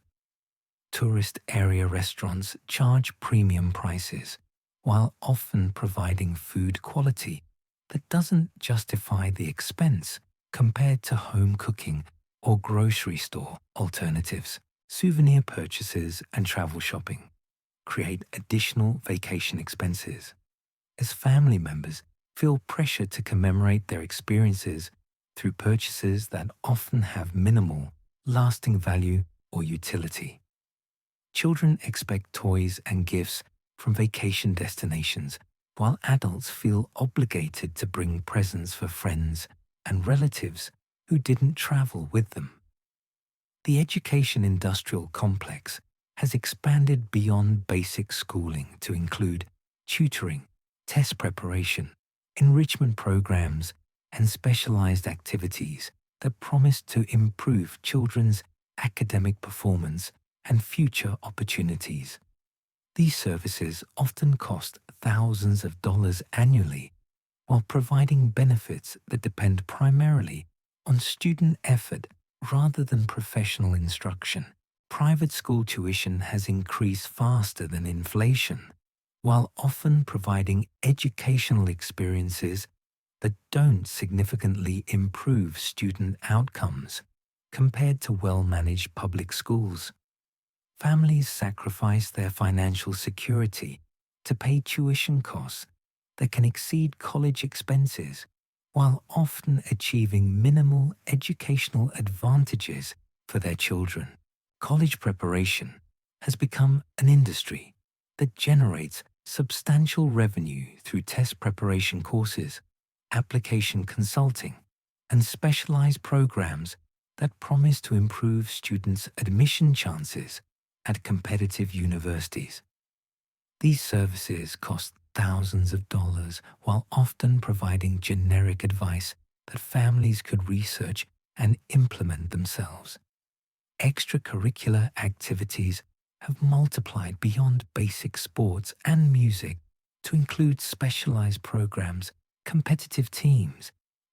Speaker 1: Tourist area restaurants charge premium prices, while often providing food quality that doesn't justify the expense compared to home cooking or grocery store alternatives. Souvenir purchases and travel shopping create additional vacation expenses, as family members feel pressure to commemorate their experiences through purchases that often have minimal, lasting value or utility. Children expect toys and gifts from vacation destinations, while adults feel obligated to bring presents for friends and relatives who didn't travel with them. The education industrial complex has expanded beyond basic schooling to include tutoring, test preparation, enrichment programs, and specialized activities that promise to improve children's academic performance and future opportunities. These services often cost thousands of dollars annually, while providing benefits that depend primarily on student effort rather than professional instruction. Private school tuition has increased faster than inflation, while often providing educational experiences that don't significantly improve student outcomes compared to well-managed public schools. Families sacrifice their financial security to pay tuition costs that can exceed college expenses, while often achieving minimal educational advantages for their children. College preparation has become an industry that generates substantial revenue through test preparation courses, application consulting, and specialized programs that promise to improve students' admission chances at competitive universities. These services cost thousands of dollars, while often providing generic advice that families could research and implement themselves. Extracurricular activities have multiplied beyond basic sports and music to include specialized programs, competitive teams,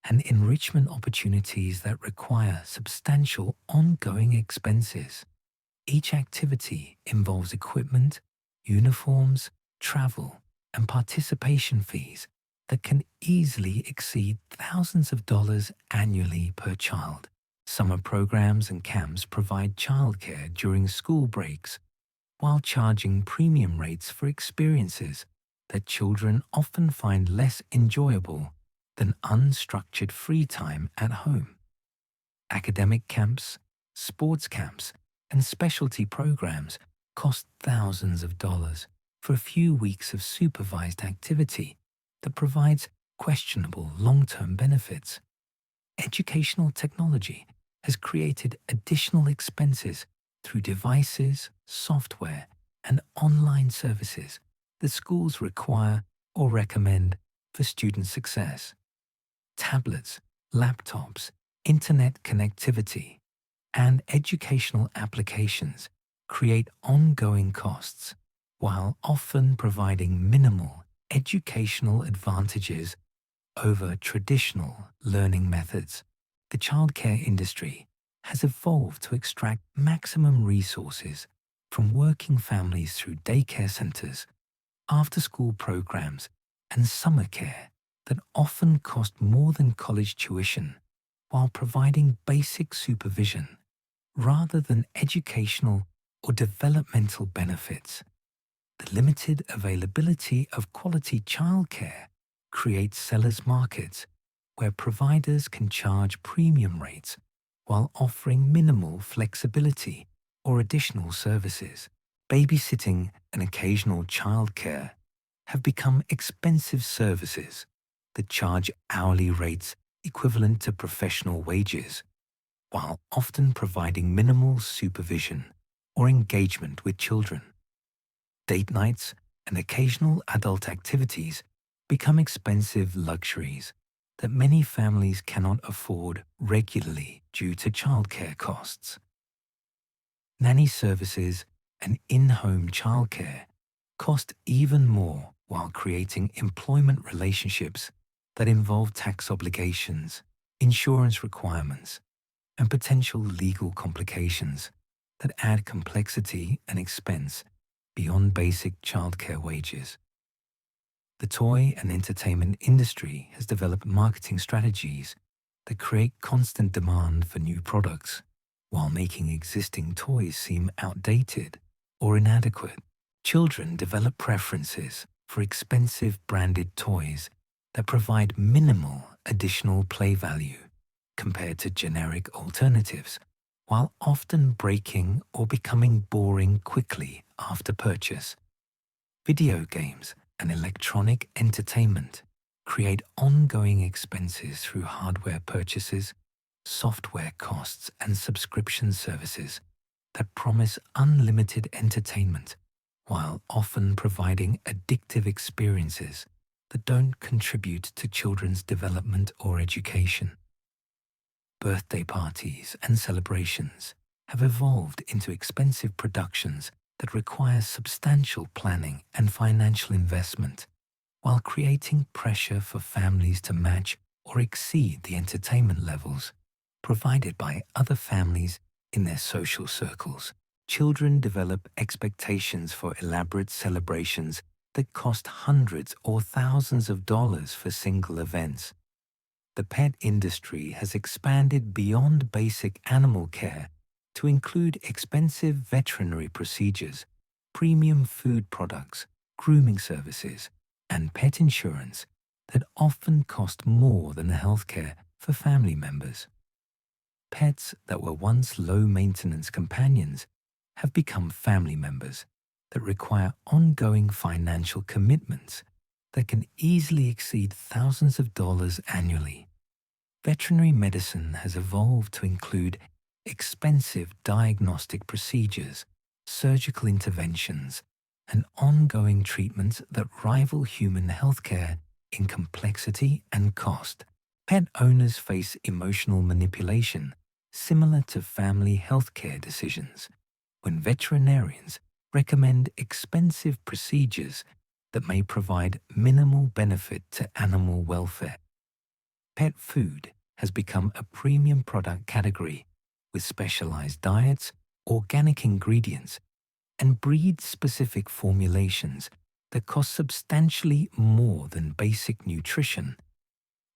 Speaker 1: and enrichment opportunities that require substantial ongoing expenses. Each activity involves equipment, uniforms, travel, and participation fees that can easily exceed thousands of dollars annually per child. Summer programs and camps provide childcare during school breaks, while charging premium rates for experiences that children often find less enjoyable than unstructured free time at home. Academic camps, sports camps, and specialty programs cost thousands of dollars for a few weeks of supervised activity that provides questionable long-term benefits. Educational technology has created additional expenses through devices, software, and online services that schools require or recommend for student success. Tablets, laptops, internet connectivity, and educational applications create ongoing costs, while often providing minimal educational advantages over traditional learning methods. The childcare industry has evolved to extract maximum resources from working families through daycare centers, after-school programs, and summer care that often cost more than college tuition, while providing basic supervision rather than educational or developmental benefits. The limited availability of quality childcare creates sellers' markets where providers can charge premium rates while offering minimal flexibility or additional services. Babysitting and occasional childcare have become expensive services that charge hourly rates equivalent to professional wages, while often providing minimal supervision or engagement with children. Date nights and occasional adult activities become expensive luxuries that many families cannot afford regularly due to childcare costs. Nanny services and in-home childcare cost even more while creating employment relationships that involve tax obligations, insurance requirements, and potential legal complications that add complexity and expense beyond basic childcare wages. The toy and entertainment industry has developed marketing strategies that create constant demand for new products while making existing toys seem outdated or inadequate. Children develop preferences for expensive branded toys that provide minimal additional play value compared to generic alternatives, while often breaking or becoming boring quickly after purchase. Video games and electronic entertainment create ongoing expenses through hardware purchases, software costs, and subscription services that promise unlimited entertainment while often providing addictive experiences that don't contribute to children's development or education. Birthday parties and celebrations have evolved into expensive productions that require substantial planning and financial investment, while creating pressure for families to match or exceed the entertainment levels provided by other families in their social circles. Children develop expectations for elaborate celebrations that cost hundreds or thousands of dollars for single events. The pet industry has expanded beyond basic animal care to include expensive veterinary procedures, premium food products, grooming services, and pet insurance that often cost more than healthcare for family members. Pets that were once low-maintenance companions have become family members that require ongoing financial commitments that can easily exceed thousands of dollars annually. Veterinary medicine has evolved to include expensive diagnostic procedures, surgical interventions, and ongoing treatments that rival human healthcare in complexity and cost. Pet owners face emotional manipulation similar to family healthcare decisions when veterinarians recommend expensive procedures that may provide minimal benefit to animal welfare. Pet food has become a premium product category with specialized diets, organic ingredients, and breed-specific formulations that cost substantially more than basic nutrition,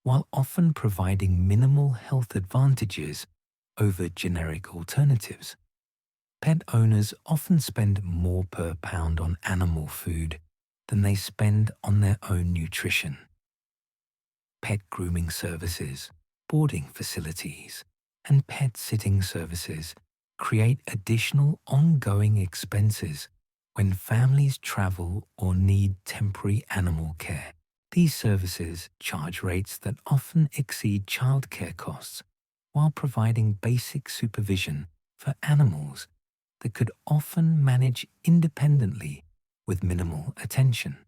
Speaker 1: while often providing minimal health advantages over generic alternatives. Pet owners often spend more per pound on animal food than they spend on their own nutrition. Pet grooming services, boarding facilities, and pet sitting services create additional ongoing expenses when families travel or need temporary animal care. These services charge rates that often exceed childcare costs while providing basic supervision for animals that could often manage independently with minimal attention.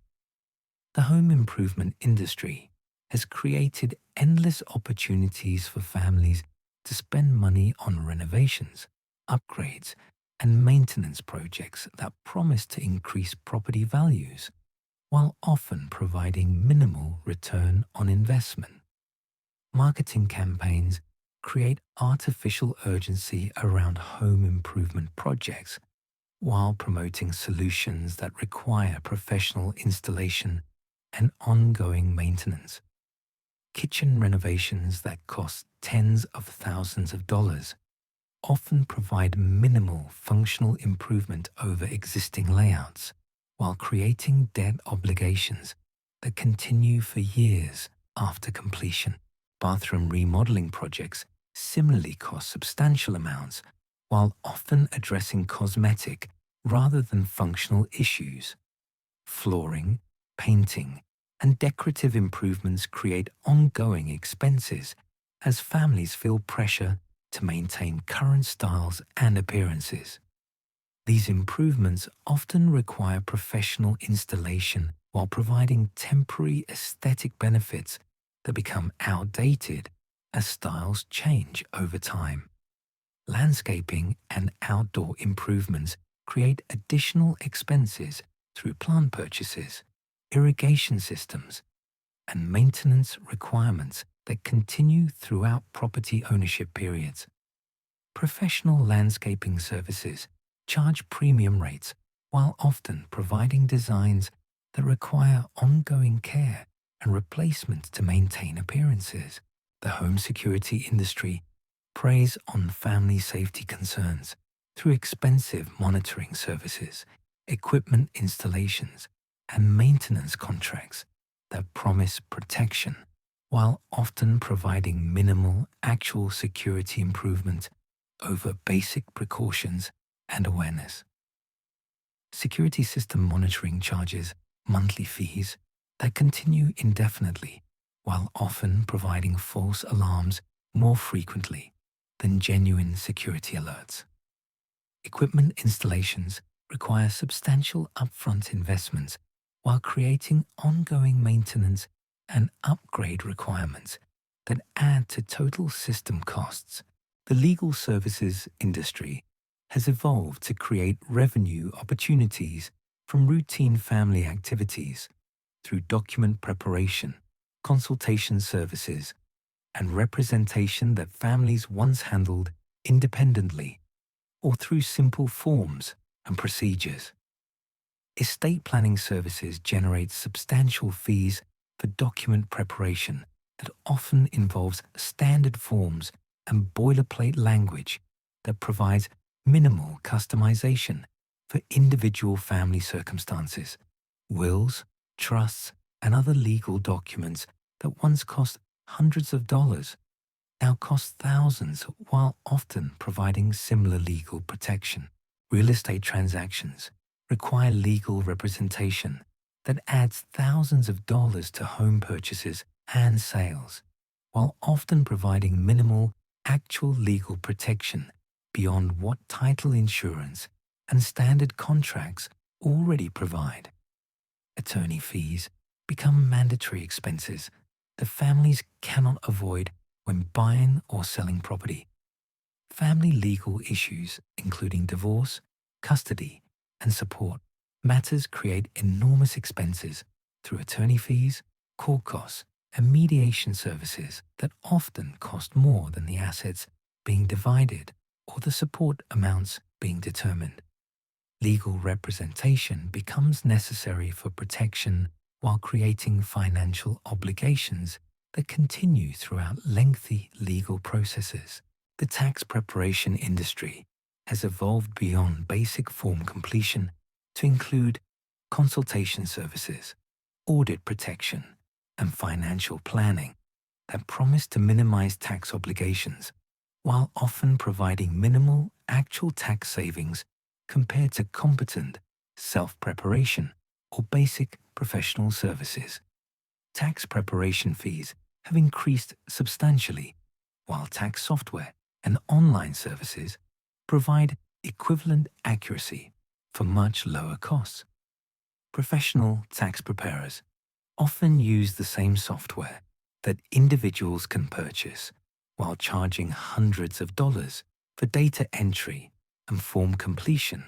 Speaker 1: The home improvement industry has created endless opportunities for families to spend money on renovations, upgrades, and maintenance projects that promise to increase property values, while often providing minimal return on investment. Marketing campaigns create artificial urgency around home improvement projects while promoting solutions that require professional installation and ongoing maintenance. Kitchen renovations that cost tens of thousands of dollars often provide minimal functional improvement over existing layouts, while creating debt obligations that continue for years after completion. Bathroom remodeling projects similarly cost substantial amounts, while often addressing cosmetic rather than functional issues. Flooring, painting, and decorative improvements create ongoing expenses as families feel pressure to maintain current styles and appearances. These improvements often require professional installation while providing temporary aesthetic benefits that become outdated as styles change over time. Landscaping and outdoor improvements create additional expenses through plant purchases, irrigation systems, and maintenance requirements that continue throughout property ownership periods. Professional landscaping services charge premium rates while often providing designs that require ongoing care and replacement to maintain appearances. The home security industry preys on family safety concerns through expensive monitoring services, equipment installations, and maintenance contracts that promise protection while often providing minimal actual security improvement over basic precautions and awareness. Security system monitoring charges monthly fees that continue indefinitely while often providing false alarms more frequently than genuine security alerts. Equipment installations require substantial upfront investments while creating ongoing maintenance and upgrade requirements that add to total system costs. The legal services industry has evolved to create revenue opportunities from routine family activities through document preparation, consultation services, and representation that families once handled independently or through simple forms and procedures. Estate planning services generate substantial fees for document preparation that often involves standard forms and boilerplate language that provides minimal customization for individual family circumstances. Wills, trusts, and other legal documents that once cost hundreds of dollars now cost thousands while often providing similar legal protection. Real estate transactions require legal representation that adds thousands of dollars to home purchases and sales, while often providing minimal actual legal protection beyond what title insurance and standard contracts already provide. Attorney fees become mandatory expenses that families cannot avoid when buying or selling property. Family legal issues, including divorce, custody, and support matters, create enormous expenses through attorney fees, court costs, and mediation services that often cost more than the assets being divided or the support amounts being determined. Legal representation becomes necessary for protection while creating financial obligations that continue throughout lengthy legal processes. The tax preparation industry has evolved beyond basic form completion to include consultation services, audit protection, and financial planning that promise to minimize tax obligations while often providing minimal actual tax savings compared to competent self-preparation or basic professional services. Tax preparation fees have increased substantially, while tax software and online services provide equivalent accuracy for much lower costs. Professional tax preparers often use the same software that individuals can purchase while charging hundreds of dollars for data entry and form completion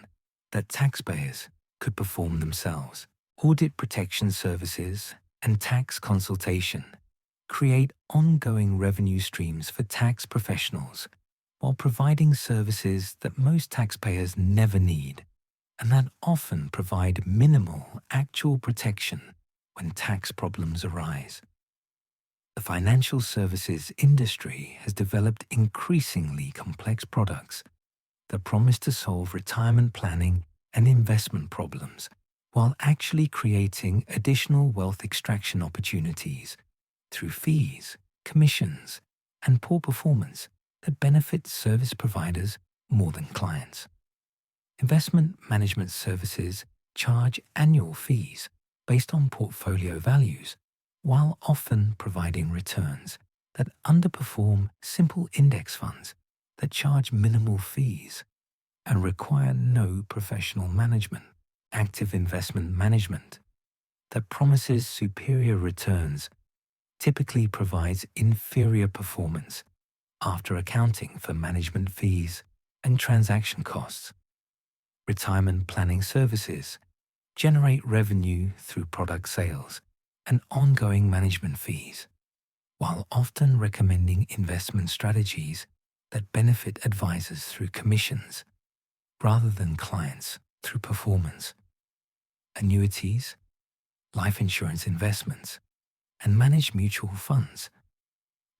Speaker 1: that taxpayers could perform themselves. Audit protection services and tax consultation create ongoing revenue streams for tax professionals while providing services that most taxpayers never need and that often provide minimal actual protection when tax problems arise. The financial services industry has developed increasingly complex products that promise to solve retirement planning and investment problems while actually creating additional wealth extraction opportunities through fees, commissions, and poor performance that benefit service providers more than clients. Investment management services charge annual fees based on portfolio values, while often providing returns that underperform simple index funds that charge minimal fees and require no professional management. Active investment management that promises superior returns typically provides inferior performance after accounting for management fees, and transaction costs. Retirement planning services generate revenue through product sales and ongoing management fees, while often recommending investment strategies that benefit advisors through commissions rather than clients through performance. Annuities, life insurance investments, and managed mutual funds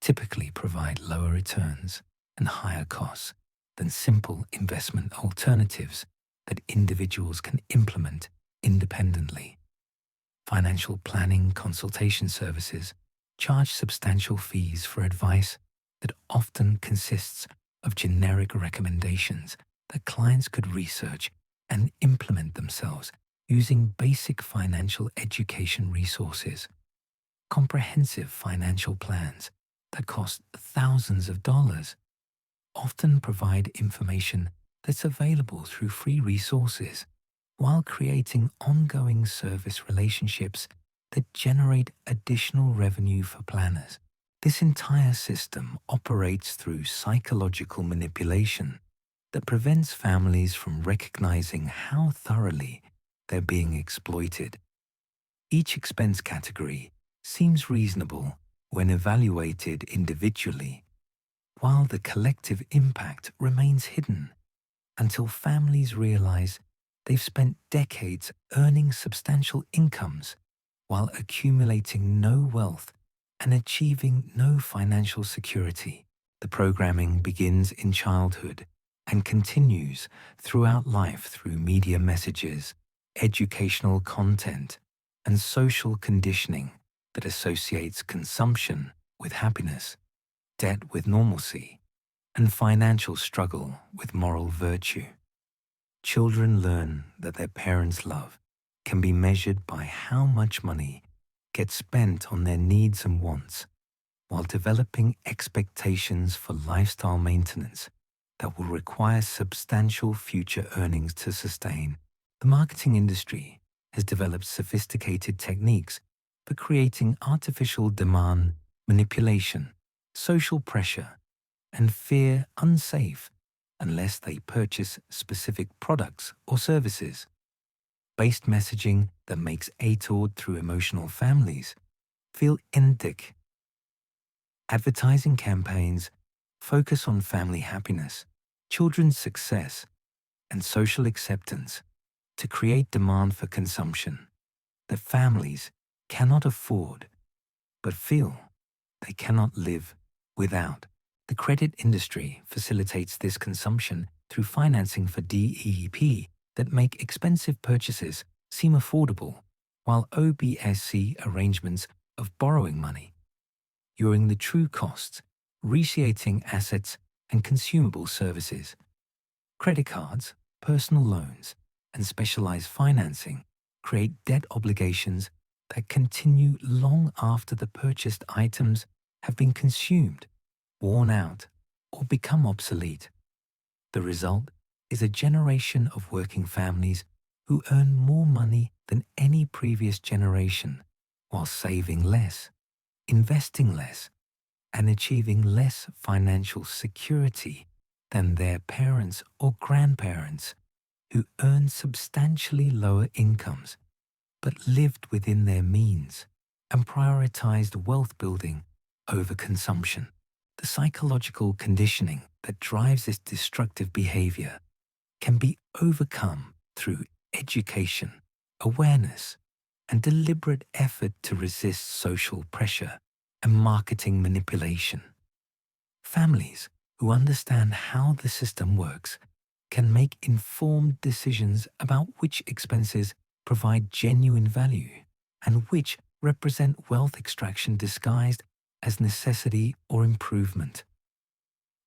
Speaker 1: typically provide lower returns and higher costs than simple investment alternatives that individuals can implement independently. Financial planning consultation services charge substantial fees for advice that often consists of generic recommendations that clients could research and implement themselves using basic financial education resources. Comprehensive financial plans that cost thousands of dollars often provide information that's available through free resources while creating ongoing service relationships that generate additional revenue for planners. This entire system operates through psychological manipulation that prevents families from recognizing how thoroughly they're being exploited. Each expense category seems reasonable when evaluated individually, while the collective impact remains hidden until families realize they've spent decades earning substantial incomes while accumulating no wealth and achieving no financial security. The programming begins in childhood and continues throughout life through media messages, educational content, and social conditioning that associates consumption with happiness, debt with normalcy, and financial struggle with moral virtue. Children learn that their parents' love can be measured by how much money gets spent on their needs and wants, while developing expectations for lifestyle maintenance that will require substantial future earnings to sustain. The marketing industry has developed sophisticated techniques for creating artificial demand, manipulation, social pressure, and fear unsafe unless they purchase specific products or services. Based messaging that makes adored through emotional families feel authentic. Advertising campaigns focus on family happiness, children's success, and social acceptance to create demand for consumption that families cannot afford but feel they cannot live without. The credit industry facilitates this consumption through financing for DEP that make expensive purchases seem affordable, while OBSC arrangements of borrowing money during the true costs, reshaping assets and consumable services. Credit cards, personal loans, and specialized financing create debt obligations that continue long after the purchased items have been consumed, worn out, or become obsolete. The result is a generation of working families who earn more money than any previous generation while saving less, investing less, and achieving less financial security than their parents or grandparents who earned substantially lower incomes but lived within their means and prioritized wealth building over consumption. The psychological conditioning that drives this destructive behavior can be overcome through education, awareness, and deliberate effort to resist social pressure and marketing manipulation. Families who understand how the system works can make informed decisions about which expenses provide genuine value and which represent wealth extraction disguised as necessity or improvement.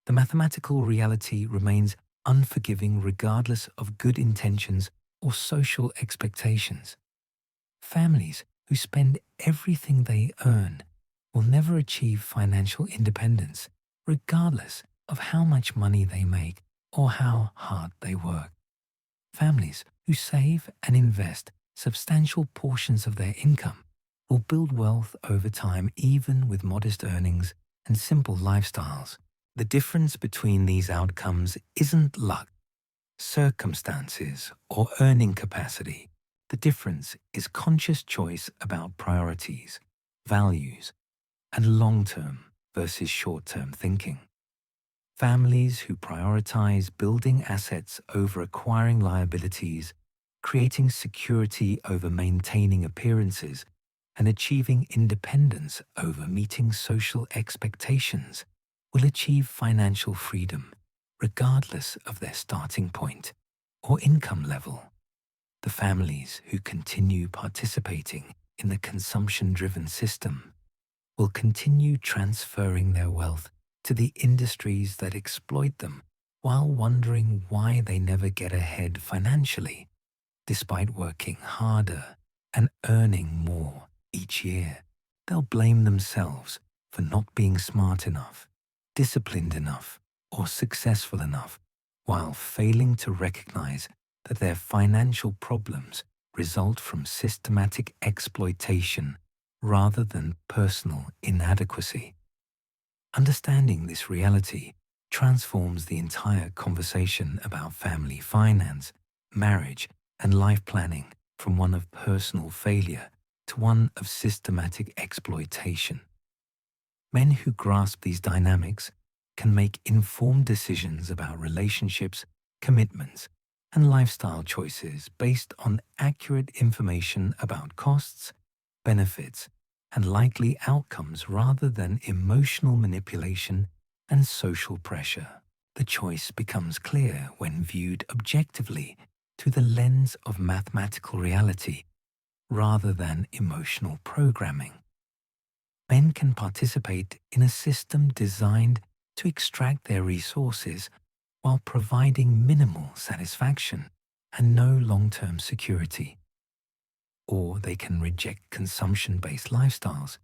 Speaker 1: The mathematical reality remains unforgiving regardless of good intentions or social expectations. Families who spend everything they earn will never achieve financial independence, regardless of how much money they make or how hard they work. Families who save and invest substantial portions of their income will build wealth over time even with modest earnings and simple lifestyles. The difference between these outcomes isn't luck, circumstances, or earning capacity. The difference is conscious choice about priorities, values, and long-term versus short-term thinking. Families who prioritize building assets over acquiring liabilities, creating security over maintaining appearances, and achieving independence over meeting social expectations will achieve financial freedom regardless of their starting point or income level. The families who continue participating in the consumption-driven system will continue transferring their wealth to the industries that exploit them while wondering why they never get ahead financially, despite working harder and earning more each year. They'll blame themselves for not being smart enough, disciplined enough, or successful enough, while failing to recognize that their financial problems result from systematic exploitation rather than personal inadequacy. Understanding this reality transforms the entire conversation about family finance, marriage, and life planning from one of personal failure to one of systematic exploitation. Men who grasp these dynamics can make informed decisions about relationships, commitments, and lifestyle choices based on accurate information about costs, benefits, and likely outcomes rather than emotional manipulation and social pressure. The choice becomes clear when viewed objectively through the lens of mathematical reality rather than emotional programming. Men can participate in a system designed to extract their resources while providing minimal satisfaction and no long-term security. Or they can reject consumption-based lifestyles,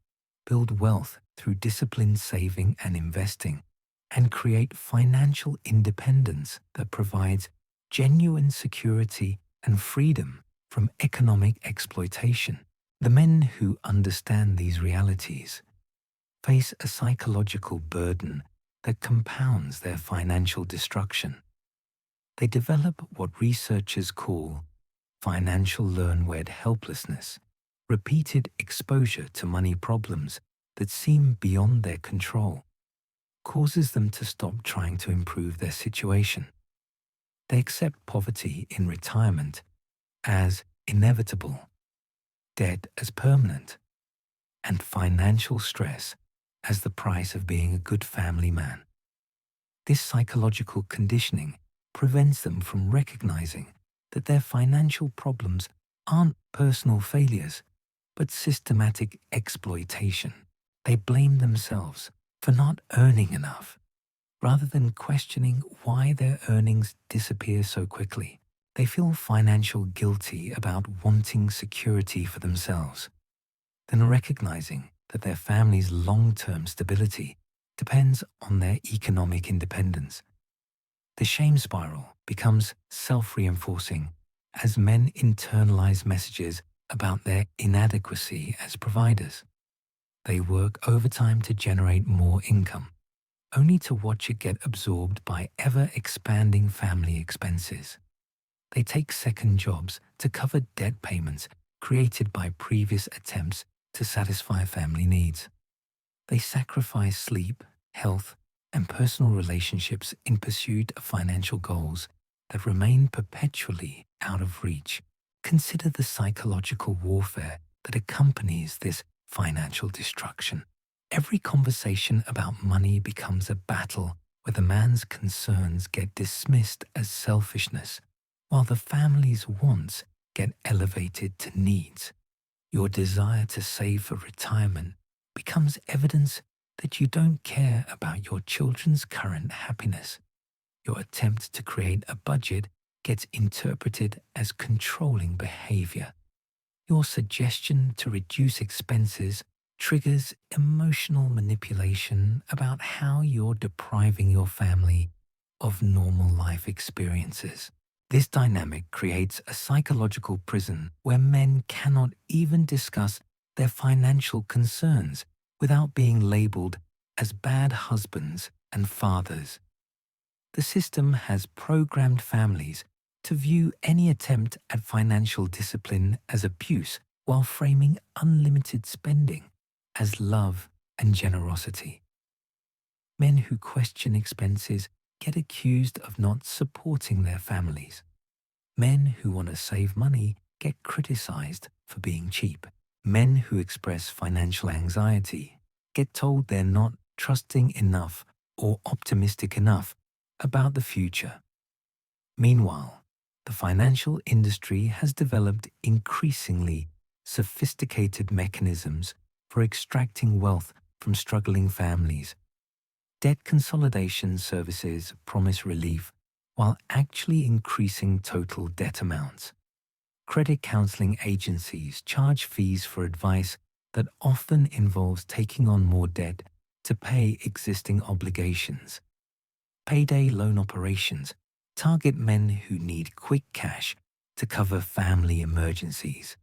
Speaker 1: build wealth through disciplined saving and investing, and create financial independence that provides genuine security and freedom from economic exploitation. The men who understand these realities face a psychological burden that compounds their financial destruction. They develop what researchers call financial learned helplessness, repeated exposure to money problems that seem beyond their control, causes them to stop trying to improve their situation. They accept poverty in retirement as inevitable, debt as permanent, and financial stress as the price of being a good family man. This psychological conditioning prevents them from recognizing that their financial problems aren't personal failures, but systematic exploitation. They blame themselves for not earning enough, rather than questioning why their earnings disappear so quickly. They feel financial guilty about wanting security for themselves, then recognizing that their family's long-term stability depends on their economic independence. The shame spiral becomes self-reinforcing as men internalize messages about their inadequacy as providers. They work overtime to generate more income, only to watch it get absorbed by ever-expanding family expenses. They take second jobs to cover debt payments created by previous attempts to satisfy family needs. They sacrifice sleep, health, and personal relationships in pursuit of financial goals that remain perpetually out of reach. Consider the psychological warfare that accompanies this financial destruction. Every conversation about money becomes a battle where the man's concerns get dismissed as selfishness, while the family's wants get elevated to needs. Your desire to save for retirement becomes evidence that you don't care about your children's current happiness. Your attempt to create a budget gets interpreted as controlling behavior. Your suggestion to reduce expenses triggers emotional manipulation about how you're depriving your family of normal life experiences. This dynamic creates a psychological prison where men cannot even discuss their financial concerns without being labeled as bad husbands and fathers. The system has programmed families to view any attempt at financial discipline as abuse while framing unlimited spending as love and generosity. Men who question expenses get accused of not supporting their families. Men who want to save money get criticized for being cheap. Men who express financial anxiety get told they're not trusting enough or optimistic enough about the future. Meanwhile, the financial industry has developed increasingly sophisticated mechanisms for extracting wealth from struggling families. Debt consolidation services promise relief while actually increasing total debt amounts. Credit counseling agencies charge fees for advice that often involves taking on more debt to pay existing obligations. Payday loan operations target men who need quick cash to cover family emergencies,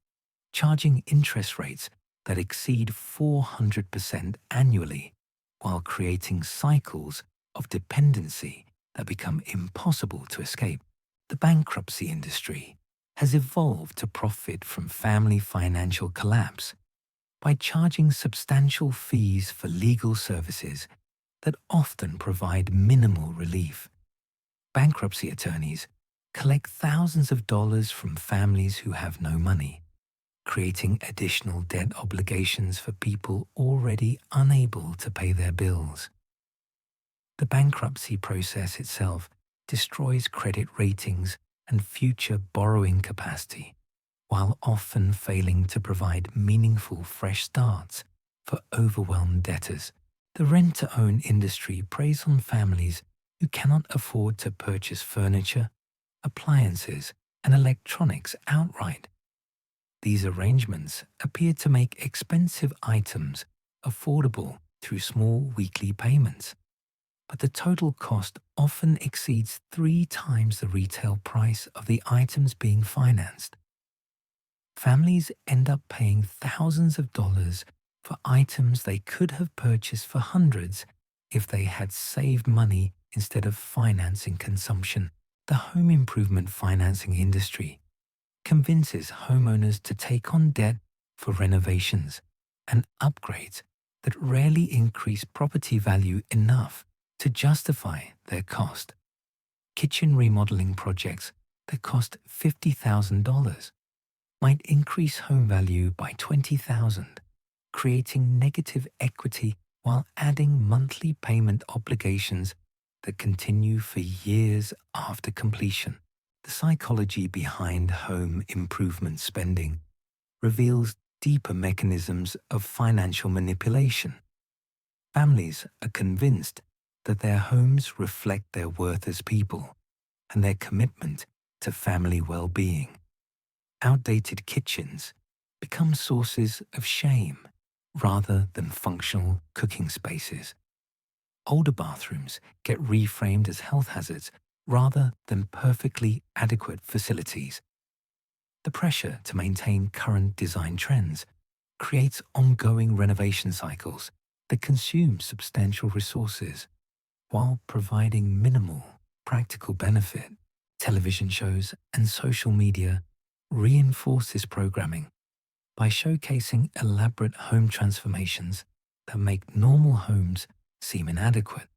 Speaker 1: charging interest rates that exceed 400% annually, while creating cycles of dependency that become impossible to escape. The bankruptcy industry has evolved to profit from family financial collapse by charging substantial fees for legal services that often provide minimal relief. Bankruptcy attorneys collect thousands of dollars from families who have no money, creating additional debt obligations for people already unable to pay their bills. The bankruptcy process itself destroys credit ratings and future borrowing capacity, while often failing to provide meaningful fresh starts for overwhelmed debtors. The rent-to-own industry preys on families who cannot afford to purchase furniture, appliances, and electronics outright. These arrangements appear to make expensive items affordable through small weekly payments, but the total cost often exceeds 3 times the retail price of the items being financed. Families end up paying thousands of dollars for items they could have purchased for hundreds if they had saved money instead of financing consumption. The home improvement financing industry convinces homeowners to take on debt for renovations and upgrades that rarely increase property value enough to justify their cost. Kitchen remodeling projects that cost $50,000 might increase home value by $20,000, creating negative equity while adding monthly payment obligations that continue for years after completion. The psychology behind home improvement spending reveals deeper mechanisms of financial manipulation. Families are convinced that their homes reflect their worth as people and their commitment to family well-being. Outdated kitchens become sources of shame rather than functional cooking spaces. Older bathrooms get reframed as health hazards rather than perfectly adequate facilities. The pressure to maintain current design trends creates ongoing renovation cycles that consume substantial resources while providing minimal practical benefit. Television shows and social media reinforce this programming by showcasing elaborate home transformations that make normal homes seem inadequate.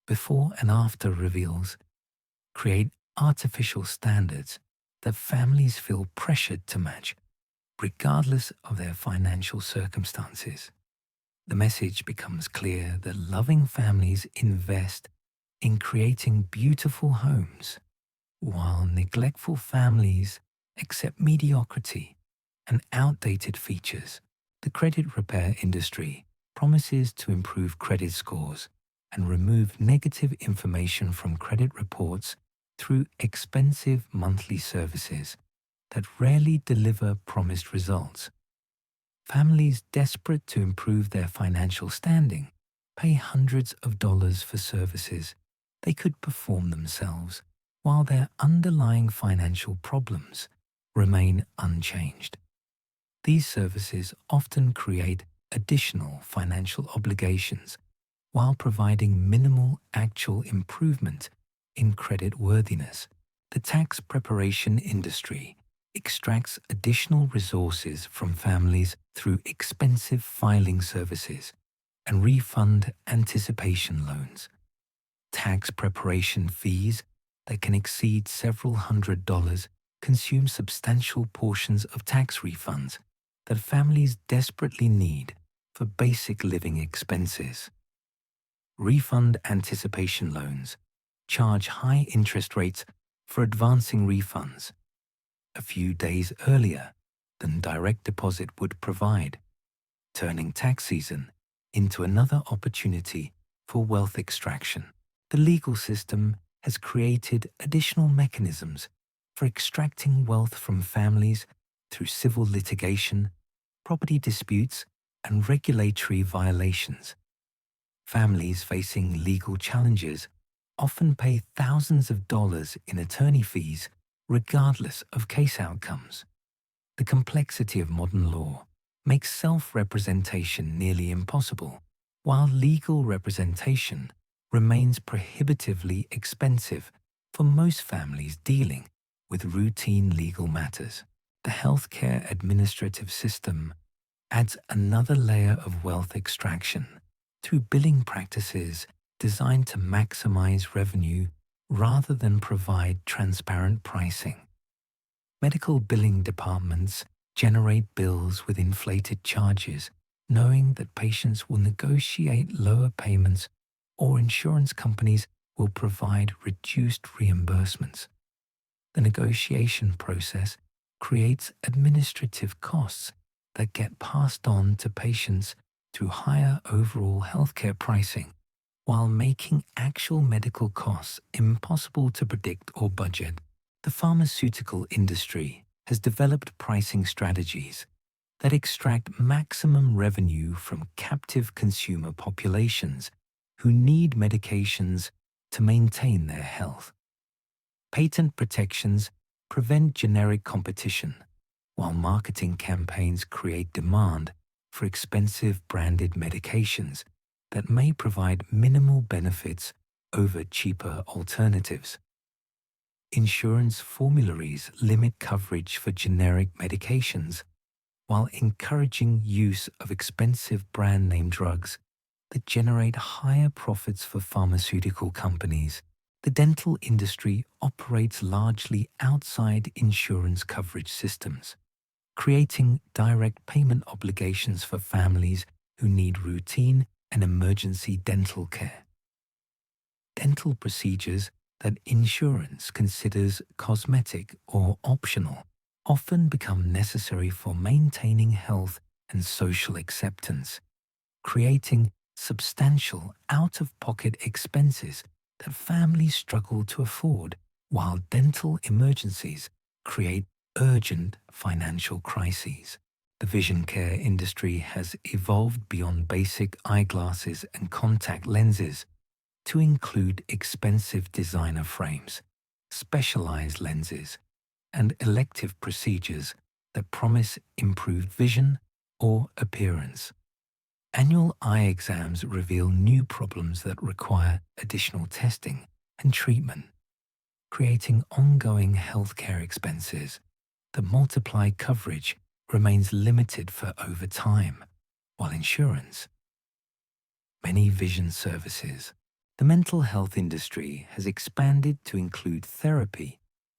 Speaker 1: Before and after reveals create artificial standards that families feel pressured to match, regardless of their financial circumstances. The message becomes clear that loving families invest in creating beautiful homes, while neglectful families accept mediocrity and outdated features. The credit repair industry promises to improve credit scores and remove negative information from credit reports through expensive monthly services that rarely deliver promised results. Families desperate to improve their financial standing pay hundreds of dollars for services they could perform themselves, while their underlying financial problems remain unchanged. These services often create additional financial obligations while providing minimal actual improvement in credit worthiness. The tax preparation industry extracts additional resources from families through expensive filing services and refund anticipation loans. Tax preparation fees that can exceed several $100s consume substantial portions of tax refunds that families desperately need for basic living expenses. Refund anticipation loans charge high interest rates for advancing refunds a few days earlier than direct deposit would provide, turning tax season into another opportunity for wealth extraction. The legal system has created additional mechanisms for extracting wealth from families through civil litigation, property disputes, and regulatory violations. Families facing legal challenges often pay thousands of dollars in attorney fees regardless of case outcomes. The complexity of modern law makes self-representation nearly impossible, while legal representation remains prohibitively expensive for most families dealing with routine legal matters. The healthcare administrative system adds another layer of wealth extraction through billing practices designed to maximize revenue rather than provide transparent pricing. Medical billing departments generate bills with inflated charges, knowing that patients will negotiate lower payments or insurance companies will provide reduced reimbursements. The negotiation process creates administrative costs that get passed on to patients through higher overall healthcare pricing, while making actual medical costs impossible to predict or budget. The pharmaceutical industry has developed pricing strategies that extract maximum revenue from captive consumer populations who need medications to maintain their health. Patent protections prevent generic competition, while marketing campaigns create demand for expensive branded medications that may provide minimal benefits over cheaper alternatives. Insurance formularies limit coverage for generic medications while encouraging use of expensive brand-name drugs that generate higher profits for pharmaceutical companies. The dental industry operates largely outside insurance coverage systems, creating direct payment obligations for families who need routine and emergency dental care. Dental procedures that insurance considers cosmetic or optional often become necessary for maintaining health and social acceptance, creating substantial out-of-pocket expenses that families struggle to afford, while dental emergencies create urgent financial crises. The vision care industry has evolved beyond basic eyeglasses and contact lenses to include expensive designer frames, specialized lenses, and elective procedures that promise improved vision or appearance. Annual eye exams reveal new problems that require additional testing and treatment, creating ongoing healthcare expenses. The multiply coverage remains limited for over time, while insurance. Many vision services. The mental health industry has expanded to include therapy,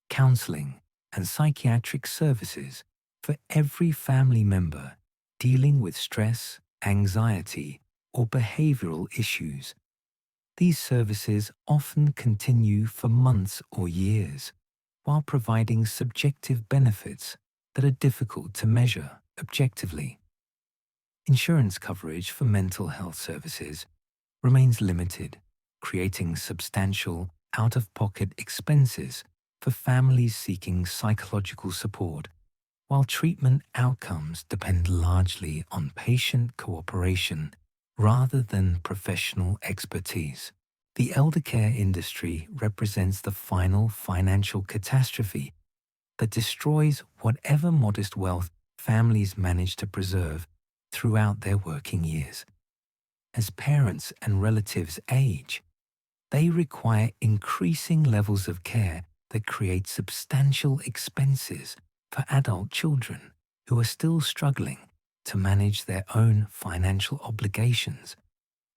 Speaker 1: counseling, and psychiatric services for every family member dealing with stress, anxiety, or behavioral issues. These services often continue for months or years, while providing subjective benefits that are difficult to measure objectively. Insurance coverage for mental health services remains limited, creating substantial out-of-pocket expenses for families seeking psychological support, while treatment outcomes depend largely on patient cooperation rather than professional expertise. The elder care industry represents the final financial catastrophe that destroys whatever modest wealth families manage to preserve throughout their working years. As parents and relatives age, they require increasing levels of care that create substantial expenses for adult children who are still struggling to manage their own financial obligations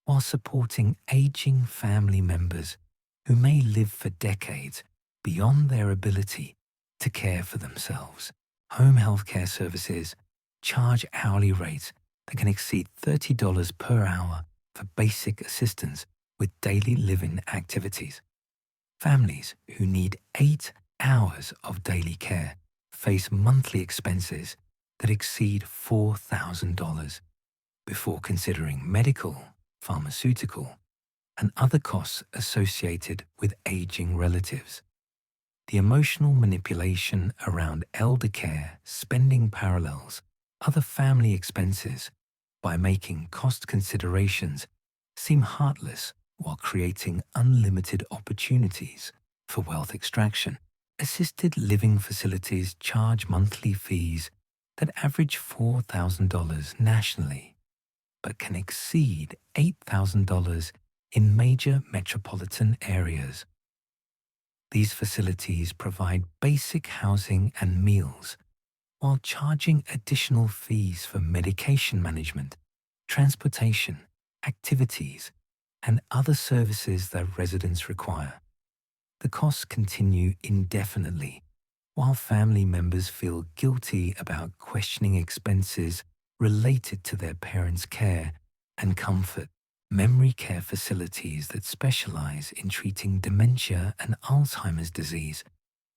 Speaker 1: while supporting aging family members who may live for decades beyond their ability to care for themselves. Home health care services charge hourly rates that can exceed $30 per hour for basic assistance with daily living activities. Families who need 8 hours of daily care face monthly expenses that exceed $4,000 before considering medical, pharmaceutical, and other costs associated with aging relatives. The emotional manipulation around elder care spending parallels other family expenses by making cost considerations seem heartless while creating unlimited opportunities for wealth extraction. Assisted living facilities charge monthly fees that average $4,000 nationally, but can exceed $8,000 in major metropolitan areas. These facilities provide basic housing and meals, while charging additional fees for medication management, transportation, activities, and other services that residents require. The costs continue indefinitely, while family members feel guilty about questioning expenses related to their parents' care and comfort. Memory care facilities that specialize in treating dementia and Alzheimer's disease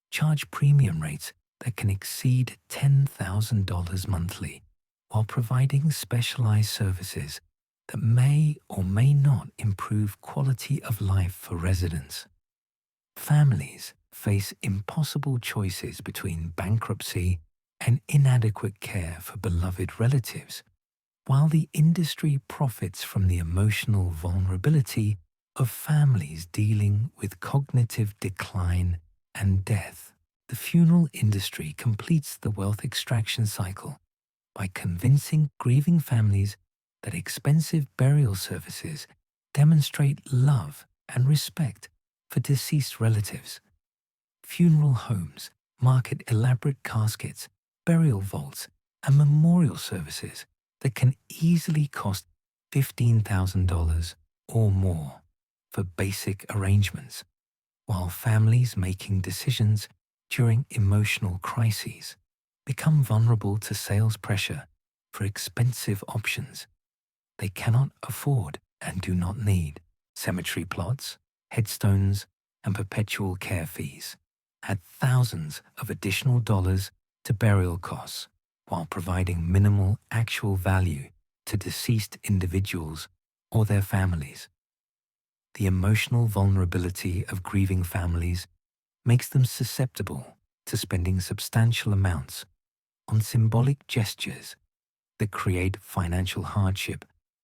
Speaker 1: charge premium rates that can exceed $10,000 monthly, while providing specialized services that may or may not improve quality of life for residents. Families face impossible choices between bankruptcy and inadequate care for beloved relatives, while the industry profits from the emotional vulnerability of families dealing with cognitive decline and death. The funeral industry completes the wealth extraction cycle by convincing grieving families that expensive burial services demonstrate love and respect for deceased relatives. Funeral homes market elaborate caskets, burial vaults, and memorial services that can easily cost $15,000 or more for basic arrangements, while families making decisions during emotional crises become vulnerable to sales pressure for expensive options they cannot afford and do not need. Cemetery plots, headstones, and perpetual care fees add thousands of additional dollars to burial costs while providing minimal actual value to deceased individuals or their families. The emotional vulnerability of grieving families makes them susceptible to spending substantial amounts on symbolic gestures that create financial hardship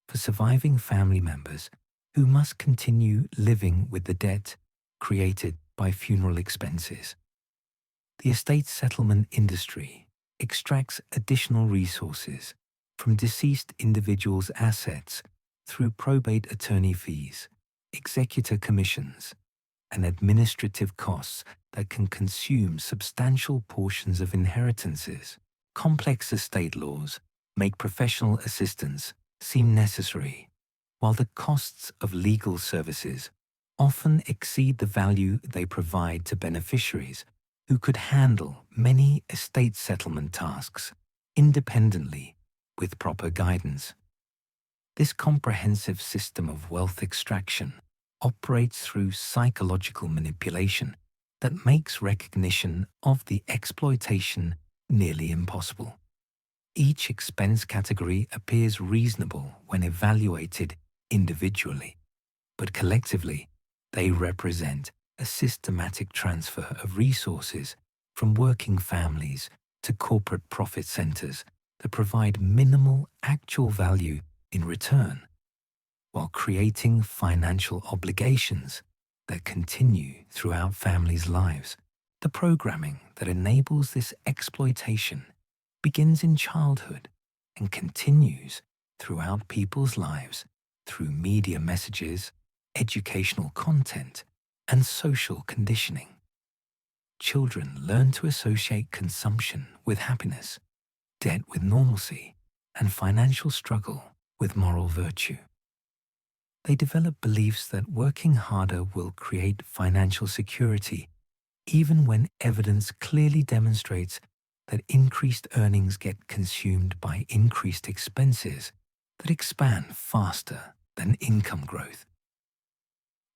Speaker 1: for surviving family members who must continue living with the debt created by funeral expenses. The estate settlement industry extracts additional resources from deceased individuals' assets through probate attorney fees, executor commissions, and administrative costs that can consume substantial portions of inheritances. Complex estate laws make professional assistance seem necessary, while the costs of legal services often exceed the value they provide to beneficiaries who could handle many estate settlement tasks independently with proper guidance. This comprehensive system of wealth extraction operates through psychological manipulation that makes recognition of the exploitation nearly impossible. Each expense category appears reasonable when evaluated individually, but collectively, they represent a systematic transfer of resources from working families to corporate profit centers that provide minimal actual value in return, while creating financial obligations that continue throughout families' lives. The programming that enables this exploitation begins in childhood and continues throughout people's lives through media messages, educational content, and social conditioning. Children learn to associate consumption with happiness, debt with normalcy, and financial struggle with moral virtue. They develop beliefs that working harder will create financial security, even when evidence clearly demonstrates that increased earnings get consumed by increased expenses that expand faster than income growth.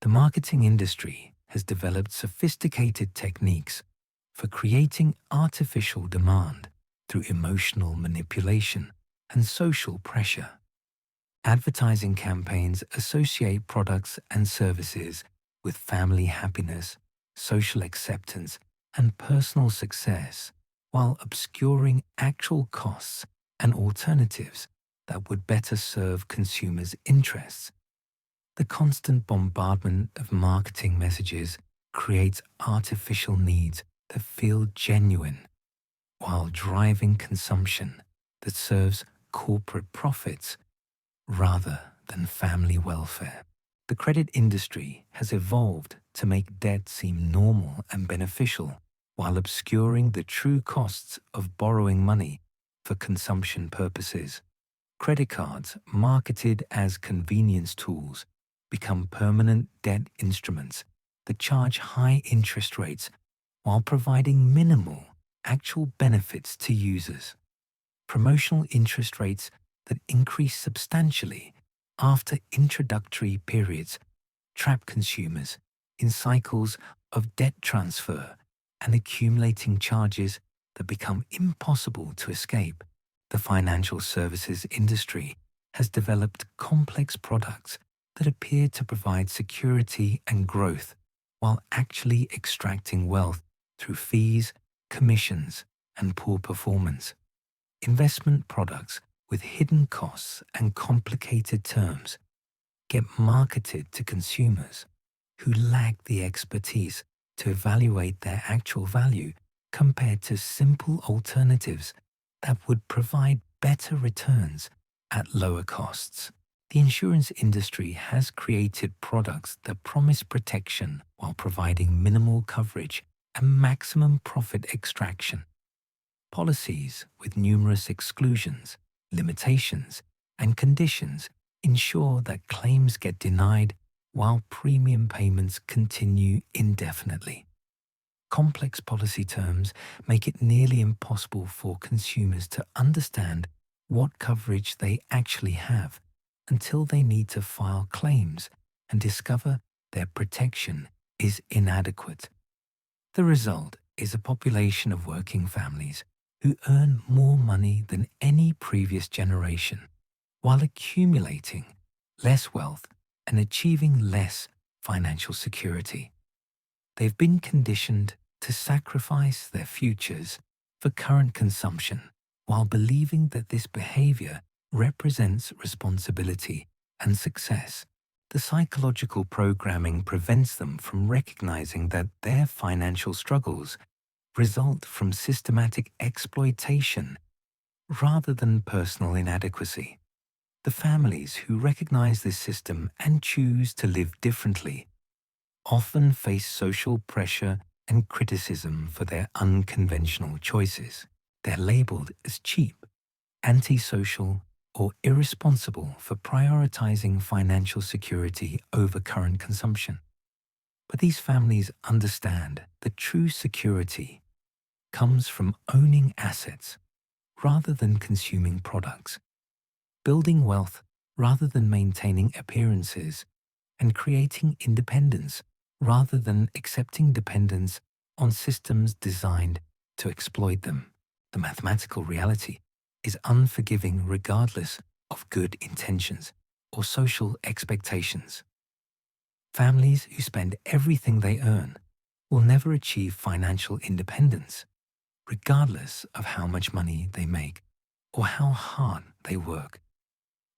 Speaker 1: The marketing industry has developed sophisticated techniques for creating artificial demand through emotional manipulation and social pressure. Advertising campaigns associate products and services with family happiness, social acceptance, and personal success, while obscuring actual costs and alternatives that would better serve consumers' interests. The constant bombardment of marketing messages creates artificial needs that feel genuine, while driving consumption that serves corporate profits rather than family welfare. The credit industry has evolved to make debt seem normal and beneficial, while obscuring the true costs of borrowing money for consumption purposes. Credit cards, marketed as convenience tools, become permanent debt instruments that charge high interest rates while providing minimal actual benefits to users. Promotional interest rates that increase substantially after introductory periods trap consumers in cycles of debt transfer and accumulating charges that become impossible to escape. The financial services industry has developed complex products that appear to provide security and growth while actually extracting wealth through fees, commissions, and poor performance. Investment products with hidden costs and complicated terms get marketed to consumers who lack the expertise to evaluate their actual value compared to simple alternatives that would provide better returns at lower costs. The insurance industry has created products that promise protection while providing minimal coverage and maximum profit extraction. Policies with numerous exclusions, limitations, and conditions ensure that claims get denied while premium payments continue indefinitely. Complex policy terms make it nearly impossible for consumers to understand what coverage they actually have until they need to file claims and discover their protection is inadequate. The result is a population of working families who earn more money than any previous generation, while accumulating less wealth and achieving less financial security. They've been conditioned to sacrifice their futures for current consumption, while believing that this behavior represents responsibility and success. The psychological programming prevents them from recognizing that their financial struggles result from systematic exploitation rather than personal inadequacy. The families who recognize this system and choose to live differently often face social pressure and criticism for their unconventional choices. They're labeled as cheap, antisocial, or irresponsible for prioritizing financial security over current consumption. But these families understand that true security comes from owning assets rather than consuming products, building wealth rather than maintaining appearances, and creating independence rather than accepting dependence on systems designed to exploit them. The mathematical reality is unforgiving regardless of good intentions or social expectations. Families who spend everything they earn will never achieve financial independence, regardless of how much money they make or how hard they work.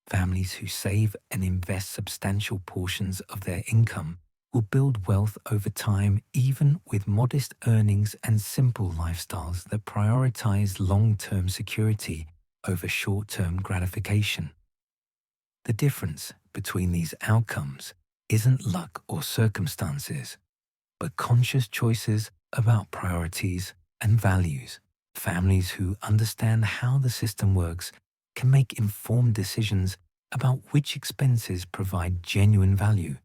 Speaker 1: Families who save and invest substantial portions of their income will build wealth over time, even with modest earnings and simple lifestyles that prioritize long-term security over short-term gratification. The difference between these outcomes isn't luck or circumstances, but conscious choices about priorities and values. Families who understand how the system works can make informed decisions about which expenses provide genuine value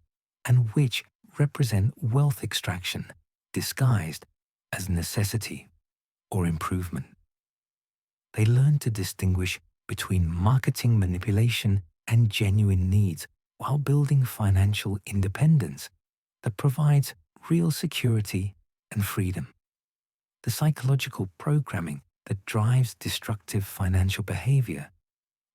Speaker 1: and which represent wealth extraction disguised as necessity or improvement. They learn to distinguish between marketing manipulation and genuine needs while building financial independence that provides real security and freedom. The psychological programming that drives destructive financial behavior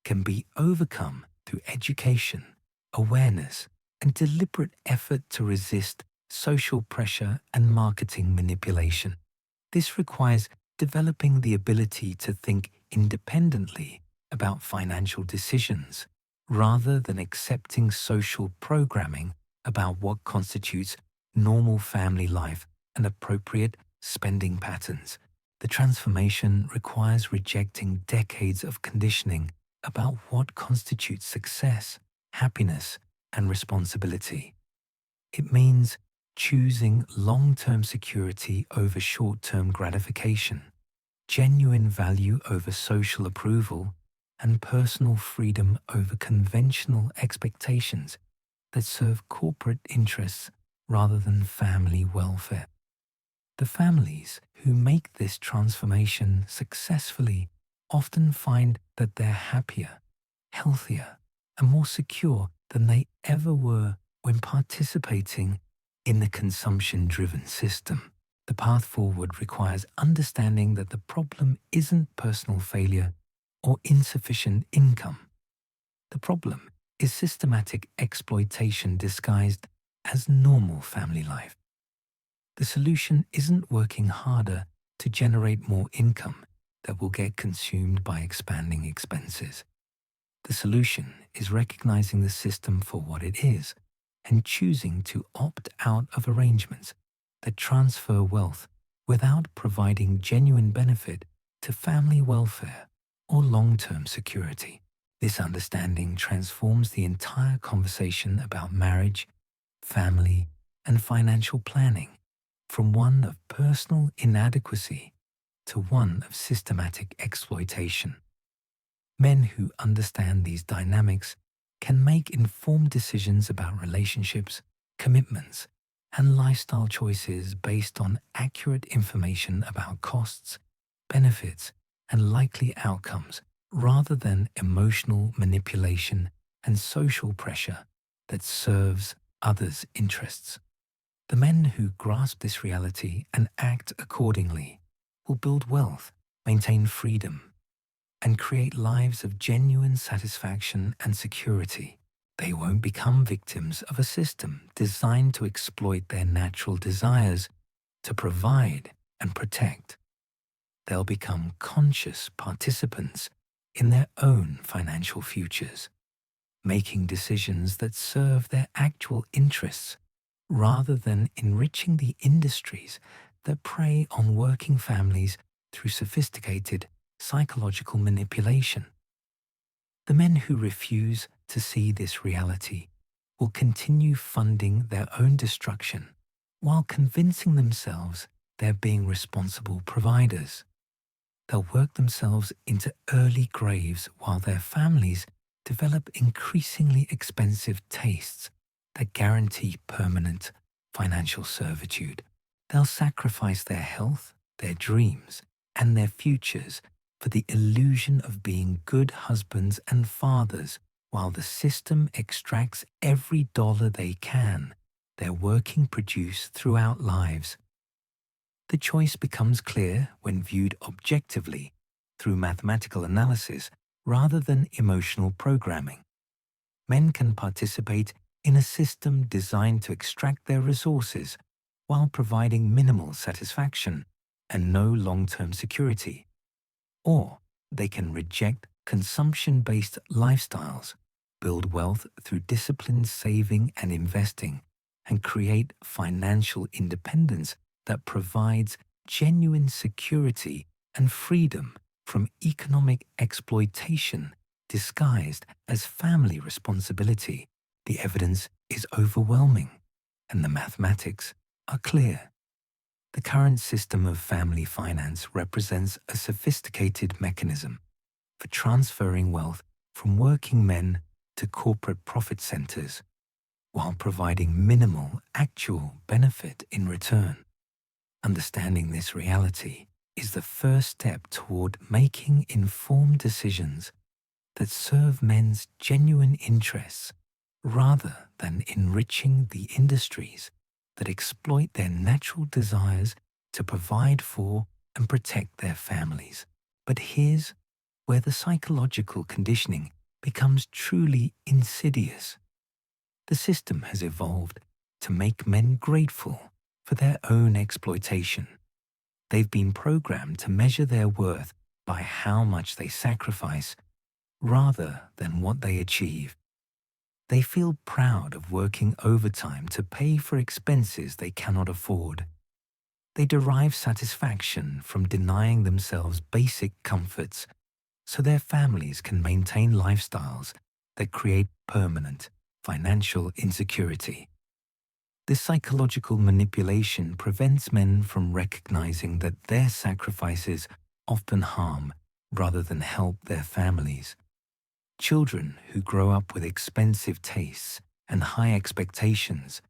Speaker 1: can be overcome through education, awareness, and deliberate effort to resist social pressure and marketing manipulation. This requires developing the ability to think independently about financial decisions rather than accepting social programming about what constitutes normal family life and appropriate spending patterns. The transformation requires rejecting decades of conditioning about what constitutes success, happiness, and responsibility. It means choosing long-term security over short-term gratification, genuine value over social approval, and personal freedom over conventional expectations that serve corporate interests rather than family welfare. The families who make this transformation successfully often find that they're happier, healthier, and more secure than they ever were when participating in the consumption-driven system. The path forward requires understanding that the problem isn't personal failure or insufficient income. The problem is systematic exploitation disguised as normal family life. The solution isn't working harder to generate more income that will get consumed by expanding expenses. The solution is recognizing the system for what it is and choosing to opt out of arrangements that transfer wealth without providing genuine benefit to family welfare or long-term security. This understanding transforms the entire conversation about marriage, family, and financial planning from one of personal inadequacy to one of systematic exploitation. Men who understand these dynamics can make informed decisions about relationships, commitments, and lifestyle choices based on accurate information about costs, benefits, and likely outcomes rather than emotional manipulation and social pressure that serves others' interests. The men who grasp this reality and act accordingly will build wealth, maintain freedom, and create lives of genuine satisfaction and security. They won't become victims of a system designed to exploit their natural desires to provide and protect. They'll become conscious participants in their own financial futures, making decisions that serve their actual interests rather than enriching the industries that prey on working families through sophisticated psychological manipulation. The men who refuse to see this reality will continue funding their own destruction while convincing themselves they're being responsible providers. They'll work themselves into early graves while their families develop increasingly expensive tastes that guarantee permanent financial servitude. They'll sacrifice their health, their dreams, and their futures for the illusion of being good husbands and fathers while the system extracts every dollar they can, their working produce throughout lives. The choice becomes clear when viewed objectively through mathematical analysis rather than emotional programming. Men can participate in a system designed to extract their resources while providing minimal satisfaction and no long-term security. Or they can reject consumption-based lifestyles, build wealth through disciplined saving and investing, and create financial independence that provides genuine security and freedom from economic exploitation disguised as family responsibility. The evidence is overwhelming, and the mathematics are clear. The current system of family finance represents a sophisticated mechanism for transferring wealth from working men to corporate profit centers, while providing minimal actual benefit in return. Understanding this reality is the first step toward making informed decisions that serve men's genuine interests rather than enriching the industries that exploit their natural desires to provide for and protect their families. But here's where the psychological conditioning becomes truly insidious. The system has evolved to make men grateful for their own exploitation. They've been programmed to measure their worth by how much they sacrifice rather than what they achieve. They feel proud of working overtime to pay for expenses they cannot afford. They derive satisfaction from denying themselves basic comforts so their families can maintain lifestyles that create permanent financial insecurity. This psychological manipulation prevents men from recognizing that their sacrifices often harm rather than help their families. Children who grow up with expensive tastes and high expectations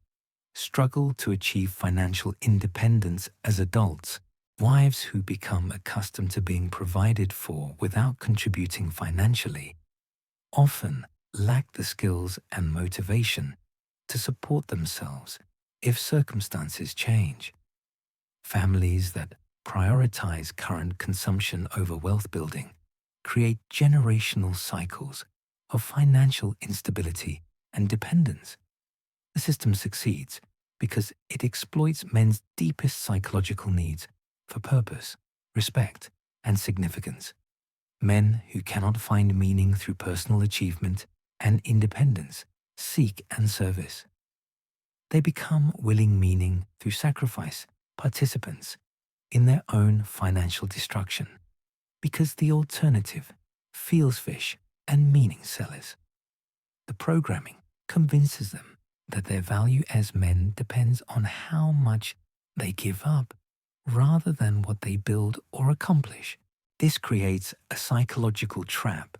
Speaker 1: struggle to achieve financial independence as adults. Wives who become accustomed to being provided for without contributing financially often lack the skills and motivation to support themselves if circumstances change. Families that prioritize current consumption over wealth building create generational cycles of financial instability and dependence. The system succeeds because it exploits men's deepest psychological needs for purpose, respect, and significance. Men who cannot find meaning through personal achievement and independence seek and service. They become willing meaning through sacrifice participants in their own financial destruction, because the alternative feels fish and meaning sellers. The programming convinces them that their value as men depends on how much they give up rather than what they build or accomplish. This creates a psychological trap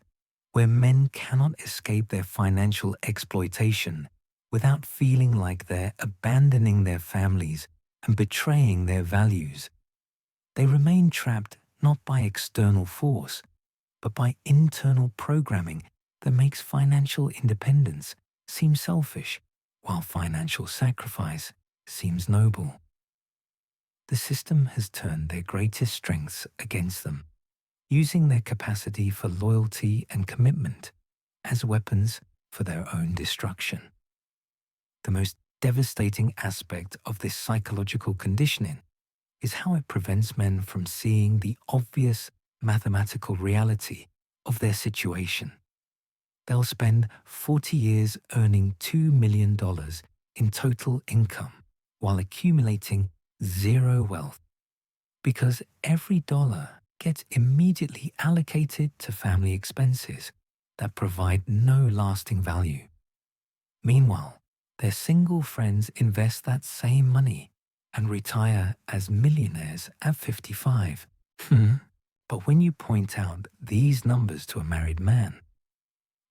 Speaker 1: where men cannot escape their financial exploitation without feeling like they're abandoning their families and betraying their values. They remain trapped not by external force, but by internal programming that makes financial independence seem selfish, while financial sacrifice seems noble. The system has turned their greatest strengths against them, using their capacity for loyalty and commitment as weapons for their own destruction. The most devastating aspect of this psychological conditioning is how it prevents men from seeing the obvious mathematical reality of their situation. They'll spend 40 years earning $2 million in total income while accumulating zero wealth, because every dollar gets immediately allocated to family expenses that provide no lasting value. Meanwhile, their single friends invest that same money and retire as millionaires at 55. But when you point out these numbers to a married man,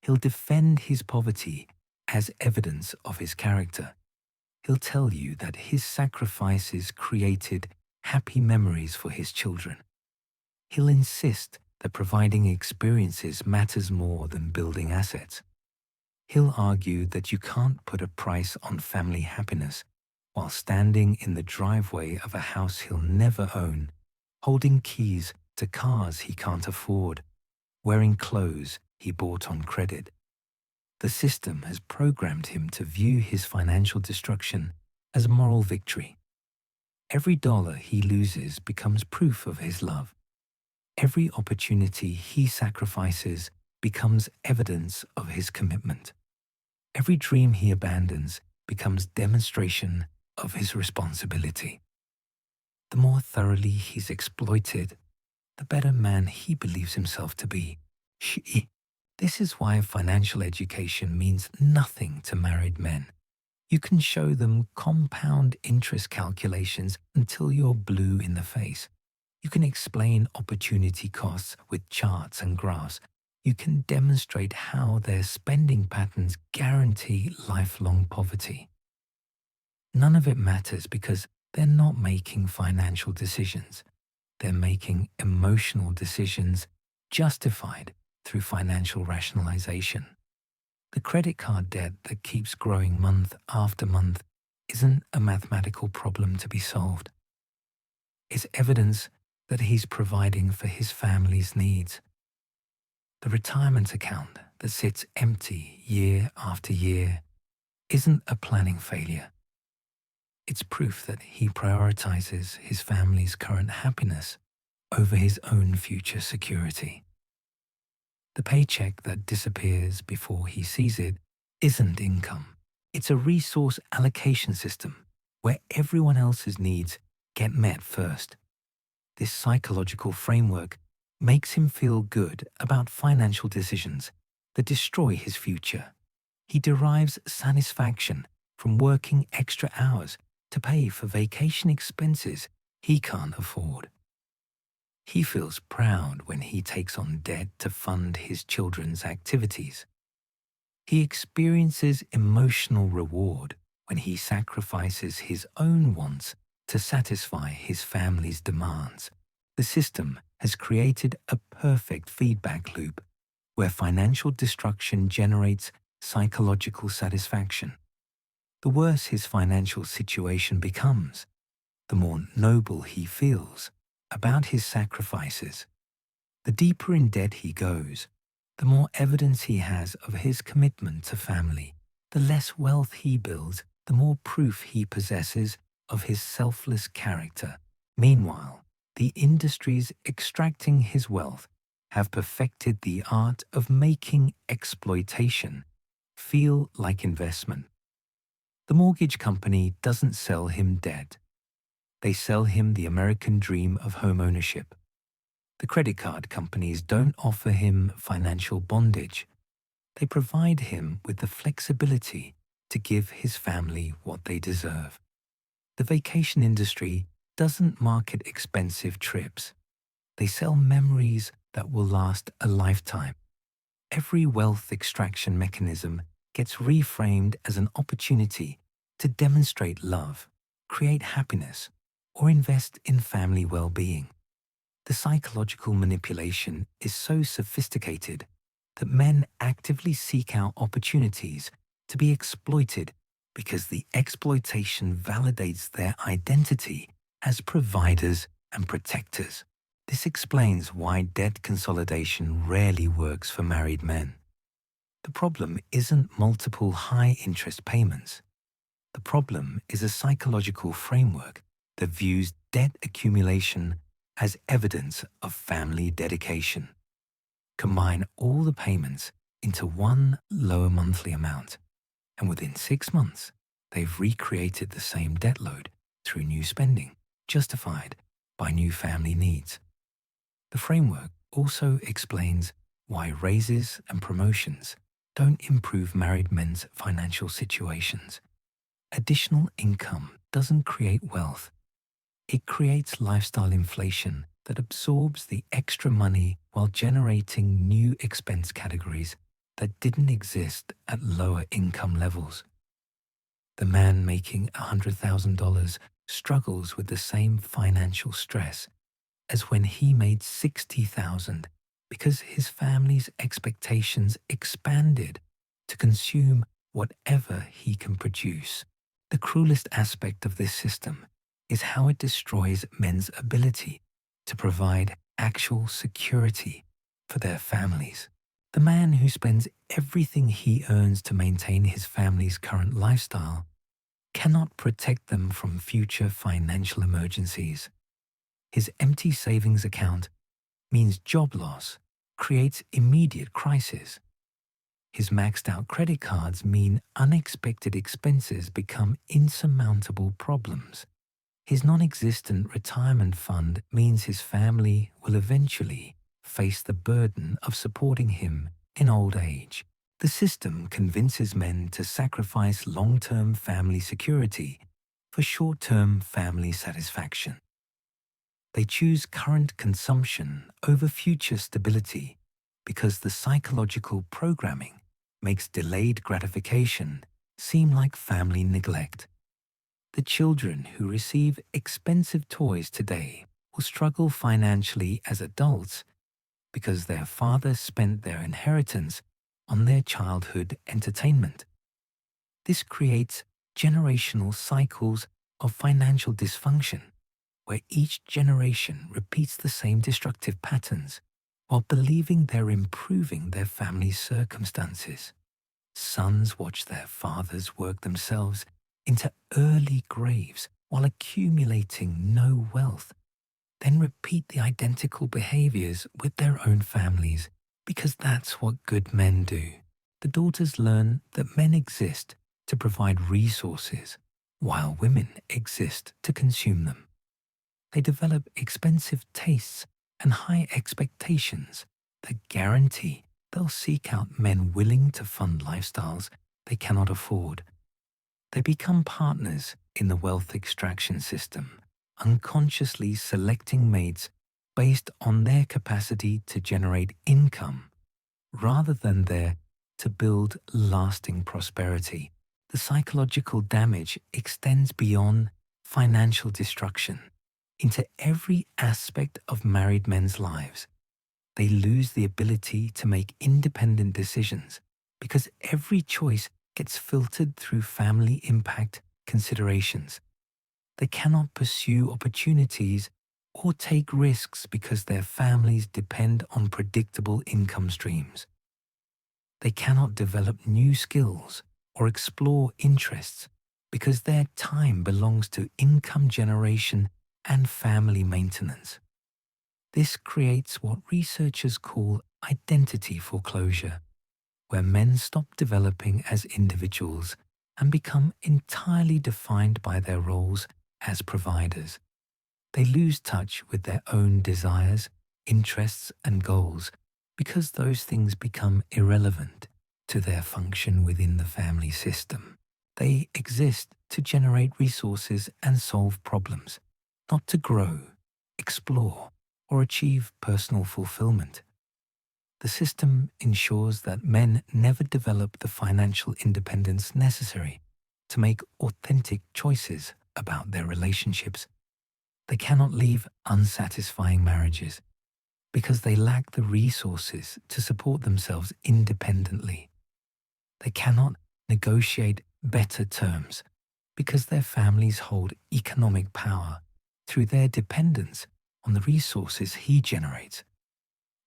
Speaker 1: he'll defend his poverty as evidence of his character. He'll tell you that his sacrifices created happy memories for his children. He'll insist that providing experiences matters more than building assets. He'll argue that you can't put a price on family happiness while standing in the driveway of a house he'll never own, holding keys to cars he can't afford, wearing clothes he bought on credit. The system has programmed him to view his financial destruction as a moral victory. Every dollar he loses becomes proof of his love. Every opportunity he sacrifices becomes evidence of his commitment. Every dream he abandons becomes demonstration of his responsibility. The more thoroughly he's exploited, the better man he believes himself to be. This is why financial education means nothing to married men. You can show them compound interest calculations until you're blue in the face. You can explain opportunity costs with charts and graphs. You can demonstrate how their spending patterns guarantee lifelong poverty. None of it matters because they're not making financial decisions. They're making emotional decisions justified through financial rationalization. The credit card debt that keeps growing month after month isn't a mathematical problem to be solved. It's evidence that he's providing for his family's needs. The retirement account that sits empty year after year isn't a planning failure. It's proof that he prioritizes his family's current happiness over his own future security. The paycheck that disappears before he sees it isn't income. It's a resource allocation system where everyone else's needs get met first. This psychological framework makes him feel good about financial decisions that destroy his future. He derives satisfaction from working extra hours to pay for vacation expenses he can't afford. He feels proud when he takes on debt to fund his children's activities. He experiences emotional reward when he sacrifices his own wants to satisfy his family's demands. The system has created a perfect feedback loop where financial destruction generates psychological satisfaction. The worse his financial situation becomes, the more noble he feels about his sacrifices. The deeper in debt he goes, the more evidence he has of his commitment to family. The less wealth he builds, the more proof he possesses of his selfless character. Meanwhile, the industries extracting his wealth have perfected the art of making exploitation feel like investment. The mortgage company doesn't sell him debt. They sell him the American dream of home ownership. The credit card companies don't offer him financial bondage. They provide him with the flexibility to give his family what they deserve. The vacation industry doesn't market expensive trips. They sell memories that will last a lifetime. Every wealth extraction mechanism gets reframed as an opportunity to demonstrate love, create happiness, or invest in family well-being. The psychological manipulation is so sophisticated that men actively seek out opportunities to be exploited because the exploitation validates their identity as providers and protectors. This explains why debt consolidation rarely works for married men. The problem isn't multiple high-interest payments. The problem is a psychological framework that views debt accumulation as evidence of family dedication. Combine all the payments into one lower monthly amount, and within 6 months, they've recreated the same debt load through new spending, justified by new family needs. The framework also explains why raises and promotions don't improve married men's financial situations. Additional income doesn't create wealth. It creates lifestyle inflation that absorbs the extra money while generating new expense categories that didn't exist at lower income levels. The man making $100,000 struggles with the same financial stress as when he made $60,000 because his family's expectations expanded to consume whatever he can produce. The cruelest aspect of this system is how it destroys men's ability to provide actual security for their families. The man who spends everything he earns to maintain his family's current lifestyle cannot protect them from future financial emergencies. His empty savings account means job loss, creates immediate crisis. His maxed out credit cards mean unexpected expenses become insurmountable problems. His non-existent retirement fund means his family will eventually face the burden of supporting him In old age, the system convinces men to sacrifice long-term family security for short-term family satisfaction. They choose current consumption over future stability because the psychological programming makes delayed gratification seem like family neglect. The children who receive expensive toys today will struggle financially as adults because their fathers spent their inheritance on their childhood entertainment. This creates generational cycles of financial dysfunction, where each generation repeats the same destructive patterns while believing they're improving their family's circumstances. Sons watch their fathers work themselves into early graves while accumulating no wealth, then repeat the identical behaviors with their own families because that's what good men do. The daughters learn that men exist to provide resources while women exist to consume them. They develop expensive tastes and high expectations that guarantee they'll seek out men willing to fund lifestyles they cannot afford. They become partners in the wealth extraction system, unconsciously selecting mates based on their capacity to generate income rather than their to build lasting prosperity. The psychological damage extends beyond financial destruction into every aspect of married men's lives. They lose the ability to make independent decisions because every choice gets filtered through family impact considerations. They cannot pursue opportunities or take risks because their families depend on predictable income streams. They cannot develop new skills or explore interests because their time belongs to income generation and family maintenance. This creates what researchers call identity foreclosure, where men stop developing as individuals and become entirely defined by their roles as providers. They lose touch with their own desires, interests, and goals because those things become irrelevant to their function within the family system. They exist to generate resources and solve problems, not to grow, explore, or achieve personal fulfillment. The system ensures that men never develop the financial independence necessary to make authentic choices about their relationships. They cannot leave unsatisfying marriages because they lack the resources to support themselves independently. They cannot negotiate better terms because their families hold economic power through their dependence on the resources he generates.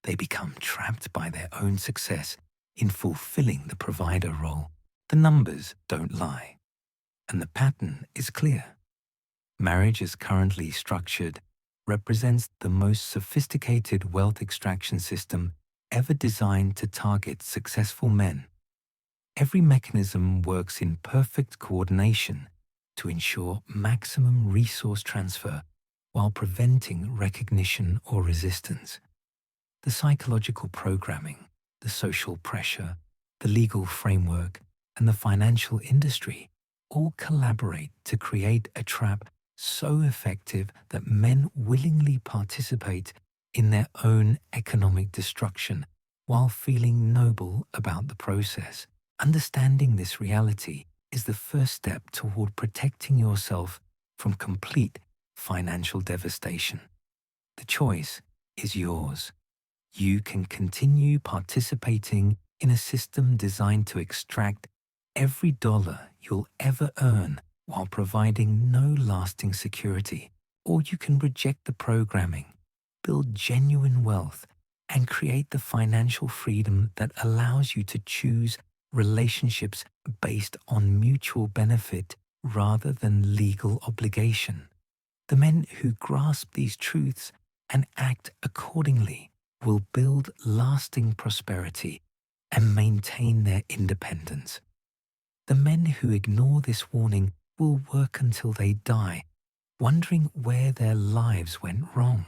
Speaker 1: They become trapped by their own success in fulfilling the provider role. The numbers don't lie, and the pattern is clear. Marriage as currently structured represents the most sophisticated wealth extraction system ever designed to target successful men. Every mechanism works in perfect coordination to ensure maximum resource transfer while preventing recognition or resistance. The psychological programming, the social pressure, the legal framework, and the financial industry all collaborate to create a trap so effective that men willingly participate in their own economic destruction while feeling noble about the process. Understanding this reality is the first step toward protecting yourself from complete financial devastation. The choice is yours. You can continue participating in a system designed to extract every dollar you'll ever earn while providing no lasting security, or you can reject the programming, build genuine wealth, and create the financial freedom that allows you to choose relationships based on mutual benefit rather than legal obligation. The men who grasp these truths and act accordingly will build lasting prosperity and maintain their independence. The men who ignore this warning will work until they die, wondering where their lives went wrong.